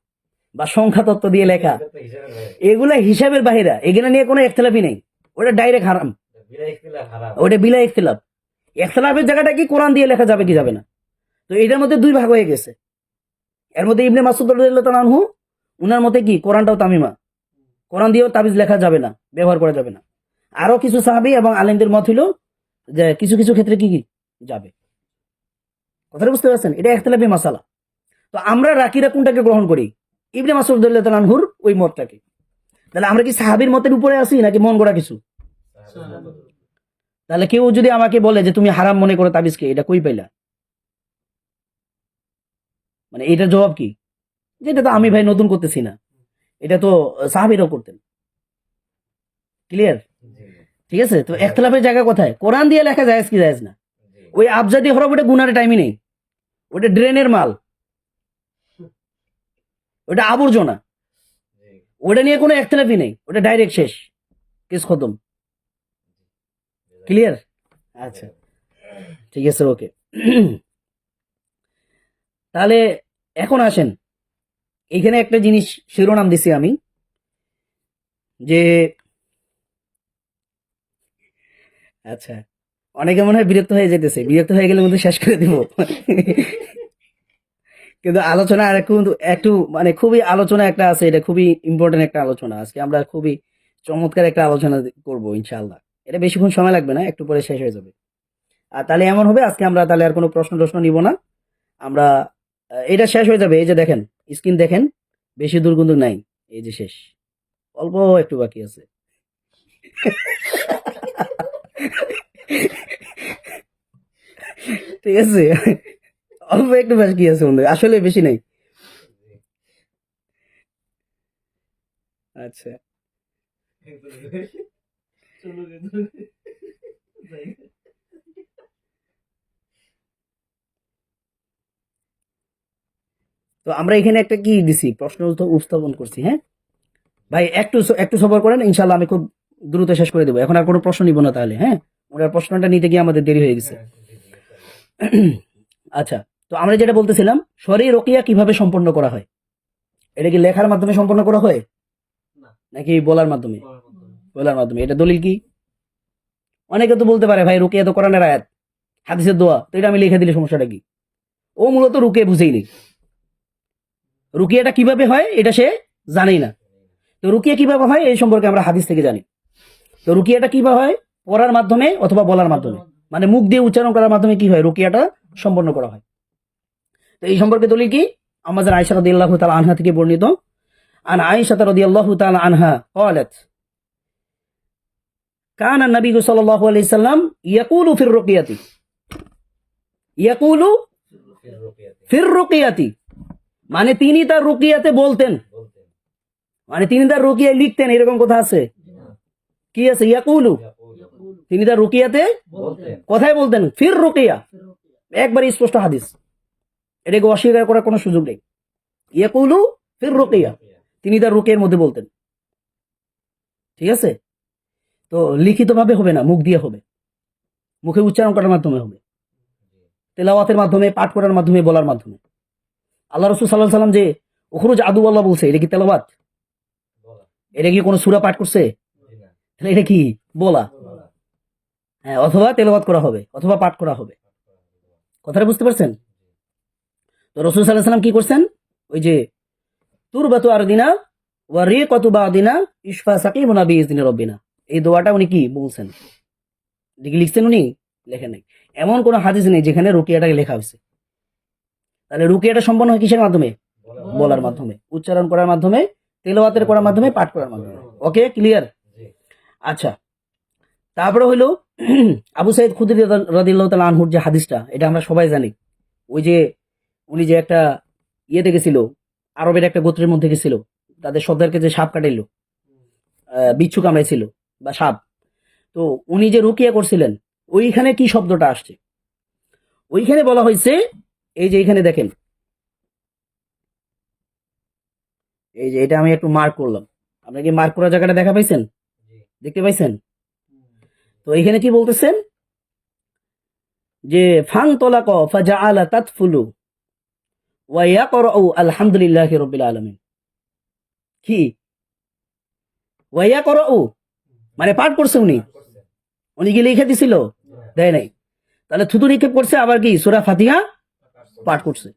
বা সংখ্যা তত্ত্ব দিয়ে লেখা, এটা তো হিসাবের বাইরে। এগুলা হিসাবের বাহিরা, এগুলা নিয়ে কোনো একতলাফই নেই, ওটা ডাইরেক্ট হারাম, বিলাই ইখতিলাফ হারাম। ওটা বিলা ইখতিলাফ। ইখতিলাফের জায়গাটা কি কোরআন দিয়ে লেখা যাবে কি যাবে না, তো এটার মধ্যে দুই ভাগ হয়ে গেছে। এর মধ্যে ইবনে মাসউদ রাদিয়াল্লাহু তাআলা আনহু, উনার মতে কি কোরআনটাও তামিমা, কোরআন দিয়েও তাবিজ লেখা যাবে না, ব্যবহার করা যাবে না। আরো কিছু সাহাবী এবং আলেমদের মত হলো যে কিছু কিছু ক্ষেত্রে কি কি যাবে। কথাটা বুঝতে পারছেন? এটা ইখতিলাফি মাসালা। তো আমরা রাকিরা কোনটাকে গ্রহণ করি? ইবনে মাসউদ রাদিয়াল্লাহু তাআলা আনহুর ওই মতটাকে। তাহলে আমরা কি সাহাবীর মতের উপরে আছি নাকি মন গড়া কিছু? সাহাবের মতো। তাহলে কেউ যদি আমাকে বলে যে তুমি হারাম মনে করো তাবিজকে, এটা কই পাইলা? মানে এটার জবাব কি? যে এটা তো আমি ভাই নতুন করতেছি না, এটা তো সাহাবীরাও করতেন। ক্লিয়ার? জি, ঠিক আছে? তো ইখতিলাফের জায়গা কোথায়? কোরআন দিয়ে লেখা জায়েজ কি জায়েজ না? জি, ওই আবজাদি হরফ ওটা গুনার টাইমই নেই, ওটা ড্রেনের মাল, ওটা আবর্জনা, জি। ওটা নিয়ে কোনো ইখতিলাফই নেই, ওটা ডাইরেক্ট শেষ, কেস খতম। ক্লিয়ার? আচ্ছা, ঠিক আছে, ওকে। তাহলে এখন আসেন, এইখানে একটা জিনিস শিরোনাম দিছি আমি, যে আচ্ছা, অনেকে মনে হয় বিরক্ত হয়ে যেতেছে, বিরক্ত হয়ে গেলে মধ্যে শেষ করে দিব। কিন্তু আলোচনা আর একটু একটু মানে খুবই আলোচনা একটা আছে, এটা খুবই ইম্পর্টেন্ট একটা আলোচনা, আজকে আমরা খুবই চমৎকার একটা আলোচনা করব ইনশাআল্লাহ। এটা বেশিক্ষণ সময় লাগবে না, একটু পরে শেষ হয়ে যাবে। আর তাহলে এমন হবে আজকে আমরা তাহলে আর কোনো প্রশ্ন নিব না, আমরা এটা শেষ হয়ে যাবে। এই যে দেখেন, স্ক্রিন দেখেন, বেশি দূর কিন্তু নাই, এই যে শেষ, অল্প একটু বাকি আছে। ঠিক আছে, অল্প একটু বাকি আছে বন্ধু, আসলে বেশি নাই। আচ্ছা, তো আমরা এখানে একটা কি দিছি, প্রশ্ন উত্থাপন করছি, হ্যাঁ ভাই, একটু একটু সবর করেন, ইনশাল্লাহ আমি খুব দ্রুত শেষ করে দেবো। এখন আর কোনো প্রশ্ন নিব না তাহলে, হ্যাঁ, ওনার প্রশ্নটা নিতে গিয়ে আমাদের দেরি হয়ে গেছে। হ্যাঁ, জি, জি, ইনশাআল্লাহ। আচ্ছা, তো আমরা যেটা বলতেছিলাম, শরঈ রুকিয়া কিভাবে সম্পন্ন করা হয়? এটা কি লেখার মাধ্যমে সম্পন্ন করা হয় নাকি বলার মাধ্যমে? বলার মাধ্যমে। এটা দলিল কি? অনেকে তো বলতে পারে ভাই রুকিয়া তো কোরআনের আয়াত, হাদিসের দোয়া, তো এটা আমি লিখে দিলে সমস্যাটা কি? ও মূলত রুকিয়া বুঝেই নেই, রুকিয়াটা কিভাবে হয় এটা সে জানেই না। তো রুকিয়া কিভাবে হয় এই সম্পর্কে আমরা হাদিস থেকে জানি। তো রুকিয়াটা কিভাবে হয়? পড়ার মাধ্যমে অথবা বলার মাধ্যমে, মানে মুখ দিয়ে উচ্চারণ করার মাধ্যমে কি হয়, রুকিয়াটা সম্পন্ন করা হয়। তো এই সম্পর্কে দলিল কি? আমাদের আয়েশা রাদিয়াল্লাহু তাআলা আনহা থেকে বর্ণিত, আন আয়েশা রাদিয়াল্লাহু তাআলা আনহা قالت كان النبي صلى الله عليه وسلم يقول في الرقية يقول ফির রুকিয়াতে في الرقية, মানে তিনি তার রুকিয়াতে বলতেন, বলতেন। মানে তিনি তার রুকিয়ায় লিখতেন, এরকম কথা আছে? কি আছে? ইয়াকুলু, ইয়াকুলু, তিনি তার রুকিয়াতে বলতেন। কথাই বলতেন, ফির রুকিয়া, একবারে স্পষ্ট হাদিস, এটাকে অস্বীকার করার কোনো সুযোগ নেই। ইয়াকুলু ফির রুকিয়া, তিনি তার রুকিয়ার মধ্যে বলতেন। ঠিক আছে? তো লিখিতভাবে হবে না, মুখ দিয়ে হবে, মুখে উচ্চারণ করার মাধ্যমে হবে, তেলাওয়াতের মাধ্যমে, পাঠ করার মাধ্যমে, বলার মাধ্যমে। আল্লাহ রাসূল সাল্লাল্লাহু আলাইহি ওয়াসাল্লাম যে উখরুজ আদুওয়াল্লাহ বলছে, এটা কি তেলাওয়াত? বলা। এটা কি কোনো সূরা পাঠ করছে? জি না, তাহলে এটা কি বলা? বলা। হ্যাঁ, অথবা তেলাওয়াত করা হবে অথবা পাঠ করা হবে। কথাটা বুঝতে পারছেন? তো রাসূল সাল্লাল্লাহু আলাইহি ওয়াসাল্লাম কি করছেন? ওই যে তুরবাতু আরদিনা ওয়া রিকাতু বাদিনা ইশফা সাকিমুনা বিইজনি রাব্বিনা, এই দোয়াটা উনি কি বলছেন? দেখি লিখছেন উনি? লেখেন নাই। এমন কোন হাদিস নেই যেখানে রুকিয়াটাকে লেখা হয়েছে। তাহলে রুকিয়াটা সম্পন্ন হয় কিসের মাধ্যমে? বলা। বলার মাধ্যমে, উচ্চারণ করার মাধ্যমে, তেলাওয়াতের করার মাধ্যমে, পাঠ করার মাধ্যমে। ওকে, ক্লিয়ার? জি, আচ্ছা, তারপরে হলো আবু সাইদ খুদরি রাদিয়াল্লাহু তাআলা আনহুর যে হাদিসটা, এটা আমরা সবাই জানি। ওই যে উনি যে একটা ইয়েতে গেছিল, আরবের একটা গোত্রের মধ্যে গেছিল, তাদের সর্দারকে যে সাপ কাটাইলো, বিচ্ছু কামড়াইছিল বা সাপ, তো উনি যে রুকিয়া করছিলেন, ওইখানে কি শব্দটা আসছে? ওইখানে বলা হয়েছে, এই যে এখানে দেখেন, এই যে এটা আমি একটু মার্ক করলাম, আপনারা কি মার্ক করা জায়গাটা দেখা পাইছেন? জি। দেখতে পাইছেন? তো এখানে কি বলতেছেন যে ফান তলাক ফাজাআলা তাতফুলু ওয়া ইয়াকরাউ আলহামদুলিল্লাহি রাব্বিল আলামিন, কি ওয়াইয়া করো ও মানে পাঠ করছে উনি করছে। উনি কি লিখে দিছিল দেয় নাই তাহলে থুতু নিক্ষেপ করছে আবার কি সূরা ফাতিহা পাঠ করছে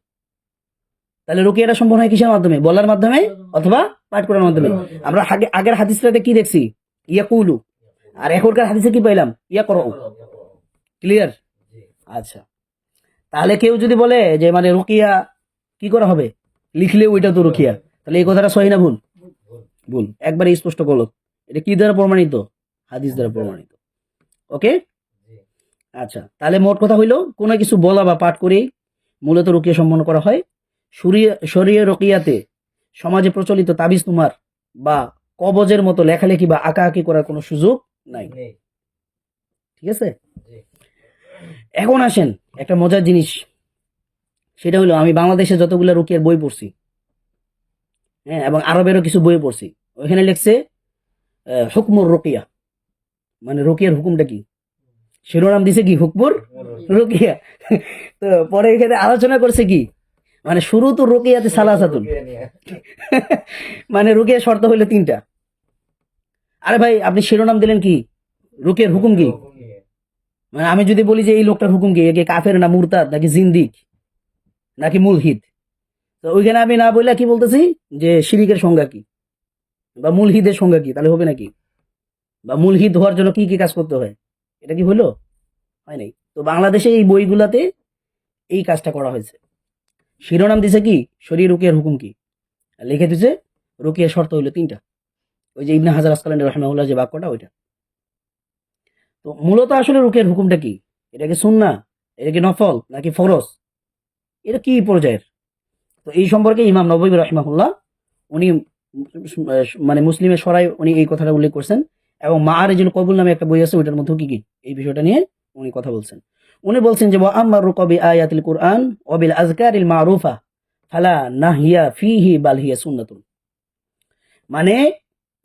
তাহলে রুকিয়াটা সম্ভব হয় কিসের মাধ্যমে বলার মাধ্যমে অথবা পাঠ করার মাধ্যমে আমরা আগের হাদিসটাতে কি দেখছি ইয়াকুলু আর এখনকার হাদিসে কি পাইলাম ইয়া করো ক্লিয়ার জি আচ্ছা তাহলে কেউ যদি বলে যে মানে রুকিয়া কি করা হবে লিখলে ওইটা তো রুকিয়া তাহলে এই কথাটা সহি না ভুল ভুল। ভুল একবারে স্পষ্ট করলো এটা কি দ্বারা প্রমাণিত হাদিস দ্বারা প্রমাণিত ওকে জি আচ্ছা তাহলে মোট কথা হইলো কোনো কিছু বলা বা পাঠ করেই মূলত রুকিয়া সম্পন্ন করা হয় শরীয় রুকিয়াতে সমাজে প্রচলিত তাবিজ তোমার বা কবজের মতো লেখালেখি বা আঁকাআঁকি করার কোনো সুযোগ নাই নেই ঠিক আছে জি এখন আসেন একটা মজার জিনিস সেটা হলো আমি বাংলাদেশে যতগুলো রুকিয়ার বই পড়ছি হ্যাঁ এবং আরবেরও কিছু বই পড়ছি ওইখানে লিখছে হুকমুর রুকিয়া মানে রুকিয়ার হুকুমটা কি শিরোনাম দিছে কি হুকমুর রুকিয়া তো পরে এখানে আলোচনা করছে কি মানে শুরু তো রুকিয়াতে সালাসাতুন রুকিয়া নিয়ে। মানে রুকিয়া শর্ত হইলো 3টা আরে ভাই আপনি শিরোনাম দিলেন কি রুকিয়ার হুকুম কি হুকুম নিয়ে। মানে আমি যদি বলি যে এই লোকটার হুকুম কি একে কাফের না মুরতাদ নাকি জিন্দিক নাকি মুলহিদ তো ওইখানে আমি না বললে কি বলতেছি যে শিরিকের সংজ্ঞা কি বা মুলহিদের সংজ্ঞা কি তাহলে হবে নাকি বা মুলহিদ হওয়ার জন্য কি কি কাজ করতে হয় এটা কি হলো হয় নাই তো বাংলাদেশে এই বইগুলাতে এই কাজটা করা হয়েছে শিরোনাম দিছে কি শরীর রুকিয়ার হুকুম কি আর লিখে দিছে রুকিয়ার শর্ত হইলো 3টা ওই যে ইবনে হাজার আসকালানি রাহিমাহুল্লাহ যে বাক্যটা ওইটা তো মূলত আসলে রুকিয়ার হুকুমটা কি এটা কি সুন্নাহ এটা কি নফল নাকি ফরজ এটা কি পর্যায়ের তো এই সম্পর্কে ইমাম নববী রাহিমাহুল্লাহ উনি মানে মুসলিমের সরাই উনি এই কথাটা উল্লেখ করছেন এবং মাআরিজুল কবুল নামে একটা বই আছে ওইটার মধ্যেও কি এই বিষয়টা নিয়ে উনি কথা বলছেন উনি বলছেন যে ওয়া আম্মার রুকবি আয়াতিল কুরআন ওয়া বিল আযকারিল মারুফা ফালা নাহিয়া ফিহি বাল হিয়া সুন্নাতুন মানে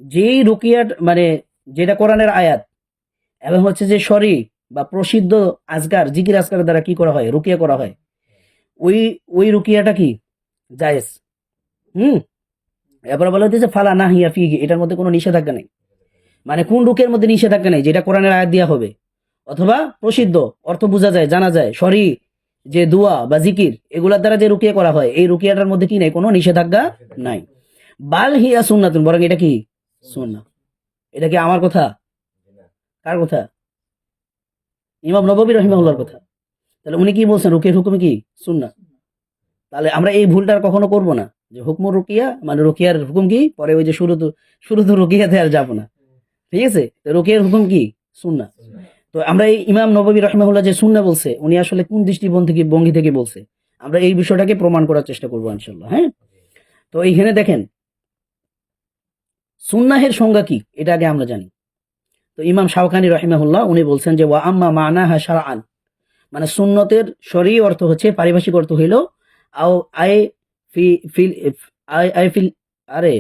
যেই রুকিয়াট মানে যেটা কোরআনের আয়াত এবং হচ্ছে যে শরী বা প্রসিদ্ধ আজকার জিকির আজকারের দ্বারা কি করা হয় রুকিয়া করা হয় ওই ওই রুকিয়াটা কি জায়েজ হুম এরপরে বলা হচ্ছে ফালা নাহিয়া ফিহি এটার মধ্যে কোনো নিষেধাজ্ঞা নেই মানে কোন রুকের মধ্যে নিষেধাজ্ঞা নেই যেটা কোরআনের আয়াত দেওয়া হবে অথবা প্রসিদ্ধ অর্থ বোঝা যায় জানা যায় শরী যে দোয়া বা জিকির এগুলোর দ্বারা যে রুকিয়া করা হয় এই রুকিয়াটার মধ্যে কি নাই কোনো নিষেধাজ্ঞা নাই বাল হিয়া সুন্নাতুন বরং এটা কি সুন্নাহ এটা কি আমার কথা জি না। কার কথা ইমাম নববী রাহিমাহুল্লাহর কথা তাহলে উনি কি বলছেন রুকিয়ার হুকুম কি সুন্নাহ তাহলে আমরা এই ভুলটা আর কখনো করব না যে হুকমুর রুকিয়া মানে রুকিয়ার হুকুম কি পরে ওই যে শুরু তো রুকিয়াতে আর যাবো না ঠিক আছে তো রুকিয়ার হুকুম কি সুন্নাহ সুন্নাহ। তো আমরা এই ইমাম নববী রাহিমাহুল্লাহ যে সুন্নাহ বলছে উনি আসলে কোন দৃষ্টিভঙ্গি থেকে বলছে আমরা এই বিষয়টাকে প্রমাণ করার চেষ্টা করবো ইনশাআল্লাহ হ্যাঁ তো এইখানে দেখেন সুন্নাহের সংজ্ঞা কি এটা আগে আমরা জানি তো ইমাম শাওকানি রাহিমাহুল্লাহ উনি বলছেন যে ওয়া আম্মা মানাহা শারআন মানে সুন্নতের শরঈ অর্থ হচ্ছে পারিভাষিক অর্থ হইল আও আই ফি ফিল আই আই ফিল আরে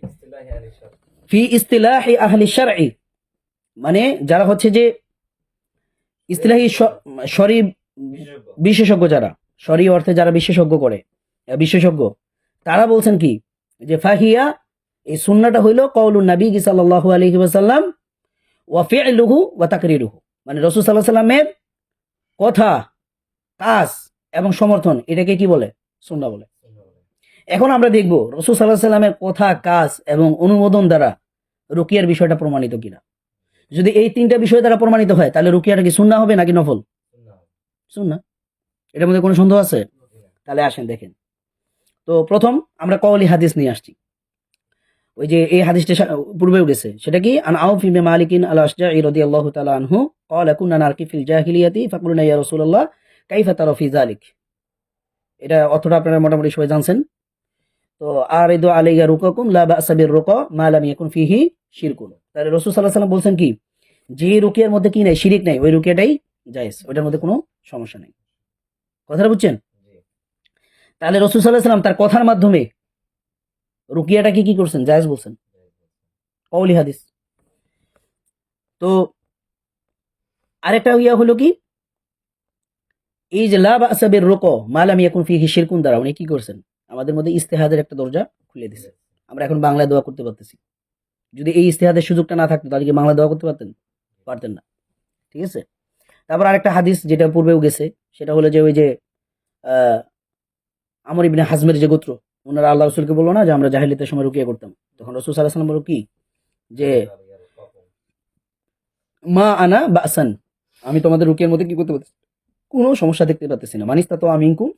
ইস্তিলাহি আলিশার। ফি ইস্তিলাহি আহলি শারঈ মানে যারা হচ্ছে যে ইস্তিলাহি শরঈ বিশেষজ্ঞ। বিশেষজ্ঞ যারা শরঈ অর্থে যারা বিশেষজ্ঞ তারা বলছেন কি যে ফাহিয়া এই সুন্নাহটা হইল কওলুন নবী সাল্লাল্লাহু আলাইহি ওয়াসাল্লাম ওয়া ফি'লুহু ওয়া তাকরিরুহু মানে রাসূল সাল্লাল্লাহু আলাইহি সাল্লামের কথা কাজ এবং সমর্থন এটাকে কি বলে সুন্নাহ বলে সুন্নাহ বলে। এখন আমরা দেখব রাসূল সাল্লাল্লাহু আলাইহি সাল্লামের কথা কাজ এবং অনুমোদন দ্বারা রুকিয়ার বিষয়টা প্রমাণিত কিনা যদি এই 3টা বিষয় দ্বারা প্রমাণিত হয় তাহলে রুকিয়াটা কি সুন্নাহ হবে নাকি নফল সুন্নাহ। সুন্নাহ এটার মধ্যে কোনো সন্দেহ আছে জি না। তাহলে আসেন দেখেন তো প্রথম আমরা কওলি হাদিস নিয়ে আসছি ওই যে এই হাদিসটা পূর্বেও গেছে সেটা কি আন আউফ ইবনে মালিকিন আল আশজাঈ রাদিয়াল্লাহু তাআলা আনহু قال كنا نرقي في الجاهليه فقلنا يا رسول الله كيف ترى في ذلك এটা অর্থটা আপনারা মোটামুটি সবাই জানছেন তো আরিদু আলাইয়া রুকাকুম লা বা'সা বির রুকা মা লাম ইয়াকুন ফিহি শিরকুন তাহলে রাসূল সাল্লাল্লাহু আলাইহি ওয়াসাল্লাম বলছেন কি যে রুকিয়ার মধ্যে কি নাই শিরিক নাই ওই রুকিয়াটাই জায়েজ ওটার মধ্যে কোনো সমস্যা নেই কথাটা বুঝছেন জি তাহলে রাসূল সাল্লাল্লাহু আলাইহি ওয়াসাল্লাম তার কথার মাধ্যমে রুকিয়াটাকে কি করছেন জায়েজ বলছেন কওলি হাদিস তো আরেকটা ইয়া হলো কি এই যে লা বা'সা বির রুকা মা লাম ইয়াকুন ফিহি শিরকুন দ্বারা উনি কি করছেন আমাদের মধ্যে ইস্তেহাদের একটা দরজা খুলে দিছে আমরা এখন বাংলায় দোয়া করতে পারতেছি। যদি এই ইস্তেহাদের সুযোগটা না থাকতো তাহলে কি বাংলা দোয়া করতে পারতেন? পারতেন না। ঠিক আছে? তারপর আরেকটা হাদিস যেটা পূর্বেও গেছে, সেটা হলো যে ওই যে আহ, আমর ইবনে হাজমের যে গোত্র, ওনারা আল্লাহ রসুলকে বললো না যে আমরা জাহিলিয়াতের সময় রুকিয়া করতাম, তখন রসুল সাল্লাহ সাল্লাম বলল কি যে মা আনা বাসান, আমি তোমাদের রুকিয়ার মধ্যে কি করতে পারতেছি, কোনো সমস্যা দেখতে পাচ্ছি না। মানিস্তা তো আমিনকুম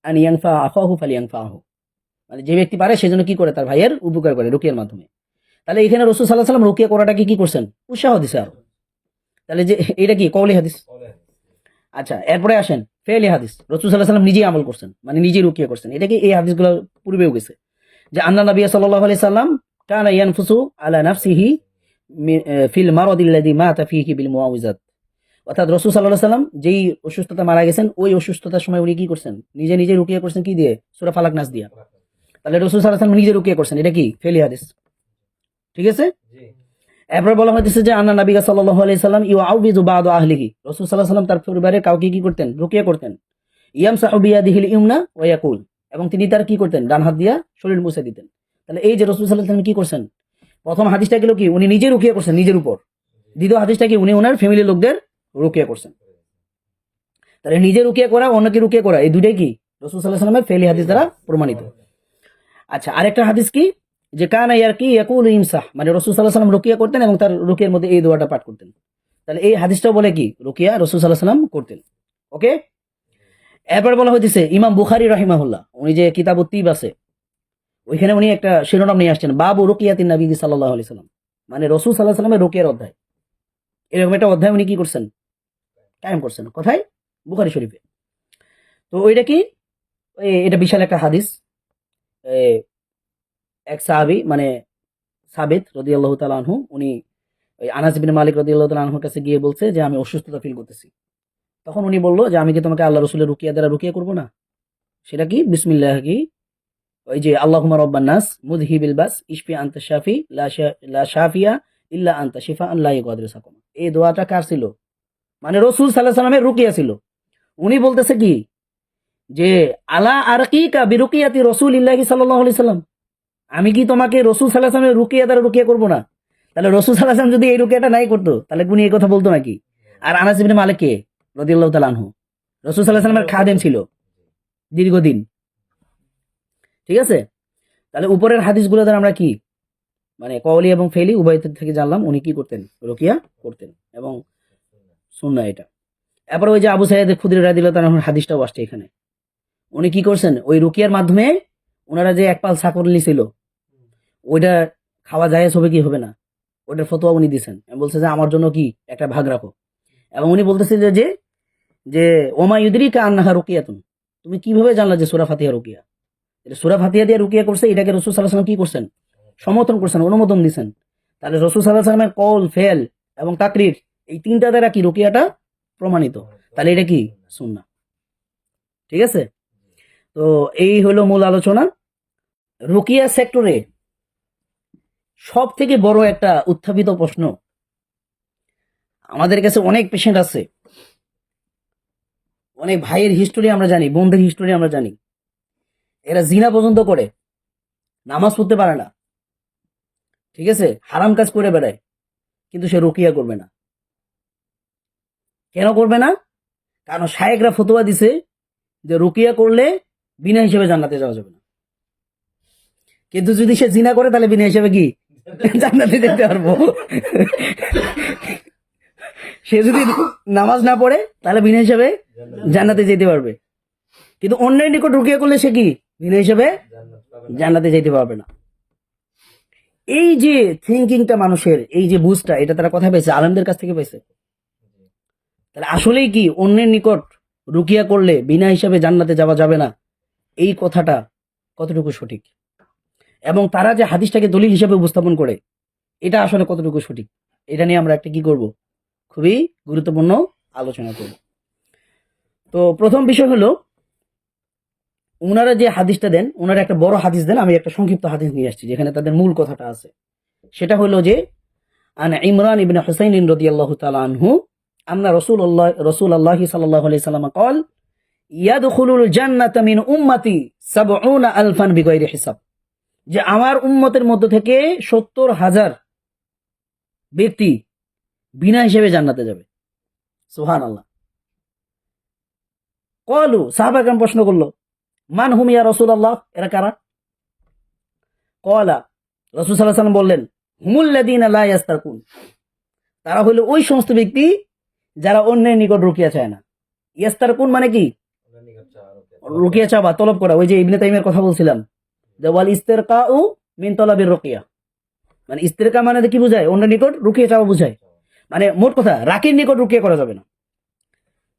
আন ইয়াংফা আখাহু ফালিয়াংফা আহু, মানে যে ব্যক্তি পারে সেজন্য কি করে, তার ভাইয়ের উপকার করে রুকিয়ার মাধ্যমে। তাহলে এখানে রসুল সাল্লাহ সাল্লাম রুকিয়া করাটাকে কি করছেন, উৎসাহ দিছে আরো। তাহলে যে এটা কি কওলি হাদিস। আচ্ছা, এরপরে আসেন ফেলি হাদিস। রসুল সাল্লাহ সাল্লাম নিজেই আমল করছেন, মানে নিজেই রুকিয়া করছেন। এটা কি এই হাদিসগুলো পূর্বেও গেছে যে আন্না নবী সাল্লাল্লাহু আলাইহি সাল্লাম কানা ইয়ানফুসু আলা নাফসিহি ফিল মারাদিল্লাযী মাতা ফীহি বিল মুআউযাত। অর্থাৎ রাসূল সাল্লাল্লাহু আলাইহি সাল্লাম যেই অসুস্থতা মারা গেছেন, ওই অসুস্থতার সময় উনি কি করছেন, নিজে নিজে রুকিয়া করছেন কি দিয়ে, সূরা ফালাক নাস দিয়া। তাহলে রাসূল সাল্লাল্লাহু আলাইহি সাল্লাম নিজে রুকিয়া করছেন, এটা কি ফেলি হাদিস। ঠিক আছে? এরপর বলা হয়েছে যে আন্না নবী সাল্লাল্লাহু আলাইহি সাল্লাম ইউআউযু বা'দা আহলিহি, রাসূল সাল্লাল্লাহু আলাইহি সাল্লাম তার পরিবারে কাউকে কি করতেন, রুকিয়া করতেন। ইয়ামসাহু বিয়াদিহিল ইউমনা ওয়া ইয়াকুল, এবং তিনি তার কি করতেন, ডান হাত দিয়া শরীর মুছে দিতেন। তাহলে এই যে রাসূল সাল্লাল্লাহু আলাইহি সাল্লাম কি করছেন, প্রথম হাদিসটা গেল কি উনি নিজে রুকিয়া করছেন নিজের উপর, দ্বিতীয় হাদিসটা কি উনি ওনার ফ্যামিলির লোকদের রুকিয়া করছেন। তাহলে নিজে রুকিয়া করা, অন্যকে রুকিয়া করা, এই দুটাই কি রাসূল সাল্লাল্লাহু আলাইহি সাল্লামের ফেলি হাদিস দ্বারা প্রমাণিত। আচ্ছা, আরেকটা হাদিস কি যে কানা ইয়ারকি ইয়াকুল ইমসাহ, মানে রাসূল সাল্লাল্লাহু আলাইহি সাল্লাম রুকিয়া করতেন এবং তার রুকিয়ার মধ্যে এই দোয়াটা পাঠ করতেন। তাহলে এই হাদিসটাও বলে কি রুকিয়া রাসূল সাল্লাল্লাহু আলাইহি সাল্লাম করতেন। ওকে, এরপর বলা হইতেছে ইমাম বুখারী রাহিমাহুল্লাহ, উনি যে কিতাবুত তিব আছে ওইখানে উনি একটা শিরোনাম নিয়ে আসছেন, বাবু রুকিয়াতিন নবী সাল্লাল্লাহু আলাইহি সাল্লাম, মানে রাসূল সাল্লাল্লাহু আলাইহি সাল্লামের রুকিয়ার অধ্যায়। এরকম একটা অধ্যায় উনি কি করছেন, কায়েম করছেন। কোথায়? বুখারী শরীফে। তো ওইটা কি, এটা বিশাল একটা হাদিস। এক সাহাবী মানে সাবিত রাদিয়াল্লাহু তাআলা আনহু, উনি ওই আনাস ইবনে মালিক রাদিয়াল্লাহু তাআলা আনহুর কাছে গিয়ে বলছে যে আমি অসুস্থতা ফিল করতেছি। তখন উনি বলল যে আমি কি তোমাকে আল্লাহ রাসূলের রুকিয়া দ্বারা রুকিয়া করব না? সেটা কি বিসমিল্লাহ, কি ওই যে আল্লাহুম্মা রাব্বান নাস মুযহিবিল বাস ইশফি আনতা শাফি লা শাফিয়া ইল্লা আনতা শিফাআন লা ইগাদিরু সাকামা। এই দোয়াটা কার ছিল, মানে রাসূল সাল্লাল্লাহু আলাইহি সাল্লামের রুকিয়া ছিল। উনি বলতেছে কি যে আলা আরকিকা বিরুকিয়াতি রাসূলিল্লাহি সাল্লাল্লাহু আলাইহি সাল্লাম, আমি কি তোমাকে রাসূল সাল্লাল্লাহু আলাইহি সাল্লামের রুকিয়া দ্বারা রুকিয়া করব না? তাহলে রাসূল সাল্লাল্লাহু আলাইহি সাল্লাম যদি এই রুকিয়াটা নাই করতো তাহলে উনি এই কথা বলতো নাকি? আর আনাস ইবনে মালিক কে রাদিয়াল্লাহু তাআলা আনহু, রাসূল সাল্লাল্লাহু আলাইহি সাল্লামের খাদেম ছিল দীর্ঘদিন। ঠিক আছে? তাহলে উপরের হাদিসগুলো দ্বারা আমরা কি মানে কওলি এবং ফেলি উভয় থেকে জানলাম উনি কি করতেন, রুকিয়া করতেন এবং সুন্নাহ এটা। এরপর ওই যে আবু সাঈদ খুদরি রাদিয়াল্লাহু তাআলা আনহুর হাদিসটাও আসছে এখানে। উনি কি করছেন, ওই রুকিয়ার মাধ্যমে ওনারা যে এক পাল ছাগল নিছিল ওইটা খাওয়া যায় হবে কি হবে না, ওটার ফতোয়া উনি দিয়েছেন। বলছে যে আমার জন্য কি একটা ভাগ রাখো। এবং উনি বলতেছে যে যে ওমা ইউদরিকা আন্নাহা রুকিয়াতুন, তুমি কিভাবে জানলা যে সূরা ফাতিহা রুকিয়া? এটা সূরা ফাতিহা দিয়ে রুকিয়া করছে, এটাকে রাসূল সাল্লাল্লাহু আলাইহি ওয়াসাল্লাম কি করছেন, সমর্থন করছেন, অনুমোদন দিয়েছেন। তাহলে রাসূল সাল্লাল্লাহু আলাইহি ওয়াসাল্লামের কওল, ফেল এবং তাকরীর, এই তিনটা দ্বারা কি রুকিয়াটা প্রমাণিত। তাহলে এটা কি সুন্নাহ। ঠিক আছে? তো এই হলো মূল আলোচনা। রুকিয়া সেক্টরে সব থেকে বড় একটা উত্থাপিত প্রশ্ন, আমাদের কাছে অনেক পেশেন্ট আছে, অনেক ভাইয়ের হিস্টোরি আমরা জানি, বোনদের হিস্টোরি আমরা জানি, এরা জিনা পর্যন্ত করে, নামাজ পড়তে পারে না, ঠিক আছে, হারাম কাজ করে বেড়ায়, কিন্তু সে রুকিয়া করবে না। কেন করবে না? কারণ শায়েখরা ফতোয়া দিছে যে রুকিয়া করলে বিনা হিসেবে জান্নাতে যাওয়া যাবে না। কিন্তু যদি সে জিনা করে তাহলে বিনা হিসেবে কি জান্নাতে যেতে পারবো। সে যদি নামাজ না পড়ে তাহলে বিনা হিসেবে জান্নাতে যেতে পারবে, কিন্তু অন্যের নিকট রুকিয়া করলে সে কি বিনা হিসেবে জান্নাতে যেতে পারবে না। এই যে থিঙ্কিংটা মানুষের, এই যে বুঝটা, এটা তারা কোথায় পাইছে? আলেমদের কাছ থেকে পাইছে। তাহলে আসলেই কি অন্যের নিকট রুকিয়া করলে বিনা হিসাবে জান্নাতে যাওয়া যাবে না, এই কথাটা কতটুকু সঠিক? এবং তারা যে হাদিসটাকে দলিল হিসেবে উপস্থাপন করে এটা আসলে কতটুকু সঠিক, এটা নিয়ে আমরা একটা কি করব, খুবই গুরুত্বপূর্ণ আলোচনা করব। তো প্রথম বিষয় হলো, ওনারা যে হাদিসটা দেন, ওনারা একটা বড় হাদিস দেন, আমি একটা সংক্ষিপ্ত হাদিস নিয়ে আসছি যেখানে তাদের মূল কথাটা আছে। সেটা হলো যে আন ইমরান ইবনে হুসাইন রাদিয়াল্লাহু তাআলা আনহু আন্না রাসূলুল্লাহ সাল্লাল্লাহু আলাইহি সাল্লাম قال ইয়াদখুলুল জান্নাতা মিন উম্মতি ৭০ আলফান বিগাইরি হিসাব। যে আমার উম্মতের মধ্য থেকে 70,000 ব্যক্তি বিনা হিসেবে জান্নাতে যাবে। সুবহানাল্লাহ। কলু সাহাবা কেরাম প্রশ্ন করলো, মান হুম ইয়া রাসূলুল্লাহ, এরা কারা? কলা, রাসূল সাল্লাল্লাহু আলাইহি ওয়াসাল্লাম বললেন, হুমুল্লাযীনা লা ইয়াস্তাকুন, তারা হলো ওই সমস্ত ব্যক্তি যারা অন্যের নিকট রুকিয়া চায় না। ইয়াস্তাকুন মানে কি? ওনার নিকট চাওয়া রুকিয়া চাওয়া, তলব করা। ওই যে ইবনে তাইমিয়ার কথা বলছিলাম, যে ওয়াল ইস্তিরকাউ মিন তলাবির রুকিয়া, মানে ইস্তিরকা মানে কি বোঝায়? অন্যের নিকট রুকিয়া চাওয়া বোঝায়। মানে মোট কথা রাকির নিকট রুকিয়া করা যাবে না।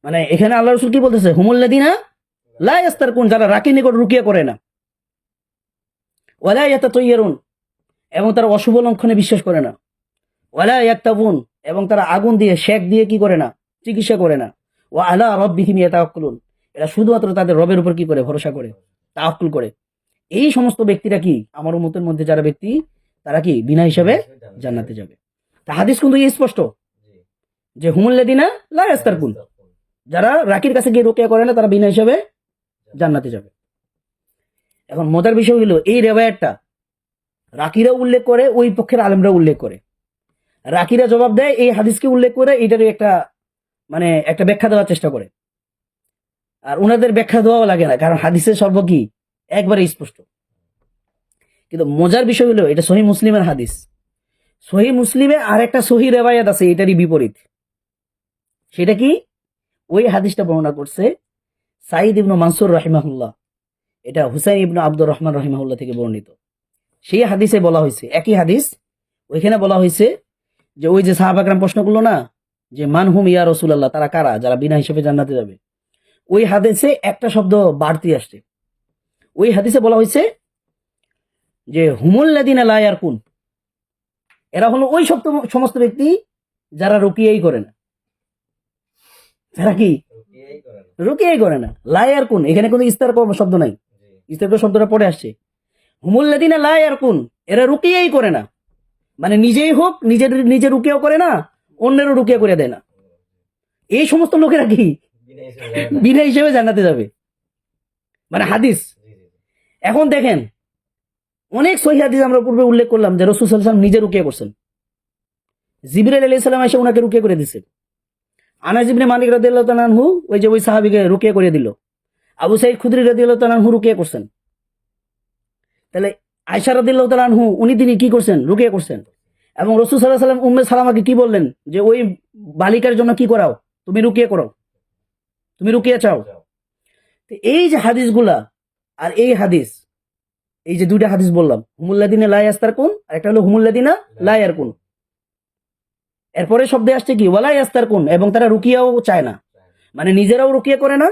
মানে এখানে আল্লাহ রাসূল কি বলতেছে? হুমুল্লাযীনা লা ইয়াস্তাকুন, যারা রাকির নিকট রুকিয়া করে না। ওয়ালা ইয়াতাতায়্যারুন, এবং তারা অশুভ লক্ষণে বিশ্বাস করে না। ওয়ালা ইয়াক্তাবুন, এবং তারা আগুন দিয়ে শেক দিয়ে কি করে না? চিকিৎসা করে না। ওয়া আলা রাব্বিহিম ইয়াতাওয়াক্কালুন, এরা শুধুমাত্র তাদের রবের উপর কি করে? ভরসা করে, তাওয়াক্কুল করে। এই সমস্ত ব্যক্তিরা কি আমার উম্মতের মধ্যে যারা ব্যক্তি, তারা কি বিনা হিসাবে জান্নাতে যাবে। তা হাদিস কিন্তু স্পষ্ট যে হুমুল্লাযীনা লা ইয়াস্তারকুন, যারা রাকির কাছে গিয়ে রুকিয়া করে না, তারা বিনা হিসাবে জান্নাতে যাবে। এখন মজার বিষয় হলো এই রিওয়ায়াতটা রাকিরা উল্লেখ করে, ওই পক্ষের আলেমরা উল্লেখ করে। রাকিরা জবাব দেয় এই হাদিসকে উল্লেখ করে, এটারই একটা মানে একটা ব্যাখ্যা দেওয়ার চেষ্টা করে। আর ওনাদের ব্যাখ্যা দেওয়াও লাগে না, কারণ হাদিসের সর্ব কি একবারে স্পষ্ট। কিন্তু মজার বিষয় হলো এটা সহিহ মুসলিমের হাদিস। সহিহ মুসলিমে আর একটা সহিহ রিওয়ায়াত আছে এটারই বিপরীত। সেটা কি? ওই হাদিসটা বর্ণনা করছে সাঈদ ইবনে মানসুর রাহিমাহুল্লাহ, এটা হুসাইন ইবনে আব্দুর রহমান রাহিমাহুল্লাহ থেকে বর্ণিত। সেই হাদিসে বলা হয়েছে, একই হাদিস, ওইখানে বলা হয়েছে যে ওই যে সাহাবা কেরাম প্রশ্ন করলো না যে মানহুম ইয়া রাসূলুল্লাহ, তারা কারা যারা বিনা হিসেবে জান্নাতে যাবে? ওই হাদিসে একটা শব্দ বাড়তি আসছে। ওই হাদিসে বলা হয়েছে যে হুমুল্লাযীনা লা ইয়ারকুন, এরা হলো ওই সমস্ত ব্যক্তি যারা রুকিয়াই করে না। যারা কি রুকিয়াই করে না। লা ইয়ারকুন, এখানে কোনো ইস্তার শব্দ নাই, ইস্তার শব্দটা পরে আসছে। হুমুল্লাযীনা লা ইয়ারকুন, এরা রুকিয়াই করে না, মানে নিজেই হোক, নিজে রুকিয়াও করে না, অন্যেরও রুকিয়া করে দেয় না। এই সমস্ত লোকেরা কি বিনা হিসেবে জান্নাতে যাবে, মানে হাদিস। এখন দেখেন অনেক সহিহ হাদিস আমরা পূর্বে উল্লেখ করলাম যে রাসূল সাল্লাল্লাহু আলাইহি ওয়াসাল্লাম নিজে রুকিয়া করছেন। জিবরাইল আলাইহিস সালাম এসে ওনাকে রুকিয়া করে দিয়েছে। আনাস ইবনে মালিক রাদিয়াল্লাহু তাআলা আনহু ওই যে ওই সাহাবীকে রুকিয়া করে দিল। আবু সাঈদ খুদরি রাদিয়াল্লাহু তাআলা আনহু রুকিয়া করছেন। তাহলে আয়েশা রাদিয়াল্লাহু তাআলা আনহু তিনি কি করছেন? রুকিয়া করছেন। এবং রাসূল সাল্লাল্লাহু আলাইহি ওয়াসাল্লাম উম্মে সালামাকে কি বললেন? যে ওই বালিকার জন্য কি করাও? তুমি রুকিয়া করো, তুমি রুকিয়া চাও। তো এই যে হাদিসগুলা আর এই হাদিস, এই যে দুইটা হাদিস বললাম, হুমুল্লাযীনা লা ইয়াস্তারকুন আর একটা হলো হুমুল্লাযীনা লা ইয়ারকুন। এরপরে শব্দে আসছে কি? ওয়ালা ইয়াস্তারকুন, এবং তারা রুকিয়াও চায় না, মানে নিজেরাও রুকিয়া করে না,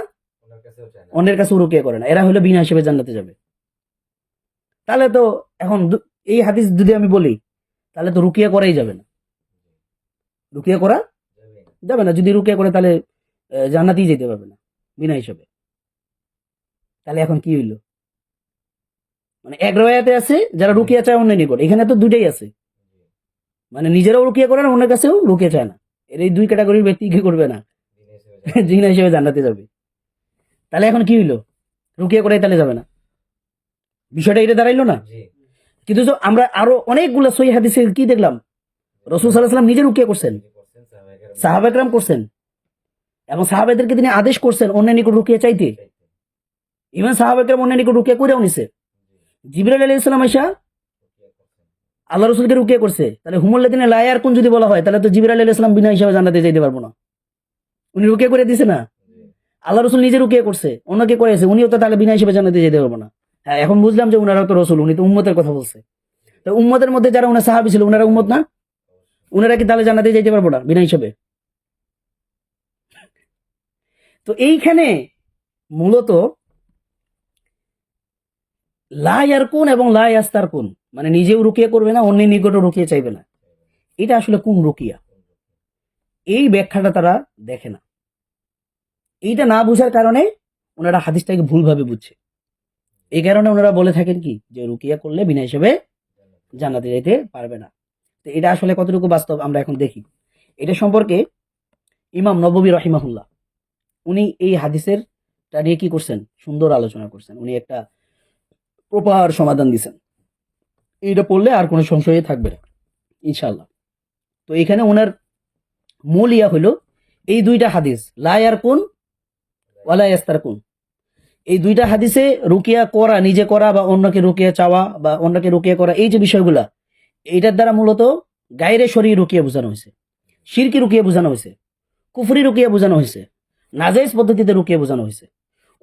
অন্যের কাছেও রুকিয়া করে না। এরা হলো বিনা হিসেবে জান্নাতে যাবে। তাহলে তো এখন এই হাদিস যদি আমি বলি, তাহলে তো রুকিয়া করাই যাবে না, রুকিয়া করা যাবে না। যদি রুকিয়া করে তাহলে জান্নাতেই যেতে পারবে না বিনা হিসেবে। তাহলে এখন কি হইল? মানে এক রায়াতে আছে যারা রুকিয়া চায় অন্যের নিকট, এখানে তো দুইটাই আছে, মানে নিজেরাও রুকিয়া করে না, অন্যের কাছেও রুকিয়া চায় না। এর এই দুই ক্যাটাগরির ব্যক্তি কি করবে না? জিনা হিসেবে জান্নাতে যাবে। তাহলে এখন কি হইলো? রুকিয়া করে তাহলে যাবে না, বিষয়টা এটা দাঁড়াইলো না? কিন্তু আমরা আরো অনেকগুলো সহিহ হাদিসে কি দেখলাম? রাসূল সাল্লাল্লাহু আলাইহি ওয়াসাল্লাম নিজে রুকিয়া করছেন, সাহাবা কেরাম করছেন, এবং সাহাবাদেরকে তিনি আদেশ করছেন অন্যের নিকট রুকিয়া চাইতে। ইভেন সাহাবা কেরাম অন্যের নিকট রুকিয়া করেও নিছে। জিবরাইল আলাইহিস সালাম আয়েশা আল্লাহ রাসূলকে রুকিয়া করছে। তাহলে হুমুল্লাযীনা লা ইয়ারকুন যদি বলা হয়, তাহলে তো জিবরাইল আলাইহিস সালাম বিনা হিসাবে জান্নাতে যেতে পারবো না। উনি রুকিয়া করে দিছে না, আল্লাহ রাসূল নিজে রুকিয়া করছে, অন্যকে করেছে, উনিও তো তাহলে বিনা হিসাবে জান্নাতে যেতে পারবো না। হ্যাঁ, এখন বুঝলাম যে উনারা তো রাসূল, উনি তো উম্মতের কথা বলছে। তো উম্মতের মধ্যে যারা উনার সাহাবী ছিল, উনারা উম্মত না? উনারা কি তাহলে জান্নাতে যেতে পারবো না বিনা হিসাবে? তো এইখানে মূলত লা ইয়ারকুন এবং লা ইয়াস্তারকুন, মানে নিজেও রুকিয়া করবে না, অন্যের নিকটও রুকিয়া চাইবে না, এটা আসলে কোন রুকিয়া? এই ব্যাখ্যাটা তারা দেখে না। এইটা না বুঝার কারণে ওনারা হাদিসটাকে ভুলভাবে বুঝছে। এই কারণে ওনারা বলে থাকেন কি যে রুকিয়া করলে বিনা হিসেবে জান্নাতে যেতে পারবে না। তো এটা আসলে কতটুকু বাস্তব আমরা এখন দেখি। এটা সম্পর্কে ইমাম নববী রাহিমাহুল্লাহ উনি এই হাদিসের টা নিয়ে কি করছেন? সুন্দর আলোচনা করছেন। উনি একটা প্রপার সমাধান দিয়েছেন। এইটা পড়লে আর কোনো সংশয় থাকবে না ইনশাআল্লাহ। তো এখানে ওনার মূল ইয়া হলো এই দুইটা হাদিস, লা ইয়ারকুন ওয়ালা ইয়াস্তারকুন, এই দুইটা হাদিসে রুকিয়া করা, নিজে করা বা অন্যকে রুকিয়া চাওয়া বা অন্যকে রুকিয়া করা, এই যে বিষয়গুলা, এইটার দ্বারা মূলত গায়রে শরী রুকিয়া বোঝানো হয়েছে, শিরকি রুকিয়া বোঝানো হয়েছে, কুফরি রুকিয়া বোঝানো হয়েছে, নাজাইজ পদ্ধতিতে রুকিয়া বোঝানো হয়েছে।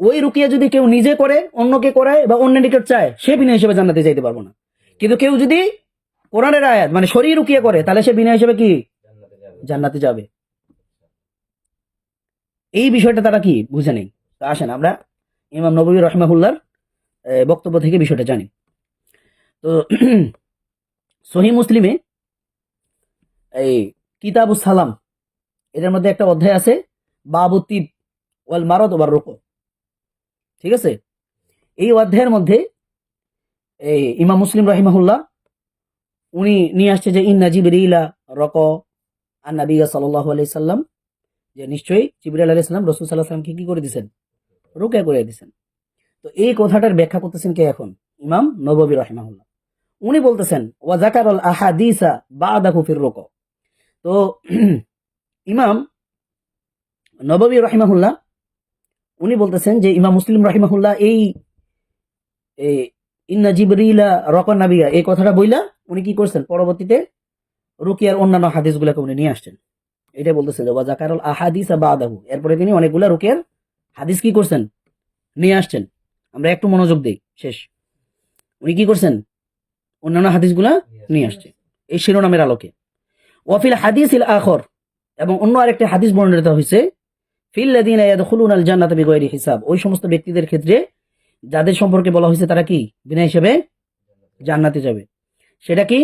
ওই রুকিয়া যদি কেউ নিজে করে, অন্যকে করায় বা অন্য নিকট চায়, সে বিনা হিসেবে জান্নাতে যাইতে পারবো না। কিন্তু কেউ যদি কোরআনের আয়াত মানে শরী রুকিয়া করে, তাহলে সে বিনা হিসেবে কি জান্নাতে যাবে। জান্নাতে যাবে। এই বিষয়টা তারা কি বুঝে নেই। তা আসেন আমরা ইমাম নববী রাহিমাহুল্লাহর বক্তব্য থেকে বিষয়টা জানি। তো সহিহ মুসলিমে এই কিতাবুস সালাম, এটার মধ্যে একটা অধ্যায় আছে বাবু তিব ওয়াল মারদ ওয়ার রুকু, ঠিক আছে? এই অধ্যায়ের মধ্যে এই ইমাম মুসলিম রাহিমাহুল্লাহ উনি নিয়ে আসছে যে ইন্না জিবরিলা রক আন নবী সাল্লাল্লাহু আলাইহি সাল্লাম, যে নিশ্চয়ই জিবরিল আলাইহিস সালাম রাসূল সাল্লাল্লাহু আলাইহি সাল্লামকে কি করে দিবেন, রুকিয়া করে দিবেন। তো এই কথাটার ব্যাখ্যা করতেছেন কে এখন? ইমাম নববী রাহিমাহুল্লাহ। উনি বলতেছেন ওয়া যাকারাল আহাদিসা বাদাহু ফির রুকু। তো ইমাম নববী রাহিমাহুল্লাহ উনি বলতেছেন যে ইমাম মুসলিম রাহিমাহুল্লাহ এই ইন্না জিবরিলা রকন নাবিয়া এই কথাটা বইলা উনি কি করছেন, পরবর্তীতে রুকিয়ার অন্যান্য হাদিসগুলোকে উনি নিয়ে আসছেন। এটা বলতেছেন যে ওয়া যাকারাল আহাদিসা বাদাহু, এরপরে তিনি অনেকগুলা রুকিয়ার হাদিস কি করছেন, নিয়ে আসছেন। আমরা একটু মনোযোগ দেই, শেষ। উনি কি করছেন, অন্যান্য হাদিসগুলা নিয়ে আসছে এই শিরোনামের আলোকে। ওয়াফিল হাদিসিল আখর, এবং অন্য আরেকটি হাদিস বর্ণিত হয়েছে ফিল লাযিনা ইয়াদখুলুনাল জান্নাতা বিগাইরি হিসাব, ওই সমস্ত ব্যক্তিদের ক্ষেত্রে যাদের সম্পর্কে বলা হয়েছে তারা কি বিনা হিসেবে জান্নাতে যাবে। সেটা কি,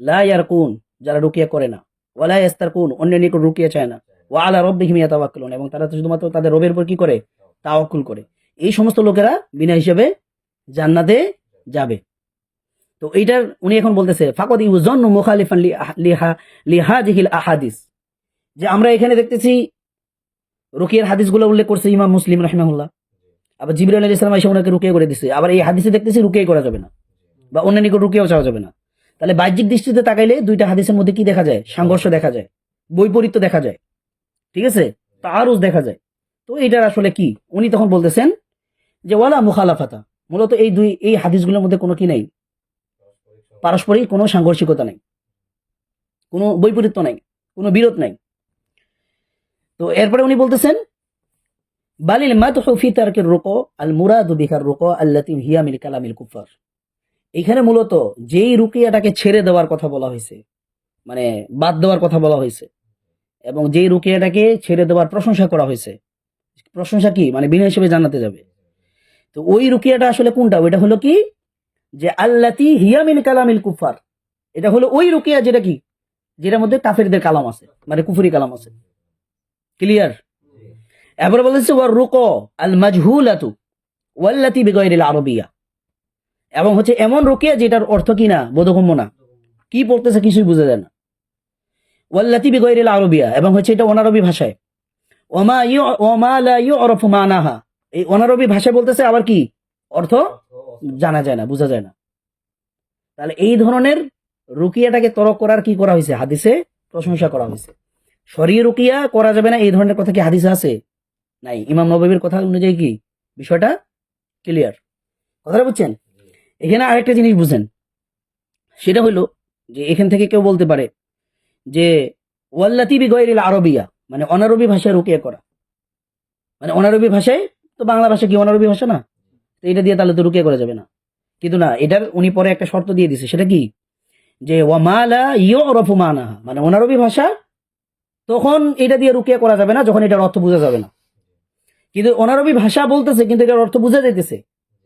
লা ইয়ারকুন, যারা রুকিয়া করে না, ওয়ালা ইয়াস্তারকুন, অন্যের নিকট রুকিয়া চায় না, ওয়া আলা রাব্বিহিম ইয়াতাওয়াক্কালুন, এবং তারা শুধুমাত্র তাদের রবের উপর কি করে, তাওয়াক্কুল করে। এই সমস্ত লোকেরা বিনা হিসেবে জান্নাতে যাবে। তো এইটার উনি এখন বলতেছে ফাকাদ ইউজান্নু মুখালিফান লিহাদিহিল আহাদিস, যে আমরা এখানে দেখতেছি রুকিয়ার হাদিসগুলো উল্লেখ করছে ইমাম মুসলিম রাহিমাহুল্লাহ, আবার জিবরাইল আলাইহিস সালাম এসে ওনাকে রুকিয়া করে দিছে, আবার এই হাদিসে দেখতেছি রুকিয়া করা যাবে না বা অন্য নিকট রুকিয়াও চাওয়া যাবে না। তাহলে বাহ্যিক দৃষ্টিতে তাকাইলে দুইটা হাদিসের মধ্যে কি দেখা যায়, সংঘর্ষ দেখা যায়, বৈপরীত্য দেখা যায়, ঠিক আছে, তাআরুজ দেখা যায়। তো এইটার আসলে কি, উনি তখন বলতেছেন যে ওয়ালা মুখালাফাতা, মূলত এই হাদিসগুলোর মধ্যে কোনো কি নাই, পারস্পরিক কোনো সাংঘর্ষিকতা নাই, কোনো বৈপরীত্য নাই, কোনো বিরোধ নাই। তো এরপরে উনি বলতেছেন বালিল মাদহু ফি তারকির রুকু আল মুরাদু বিহার রুকু আল্লাতী হিয়া মিন কালামিল কুফার। এখানে মূলত যেই রুকিয়াটাকে ছেড়ে দেওয়ার কথা বলা হয়েছে, মানে বাদ দেওয়ার কথা বলা হয়েছে, এবং যেই রুকিয়াটাকে ছেড়ে দেওয়ার প্রশংসা করা হয়েছে, প্রশংসা কি মানে বিনা হিসেবে জান্নাতে যাবে। তো ওই রুকিয়াটা আসলে কোনটা, ওইটা হলো কি যে আল্লাতী হিয়া মিন কালামিল কুফার, এটা হলো ওই রুকিয়া যেটা কি, যেটার মধ্যে কাফেরদের কালাম আছে, মানে কুফরি কালাম আছে। ক্লিয়ার? এবারে বলেছে ওয়ার রুকু আল মাজহুলাতু ওয়াল্লাতী বিগাইরিল আরবিয়া, এবং হচ্ছে এমন রুকিয়া যেটার অর্থ কি না, বোধগম্য না, কি পড়তেছে কিছুই বোঝা যায় না। ওয়াল্লাতী বিগাইরিল আরবিয়া, এবং হচ্ছে এটা অনারবি ভাষায়। ওমা লা ইউরাফু মানাহা, এই অনারবি ভাষায় বলতেছে, আবার কি অর্থ জানা যায় না, বোঝা যায় না। তাহলে এই ধরনের রুকিয়াটাকে তরক করার কি করা হয়েছে, হাদিসে প্রশংসা করা হয়েছে। শরীয় রুকিয়া করা যাবে না এই ধরনের কথা কি হাদিসে আছে? নাই। ইমাম নববীর কথা অনুযায়ী কি বিষয়টা ক্লিয়ার, কথাটা বুঝছেন? এখানে আরেকটা জিনিস বুঝেন, সেটা হলো যে এখান থেকে কেউ বলতে পারে যে ওয়াল্লাতী বিগাইরিল আরবিয়া, মানে অনারবি ভাষায় রুকিয়া করা, মানে অনারবি ভাষায়, তো বাংলা ভাষা কি অনারবি ভাষা না, তো এটা দিয়ে তাহলে তো রুকিয়া করা যাবে না। কিন্তু না, এটার উনি পরে একটা শর্ত দিয়ে দিছে, সেটা কি যে ওয়ামালা ইউরাফু মানাহা, মানে অনারবি ভাষা, তখন এটা দিয়ে রুকিয়া করা যাবে না যখন এটার অর্থ বোঝা যাবে না। কিন্তু অনারবি ভাষা বলতেছে কিন্তু এটার অর্থ বোঝা যাইতেছে,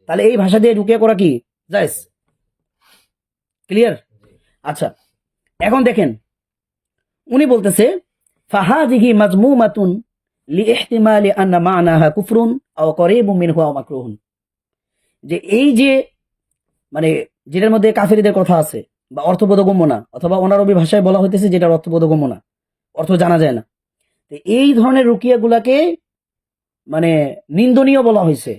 তাহলে এই ভাষা দিয়ে রুকিয়া করা কি জায়েজ। ক্লিয়ার? আচ্ছা, এখন দেখেন উনি বলতেছে ফাহাযিহি মাজমুমাতুন লিইহতিমালি আন্না মা'নাহা কুফরুন আও করিবুম মিনহু আও মাকরুহুন, যে এই যে মানে যেটার মধ্যে কাফেরদের কথা আছে বা অর্থবোধগম্য না, অথবা অনারবি ভাষায় বলা হইতেছে যেটার অর্থবোধগম্য না, অর্থ জানা যায় না, তো এই ধরনের রুকিয়াগুলাকে মানে নিন্দনীয় বলা হয়েছে।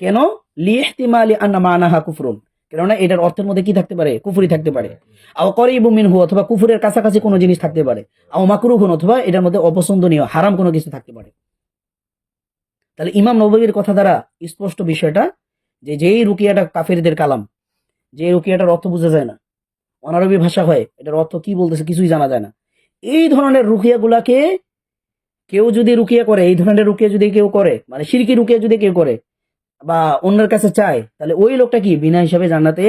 কেন? লিইহতিমালি আন্না মা'নাহা কুফরুন, কেননা এটার অর্থের মধ্যে কি থাকতে পারে, কুফরি থাকতে পারে, আও করিবু মিনহু অথবা কুফরের কাছাকাছি কোনো জিনিস থাকতে পারে, আও মাকরুহুন অথবা এটার মধ্যে অপছন্দনীয় হারাম কোনো কিছু থাকতে পারে। তাহলে ইমাম নববীর কথা দ্বারা স্পষ্ট বিষয়টা যে যেই রুকিয়াটা কাফেরদের কালাম, যে রুকিয়াটার অর্থ বোঝা যায় না, অনারবি ভাষা হয়, এটার অর্থ কি বলতেছে কিছুই জানা যায় না, এই ধরনের রুকিয়াগুলাকে কেউ যদি রুকিয়া করে, এই ধরনের রুকিয়া যদি কেউ করে, মানে শিরকি রুকিয়া যদি কেউ করে বা অন্যের কাছে চায়, তাহলে ওই লোকটা কি বিনা হিসাবে জান্নাতে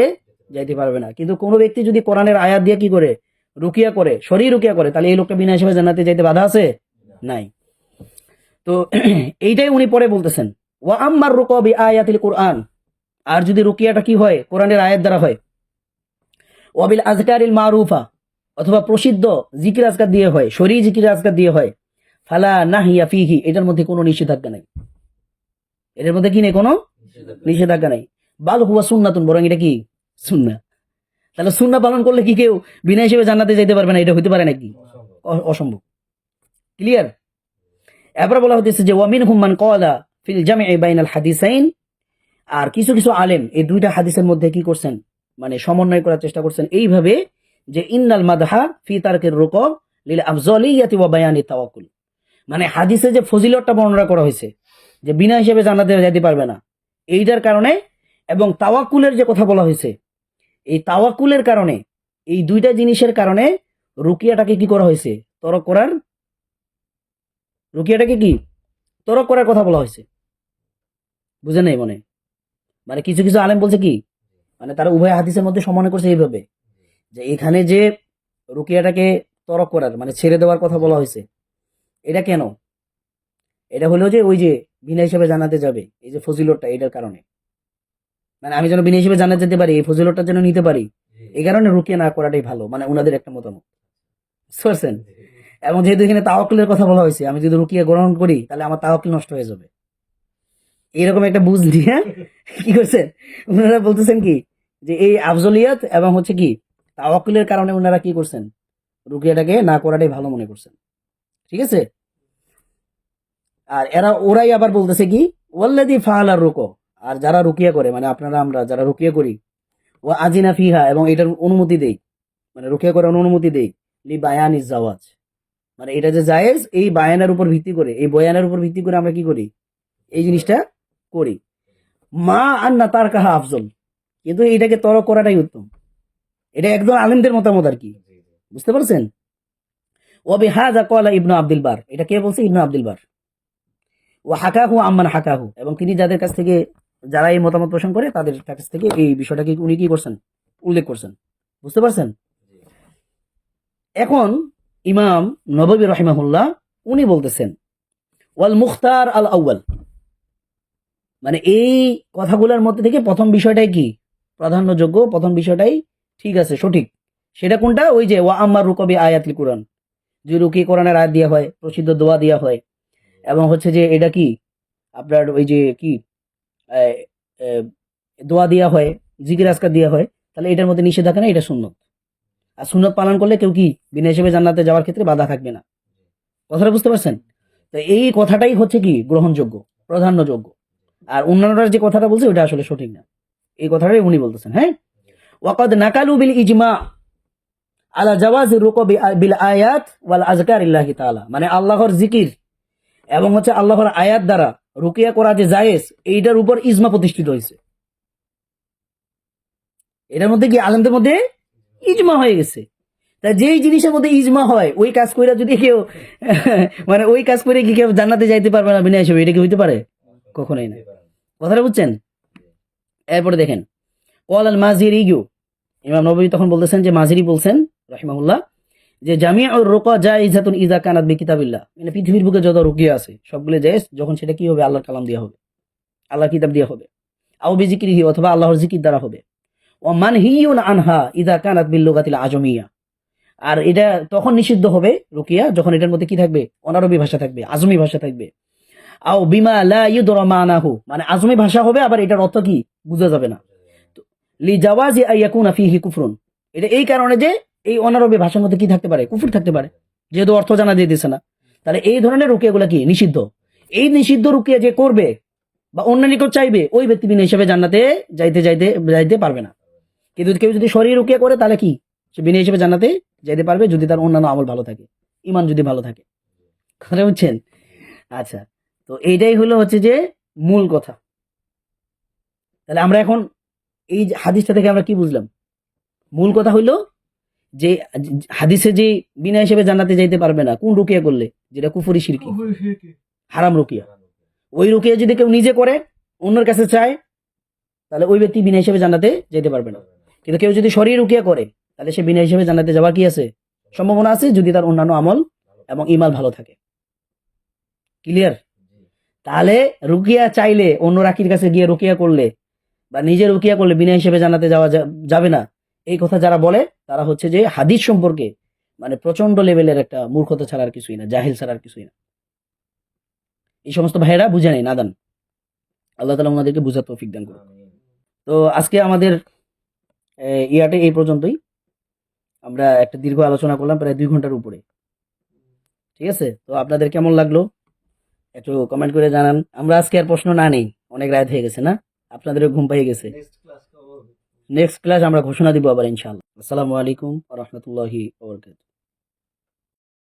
যাইতে পারবে না। কিন্তু কোনো ব্যক্তি যদি কোরআনের আয়াত দিয়ে কি করে রুকিয়া করে, শরীর রুকিয়া করে, তাহলে এই লোকটা বিনা হিসাবে জান্নাতে যাইতে বাধা আছে? নাই। তো এইটাই উনি পরে বলতেছেন, ওয়া আম্মার রুকা বিআয়াতিল কুরআন, আর যদি রুকিয়াটা কি হয় কোরআনের আয়াত দ্বারা হয়, ওয়াবিল আজকারিল মারুফা, অথবা প্রসিদ্ধ জিকির আজকার দিয়ে হয়, শরীর জিকির আজকার দিয়ে হয়, ফালা নাহিয়া ফিহি, এটার মধ্যে কোনো নিষেধাজ্ঞা নাই। এটার মধ্যে কি নেই, কোনো নিষেধাজ্ঞা নাই। বাল হুয়া সুন্নাতুন, বরং এটা কি সুন্নাহ। তাহলে সুন্নাহ পালন করলে কি কেউ বিনা হিসেবে জান্নাতে যেতে পারবে না? এটা হইতে পারে নাকি? অসম্ভব। ক্লিয়ার? এরপর বলা হতেছে যে ওয়ামিনহুম মান ক্বালা ফিল জামিই বাইনাল হাদিসাইন, আর কিছু কিছু আলেম এই দুইটা হাদিসের মধ্যে কি করছেন, মানে সমন্বয় করার চেষ্টা করছেন এইভাবে যে ইন্নাল মাদহা ফি তারকির রুকু লিল আফজালিয়াতি ওয়া বায়ানি তাওয়াক্কুল, মানে হাদিসে যে ফজিলতটা বর্ণনা করা হয়েছে যে বিনা হিসেবে জান্নাতে যেতে পারবে না, এইটার কারণে, এবং তাওয়াক্কুলের যে কথা বলা হয়েছে, এই তাওয়াক্কুলের কারণে, এই দুইটা জিনিসের কারণে রুকিয়াটাকে কি করা হয়েছে, তরক করার, রুকিয়াটাকে কি তরক করার কথা বলা হয়েছে। বুঝে নাই মনে? মানে কিছু কিছু আলেম বলছে কি, মানে তারা উভয় হাদিসের মধ্যে সমন্বয় করছে এইভাবে যে এখানে যে রুকিয়াটাকে তরক করার মানে ছেড়ে দেওয়ার কথা বলা হয়েছে, এটা কেন? এটা হলো যে ওই যে বিনা হিসেবে জানাতে যাবে, এই যে ফজিলতটা, এটার কারণে, মানে আমি যেন বিনা হিসেবে জানাতে যেতে পারি, এই ফজিলতটা যেন নিতে পারি, এই কারণে রুকিয়া না করাটাই ভালো, মানে ওনাদের একটা মতামত। বুঝতে পারছেন? এবং যেহেতু এখানে তাওয়াক্কুলের কথা বলা হয়েছে, আমি যদি রুকিয়া গ্রহণ করি তাহলে আমার তাওয়াক্কুল নষ্ট হয়ে যাবে, এরকম একটা বুঝ দিয়ে কি করছেন ওনারা, বলতেছেন কি যে এই আফজলিয়াত এবং হচ্ছে কি তাওয়াক্কুলের কারণে ওনারা কি করছেন, রুকিয়াটাকে না করাটাই ভালো মনে করছেন। ঠিক আছে? আর ওরাই আবার বলতেছে কি ওয়াল্লাযী ফাআলার রুকু, আর যারা রুকিয়া করে, মানে আপনারা আমরা যারা রুকিয়া করি, ও আজিনা ফিহা, এবং এটার অনুমতি দেই, মানে রুকিয়া করার অনুমতি দেই, লি বায়ানিজ জাওয়াজ, মানে এটা যে জায়েজ, এই বায়ানের উপর ভিত্তি করে, এই বয়ানের উপর ভিত্তি করে আমরা কি করি, এই জিনিসটা করি। মা আন্না তার কাহা আফজল, কিন্তু এটাকে তরক করাটাই উত্তম। এটা একদম আলেমদের মতামত আর কি। বুঝতে পারছেন? ওয়াবি হাযা ক্বালা ইবনু আব্দুল বার, এটা কে বলছে? ইবনু আব্দুল বার। ওয়া হাকাহু আম্মান হাকাহু, এবং তিনি যাদের কাছ থেকে, যারা এই মতামত পোষণ করে তাদের কাছ থেকে এই বিষয়টাকে উনি কি করছেন, উল্লেখ করছেন। বুঝতে পারছেন? এখন ইমাম নববী রাহিমাহুল্লাহ উনি বলতেছেন ওয়াল মুখতার আল আউয়াল, মানে এই কথাগুলোর মধ্যে থেকে প্রথম বিষয়টাই কি প্রাধান্যযোগ্য, প্রথম বিষয়টাই ঠিক আছে, সঠিক। সেটা কোনটা? ওই যে ওয়া আম্মার রুকবি আয়াতুল কুরআন, যে রুকি কোরআনের আয়াত দেওয়া হয়, প্রসিদ্ধ দোয়া দেওয়া হয়, এবং হচ্ছে যে এটা কি আপনার ওই যে কি আহ, আহ, দোয়া দেওয়া হয়, জিকির আজকার দেওয়া হয়, তাহলে এটার মধ্যে নিষেধাজ্ঞা না, এটা সুন্নত। আর সুন্নত পালন করলে কেউ কি বিনা হিসেবে জান্নাতে যাওয়ার ক্ষেত্রে বাধা থাকবে না। কথাটা বুঝতে পারছেন? তো এই কথাটাই হচ্ছে কি গ্রহণযোগ্য, প্রাধান্যযোগ্য। আর অন্যান্যরা যে কথাটা বলছে ওটা আসলে সঠিক না, এই কথাটাই উনি বলতেছেন। হ্যাঁ, ওয়াকাদ নাকালু বিল ইজমা আলা জাওয়াজির রুকু বিল আয়াত ওয়াল আযকারিল্লাহি তাআলা, মানে আল্লাহর জিকির এবং হচ্ছে আল্লাহর আয়াত দ্বারা রুকিয়া করা যে জায়েজ, এইটার উপর ইজমা প্রতিষ্ঠিত হয়েছে। এটার মধ্যে কি আলেমদের মধ্যে ইজমা হয়ে গেছে। তা যেই জিনিসের মধ্যে ইজমা হয়, ওই কাজ করে যদি কেউ মানে ওই কাজ করে কি কেউ জান্নাতে যাইতে পারবে না বিনা হিসেবে, এটা কি হইতে পারে? কখনোই না। কথাটা বুঝছেন? এরপরে দেখেন ওয়াল আল মাজিরি, ইমাম নববী তখন বলতেছেন যে মাজিরি বলছেন রাহিমাহুল্লাহ যে জামিউর রুকা জায়েজাতুন ইযা কানাত বিকিতাবিল্লাহ, মানে পৃথিবীর বুকে যত রুকিয়া আছে সবগুলো জায়েজ যখন সেটা কি হবে, আল্লাহর কালাম দেওয়া হবে, আল্লাহর কিতাব দেওয়া হবে, আও বিজিকরিহি, অথবা আল্লাহর জিকির দ্বারা হবে, ওয়া মানহিয়ুন আনহা ইযা কানাত বিল লুগাতিল আজমিয়া, আর এটা তখন নিষিদ্ধ হবে রুকিয়া যখন এটার মধ্যে কি থাকবে, অনারবি ভাষা থাকবে, আজমি ভাষা থাকবে, আও বিমা লা ইউদরা মানাহু, মানে আজমি ভাষা হবে আবার এটার অর্থ কি বোঝা যাবে না, লি জাওয়াজি আইয়াকুনা ফিহি কুফরুন, এটা এই কারণে যে এই অনারবি ভাষার মধ্যে কি থাকতে পারে, কুফর থাকতে পারে, যেহেতু অর্থ জানা দিতেছে না। তাহলে এই ধরনের রুকিয়াগুলো কি নিষিদ্ধ। এই নিষিদ্ধ রুকিয়া যে করবে বা অন্য নিকট চাইবে, ওই ব্যক্তি বিনা হিসাবে জান্নাতে যাইতে পারবে না। কিন্তু কেউ যদি শরীর রুকিয়া করে তাহলে কি সে বিনা হিসেবে জান্নাতে যেতে পারবে যদি তার অন্যান্য আমল ভালো থাকে, ইমান যদি ভালো থাকে। কথা বুঝছেন? আচ্ছা, তো এইটাই হলো হচ্ছে যে মূল কথা। তাহলে আমরা এখন এই যে হাদিসটা থেকে আমরা কি বুঝলাম? মূল কথা হইলো যে হাদিসে যে বিনা হিসেবে জান্নাতে যাইতে পারবে না কোন রুকিয়া করলে, যেটা কুফরি শিরকি, হারাম রুকিয়া। ওই রুকিয়া যদি কেউ নিজে করে অন্যের কাছে চায় তাহলে ওই ব্যক্তি বিনা হিসেবে জান্নাতে যেতে পারবে না। কিন্তু কেউ যদি শরীর রুকিয়া করে তাহলে সে বিনা হিসেবে জান্নাতে যাওয়ার কি আছে, সম্ভাবনা আছে যদি তার অন্যান্য আমল এবং ইমান ভালো থাকে। ক্লিয়ার? তাহলে রুকিয়া চাইলে অন্য রাকির কাছে গিয়ে রুকিয়া করলে বা নিজে রুকিয়া করলে বিনা হিসেবে জান্নাতে যাওয়া যাবে না, এই কথা যারা বলে তারা হচ্ছে যে হাদিস সম্পর্কে মানে প্রচন্ড লেভেলের একটা মূর্খতা ছাড়া আর কিছুই না, জাহিল ছাড়া আর কিছুই না। এই সমস্ত ভাইয়েরা বুঝে নেই, নাদান। আল্লাহ তাআলা ওনাদেরকে বুঝার তৌফিক দান করুন। তো আজকে আমাদের ইয়াটে এই পর্যন্তই। আমরা একটা দীর্ঘ আলোচনা করলাম প্রায় 2 ঘন্টার উপরে। ঠিক আছে? তো আপনাদের কেমন লাগলো একটু কমেন্ট করে জানান। আমরা আজকে আর প্রশ্ন না নেই, অনেক রাত হয়ে গেছে না? আপনাদেরও ঘুম পাইয়ে গেছে। নেক্সট ক্লাস আমরা ঘোষণা দিব আবার ইনশাআল্লাহ। আসসালামু আলাইকুম ওয়া রাহমাতুল্লাহি ওয়া বারাকাতুহু।